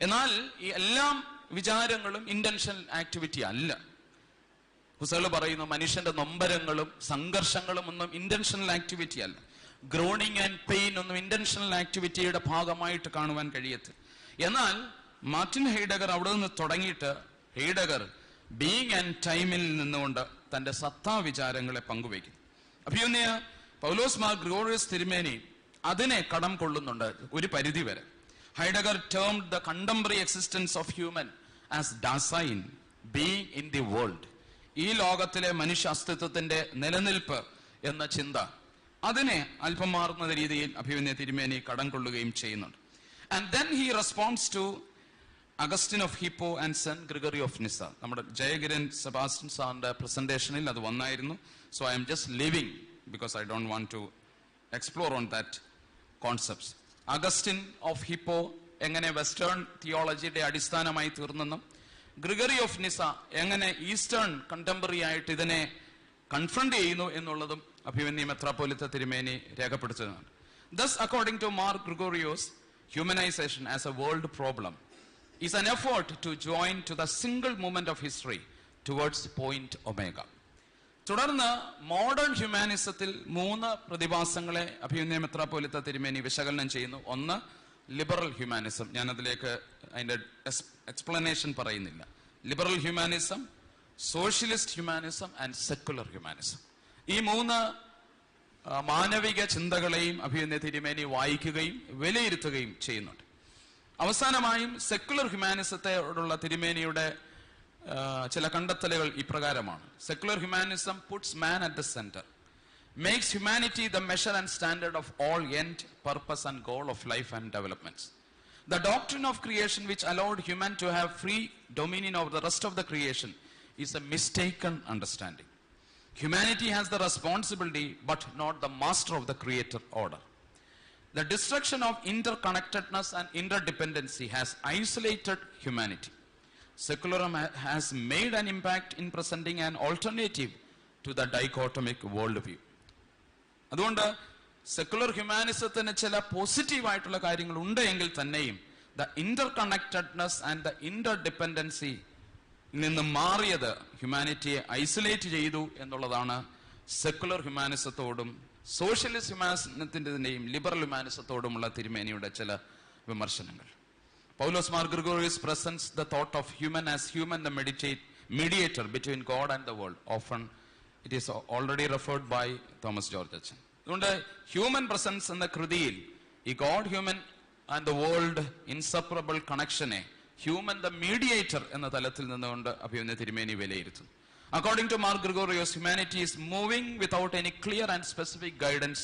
എന്നാൽ ഈ എല്ലാ വിചാരങ്ങളും ഇന്റൻഷണൽ ആക്ടിവിറ്റി അല്ല. ഹുസേൾ പറയുന്നു, മനുഷ്യന്റെ നൊമ്പരങ്ങളും സംഘർഷങ്ങളും ഒന്നും ഇന്റൻഷണൽ ആക്ടിവിറ്റി അല്ല. ഗ്രോണിങ് ആൻഡ് പെയിൻ ഒന്നും ഇന്റൻഷണൽ ആക്ടിവിറ്റിയുടെ ഭാഗമായിട്ട് കാണുവാൻ കഴിയത്തില്ല. എന്നാൽ മാർട്ടിൻ ഹെയ്ഡഗർ അവിടെ നിന്ന് തുടങ്ങിയിട്ട് ഹെയ്ഡഗർ ബീയിങ് ആൻഡ് ടൈമിൽ നിന്നുകൊണ്ട് തന്റെ സത്താ വിചാരങ്ങളെ പങ്കുവയ്ക്കും. അഭിമന്യ പൗലോസ് മാർ ഗ്രിഗോറിയസ് തിരുമേനി അതിനെ കടം കൊള്ളുന്നുണ്ട് ഒരു പരിധി വരെ. Heidegger termed the contemporary existence of human as Dasein, being in the world. ഈ ലോകത്തിലെ മനുഷ്യ അസ്തിത്വത്തിന്റെ നിലനിൽപ്പ് എന്ന ചിന്ത അതിനെ അല്പം മാറുന്ന രീതിയിൽ അഭിമന്യ തിരുമേനി കടം കൊള്ളുകയും ചെയ്യുന്നുണ്ട്. And then he responds to Augustine of Hippo and Saint Gregory of Nyssa. നമ്മുടെ ജയകിരൻ സെബാസ്റ്റ്യൻ സാറിന്റെ പ്രസന്റേഷനിൽ അത് വന്നായിരുന്നു. So I am just leaving because I don't want to explore on that concepts. Augustine of Hippo എങ്ങനെ western തിയോളജിയുടെ അടിസ്ഥാനമായി തീർന്നെന്നും Gregory of നിസ എങ്ങനെ eastern contemporary ആയിട്ട് ഇതിനെ confront ചെയ്യുന്നു എന്നുള്ളതും അഭിമന്യ മെത്രാപ്പോലിത്ത തിരുമേനി രേഖപ്പെടുത്തുന്നുണ്ട്. Thus, according to Mark Gregorios, humanization as a world problem is an effort to join to the single moment of history towards point omega. തുടർന്ന് modern ഹ്യൂമാനിസത്തിൽ 3 പ്രതിഭാസങ്ങളെ അഭിമന്യ മെത്രാപ്പോലിത്ത തിരുമേനി വിശകലനം ചെയ്യുന്നു. ഒന്ന്, ലിബറൽ ഹ്യൂമാനിസം. ഞാനതിലേക്ക് അതിൻ്റെ എക്സ്പ്ലനേഷൻ പറയുന്നില്ല. Liberal humanism, socialist humanism and secular humanism. ഈ 3 മാനവിക ചിന്തകളെയും അഭിമന്യ തിരുമേനി വായിക്കുകയും വിലയിരുത്തുകയും ചെയ്യുന്നുണ്ട്. അവസാനമായും സെക്കുലർ ഹ്യൂമാനിസത്തോടുള്ള തിരുമേനിയുടെ ചില കണ്ടെത്തലുകൾ ഇപ്രകാരമാണ്. Secular humanism puts man at the center, makes humanity the measure and standard of all end, purpose and goal of life and developments. The doctrine of creation, which allowed human to have free dominion over the rest of the creation, is a mistaken understanding. Humanity has the responsibility but not the master of the creator order. The destruction of interconnectedness and interdependency has isolated humanity. Secularism has made an impact in presenting an alternative to the dichotomic worldview. അതുകൊണ്ട് secular ഹ്യൂമാനിസത്തിന് ചില പോസിറ്റീവായിട്ടുള്ള കാര്യങ്ങൾ ഉണ്ട് എങ്കിൽ തന്നെയും the ഇന്റർകണക്റ്റഡ്നെസ് and the ഇന്റർഡിപെൻഡൻസി നിന്ന് മാറിയത് ഹ്യൂമാനിറ്റിയെ isolate ചെയ്തു എന്നുള്ളതാണ് സെക്കുലർ ഹ്യൂമാനിസത്തോടും സോഷ്യലിസ്റ്റ് ഹ്യൂമാനിസത്തിൻ്റെയും ലിബറൽ ഹ്യൂമാനിസത്തോടുമുള്ള തിരുമേനിയുടെ ചില വിമർശനങ്ങൾ. Paulos Mar Gregorios presents the thought of human as human, the mediator between God and the world. Often it is already referred by Thomas George Achan. അതുകൊണ്ട് human presence എന്ന കൃതിയിൽ ഈ God human and the world inseparable കണക്ഷനെ human the mediator എന്ന തലത്തിൽ നിന്നുകൊണ്ട് അഭിമന്യ തിരുമേനി വിലയിരുത്തുന്നു. According to Mark Gregorios, humanity is moving without any clear and specific guidance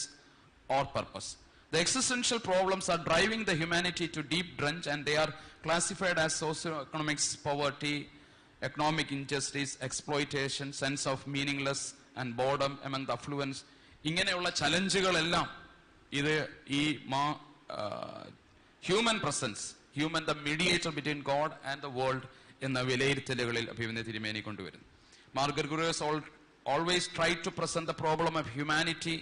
or purpose. The existential problems are driving the humanity to deep drench, and they are classified as socio-economics, poverty, economic injustice, exploitation, sense of meaningless and boredom among the affluents. ഇങ്ങനെയുള്ള ചലഞ്ചുകളെല്ലാം ഇത് ഈ human presence, human the mediator between God and the world എന്ന വിലയിരുത്തലുകളിൽ അഭിമന്യ തിരുമേനി കൊണ്ടുവരുന്നു. Mark Gregorios always tried to present the problem of humanity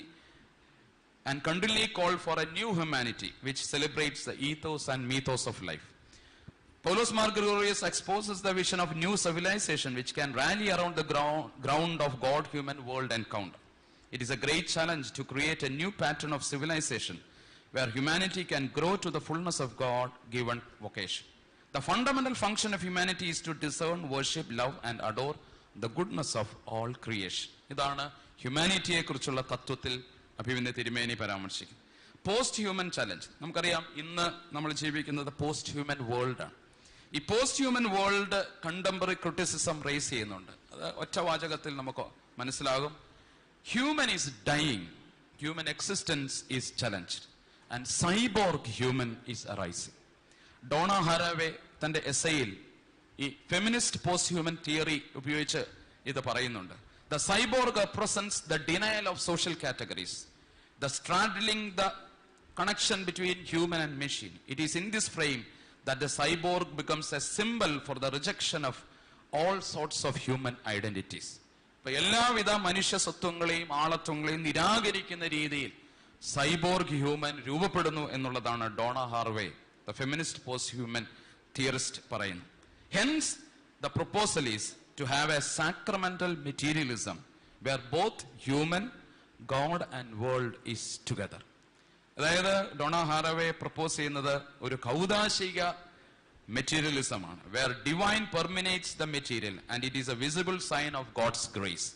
and continually called for a new humanity which celebrates the ethos and mythos of life. Paulos Mar Gregorios exposes the vision of new civilization which can rally around the ground of God-human world encounter. It is a great challenge to create a new pattern of civilization where humanity can grow to the fullness of God-given vocation. The fundamental function of humanity is to discern, worship, love and adore the goodness of all creation. ഇതാണ് ഹ്യൂമാനിറ്റിയെ കുറിച്ചുള്ള തത്വത്തിൽ അഭിമന്യ തിരുമേനി പരാമർശിക്കും. Post human challenge. നമുക്കറിയാം ഇന്ന് നമ്മൾ ജീവിക്കുന്നത് post human world ആണ്. ഈ post human world contemporary criticism raise ചെയ്യുന്നുണ്ട്. അത് ഒറ്റ വാചകത്തിൽ നമുക്ക് മനസ്സിലാകും. Human is dying, human existence is challenged and cyborg human is arising. Donna Haraway തന്റെ എസ്സയിൽ ഈ ഫെമിനിസ്റ്റ് പോസ്റ്റ് ഹ്യൂമൻ തിയറി ഉപയോഗിച്ച് ഇത് പറയുന്നുണ്ട്. The cyborg represents the denial of social categories, the straddling the connection between human and machine. It is in this frame that the cyborg becomes a symbol for the rejection of all sorts of human identities. അപ്പോൾ എല്ലാവിധ മനുഷ്യ സ്വത്വങ്ങളെയും ആളത്വങ്ങളെയും നിരാകരിക്കുന്ന രീതിയിൽ cyborg human രൂപപ്പെടുന്നു എന്നുള്ളതാണ് Donna Haraway, the feminist post human theorist പറയുന്നു. Hence, the proposal is to have a sacramental materialism where both human, God and world is together. അതായത് Donna Haraway propose ചെയ്യുന്നത് ഒരു കൗദാശിക മെറ്റീരിയലിസമാണ്, where divine permeates the material and it is a visible sign of God's grace.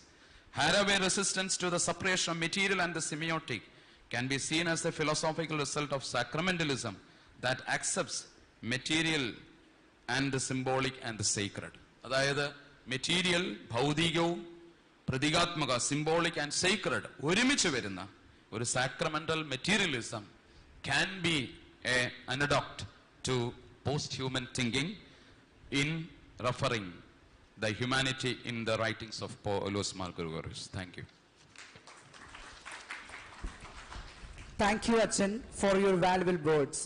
Haraway's resistance to the separation of material and the semiotic can be seen as a philosophical result of sacramentalism that accepts material and the symbolic and the sacred. അതായത് material, ഭൗതികവും പ്രതീകാത്മക, symbolic and Sacred ഒരുമിച്ച് വരുന്ന ഒരു sacramental materialism can be an antidote to post-human thinking in referring the humanity in the writings of Paulos Gregorios. Thank you. Thank you, Achan, for your valuable words.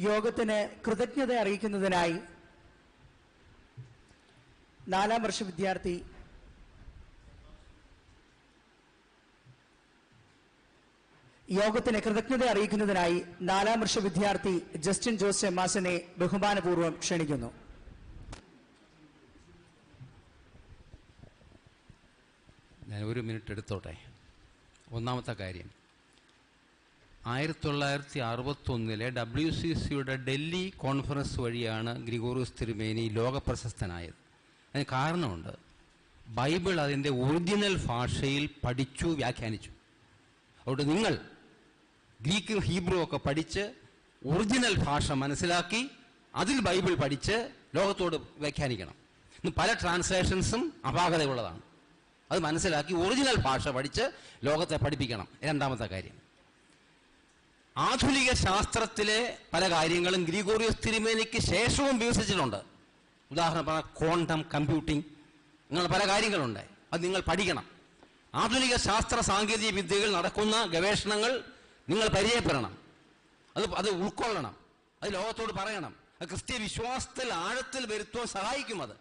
യോഗത്തിന് കൃതജ്ഞത അറിയിക്കുന്നതിനായി 4ാം വർഷ വിദ്യാർത്ഥി Justin Jose ചെമ്മാസിനെ ബഹുമാനപൂർവ്വം ക്ഷണിക്കുന്നു. ഞാൻ 1 minute എടുത്തോട്ടെ. ഒന്നാമത്തെ കാര്യം, 1961 WCCയുടെ ഡൽഹി കോൺഫറൻസ് വഴിയാണ് ഗ്രിഗോറിയോസ് തിരുമേനി ലോകപ്രശസ്തനായത്. അതിന് കാരണമുണ്ട്. ബൈബിൾ അതിൻ്റെ ഒറിജിനൽ ഭാഷയിൽ പഠിച്ചു, വ്യാഖ്യാനിച്ചു. അതുകൊണ്ട് നിങ്ങൾ ഗ്രീക്കും ഹീബ്രു ഒക്കെ പഠിച്ച് ഒറിജിനൽ ഭാഷ മനസ്സിലാക്കി അതിൽ ബൈബിൾ പഠിച്ച് ലോകത്തോട് വ്യാഖ്യാനിക്കണം. ഇന്ന് പല ട്രാൻസ്ലേഷൻസും അപാകതയുള്ളതാണ്. അത് മനസ്സിലാക്കി ഒറിജിനൽ ഭാഷ പഠിച്ച് ലോകത്തെ പഠിപ്പിക്കണം. രണ്ടാമത്തെ കാര്യം, ആധുനിക ശാസ്ത്രത്തിലെ പല കാര്യങ്ങളും ഗ്രിഗോറിയോസ് തിരുമേനിക്ക് ശേഷവും വികസിച്ചിട്ടുണ്ട്. ഉദാഹരണം പറഞ്ഞാൽ ക്വാണ്ടം കമ്പ്യൂട്ടിംഗ്, അങ്ങനെ പല കാര്യങ്ങളുണ്ട്. അത് നിങ്ങൾ പഠിക്കണം. ആധുനിക ശാസ്ത്ര സാങ്കേതിക വിദ്യകൾ നടക്കുന്ന ഗവേഷണങ്ങൾ നിങ്ങൾ പരിചയപ്പെടണം. അത് ഉൾക്കൊള്ളണം. അത് ലോകത്തോട് പറയണം. അത് ക്രിസ്തീയ വിശ്വാസത്തിൽ ആഴത്തിൽ വരുത്തുവാൻ സഹായിക്കും. അത്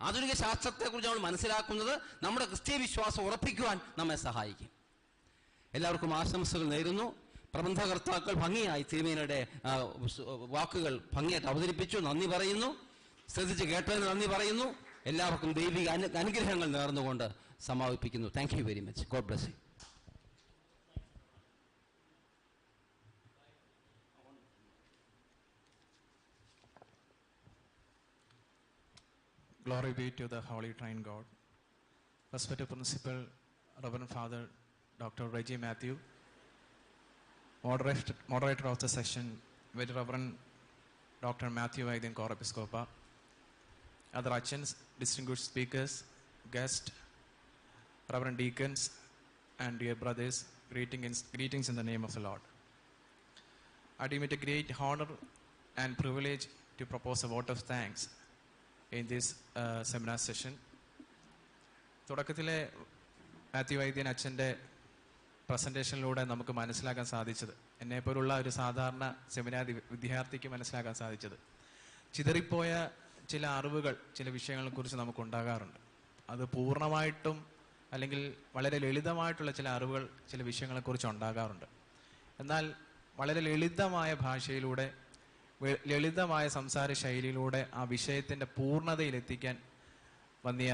ആധുനിക ശാസ്ത്രത്തെക്കുറിച്ച് നമ്മൾ മനസ്സിലാക്കുന്നത് നമ്മുടെ ക്രിസ്തീയ വിശ്വാസം ഉറപ്പിക്കുവാൻ നമ്മെ സഹായിക്കും. എല്ലാവർക്കും ആശംസകൾ നേരുന്നു. പ്രബന്ധകർത്താക്കൾ ഭംഗിയായി തിരുമേനിയുടെ വാക്കുകൾ ഭംഗിയായിട്ട് അവതരിപ്പിച്ചു. നന്ദി പറയുന്നു. ശ്രദ്ധിച്ച് കേട്ടതിന് നന്ദി പറയുന്നു. എല്ലാവർക്കും ദൈവിക അനുഗ്രഹങ്ങൾ നേർന്നുകൊണ്ട് സമാപിപ്പിക്കുന്നു. Thank you very much. God bless you. Glory be to the Holy Trine God. Respected Principal, Reverend Father Dr. Reggie Matthew, moderator of the session, Very Reverend Dr. Matthew Aiden, Episcopa, other Achans, distinguished speakers, guests, Reverend Deacons, and dear brothers, greetings in the name of the Lord. I deem it a great honor and privilege to propose a vote of thanks in this seminar session. തുടക്കത്തിലെ മാത്യു വൈദ്യൻ അച്ഛൻ്റെ പ്രസൻറ്റേഷനിലൂടെ നമുക്ക് മനസ്സിലാക്കാൻ സാധിച്ചത്, എന്നെപ്പോലുള്ള ഒരു സാധാരണ seminar വിദ്യാർത്ഥിക്ക് മനസ്സിലാക്കാൻ സാധിച്ചത്, ചിതറിപ്പോയ ചില അറിവുകൾ ചില വിഷയങ്ങളെക്കുറിച്ച് നമുക്കുണ്ടാകാറുണ്ട്. അത് പൂർണ്ണമായിട്ടും അല്ലെങ്കിൽ വളരെ ലളിതമായിട്ടുള്ള ചില അറിവുകൾ ചില വിഷയങ്ങളെക്കുറിച്ച് ഉണ്ടാകാറുണ്ട്. എന്നാൽ വളരെ ലളിതമായ ഭാഷയിലൂടെ ലളിതമായ സംസാര ശൈലിയിലൂടെ ആ വിഷയത്തിൻ്റെ പൂർണ്ണതയിലെത്തിക്കാൻ വന്നിയ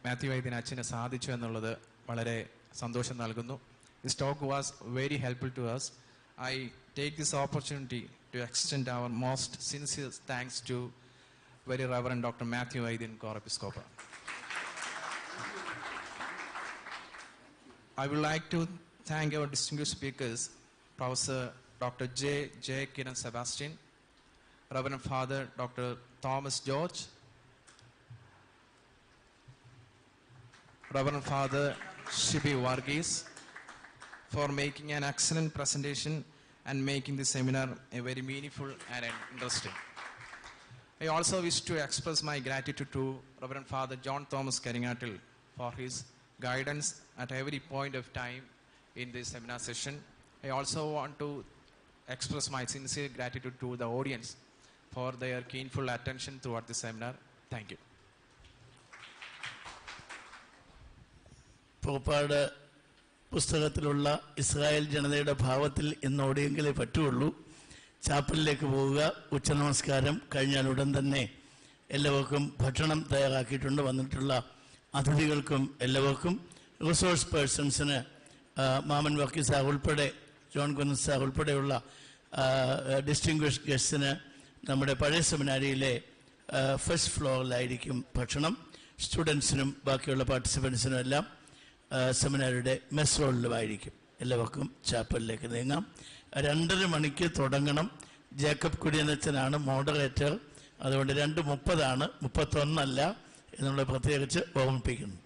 മാത്യു വൈദ്യൻ അച്ഛന് സാധിച്ചു എന്നുള്ളത് വളരെ സന്തോഷം നൽകുന്നു. This talk was very helpful to us. I take this opportunity to extend our most sincere thanks to Very Reverend Dr. Matthew Aiden, Episcopa. I would like to thank our distinguished speakers, Professor Dr. J. Kiran Sebastian, Reverend Father Dr. Thomas George, Reverend Father Shibi Varghese, for making an excellent presentation and making the seminar a very meaningful and interesting. I also wish to express my gratitude to Reverend Father John Thomas Keringatil for his guidance at every point of time in this seminar session. I also want to express my sincere gratitude to the audience for their keenful attention throughout the seminar. Thank you. പുറപ്പാട് പുസ്തകത്തിലുള്ള Israel ജനതയുടെ ഭാവത്തിൽ ഇന്നോടെയെങ്കിലേ പറ്റുള്ളൂ. ചാപ്പലിലേക്ക് പോവുക, ഉച്ചനമസ്കാരം കഴിഞ്ഞാൽ ഉടൻ തന്നെ എല്ലാവർക്കും ഭക്ഷണം തയ്യാറാക്കിയിട്ടുണ്ട്. വന്നിട്ടുള്ള അതിഥികൾക്കും എല്ലാവർക്കും, റിസോഴ്സ് പേഴ്സൺസിന് മാമൻ വർക്കി സാർ ഉൾപ്പെടെ, ജോൺ കുന്നസ് സാർ ഉൾപ്പെടെയുള്ള ഡിസ്റ്റിങ്വിഷ്ഡ് ഗസ്റ്റിന് നമ്മുടെ പഴയ സെമിനാരിയിലെ ഫസ്റ്റ് ഫ്ലോറിലായിരിക്കും ഭക്ഷണം. സ്റ്റുഡൻസിനും ബാക്കിയുള്ള പാർട്ടിസിപ്പൻസിനും എല്ലാം സെമിനാരിയുടെ മെസ് ഹോളിലുമായിരിക്കും. എല്ലാവർക്കും ചാപ്പലിലേക്ക് നീങ്ങാം. 2:30 മണിക്ക് തുടങ്ങണം. ജേക്കബ് കുടിയനച്ചനാണ് മോഡറേറ്റർ. അതുകൊണ്ട് 2:30 31 എന്നുള്ള പ്രത്യേകിച്ച് ഓർമ്മിപ്പിക്കുന്നു.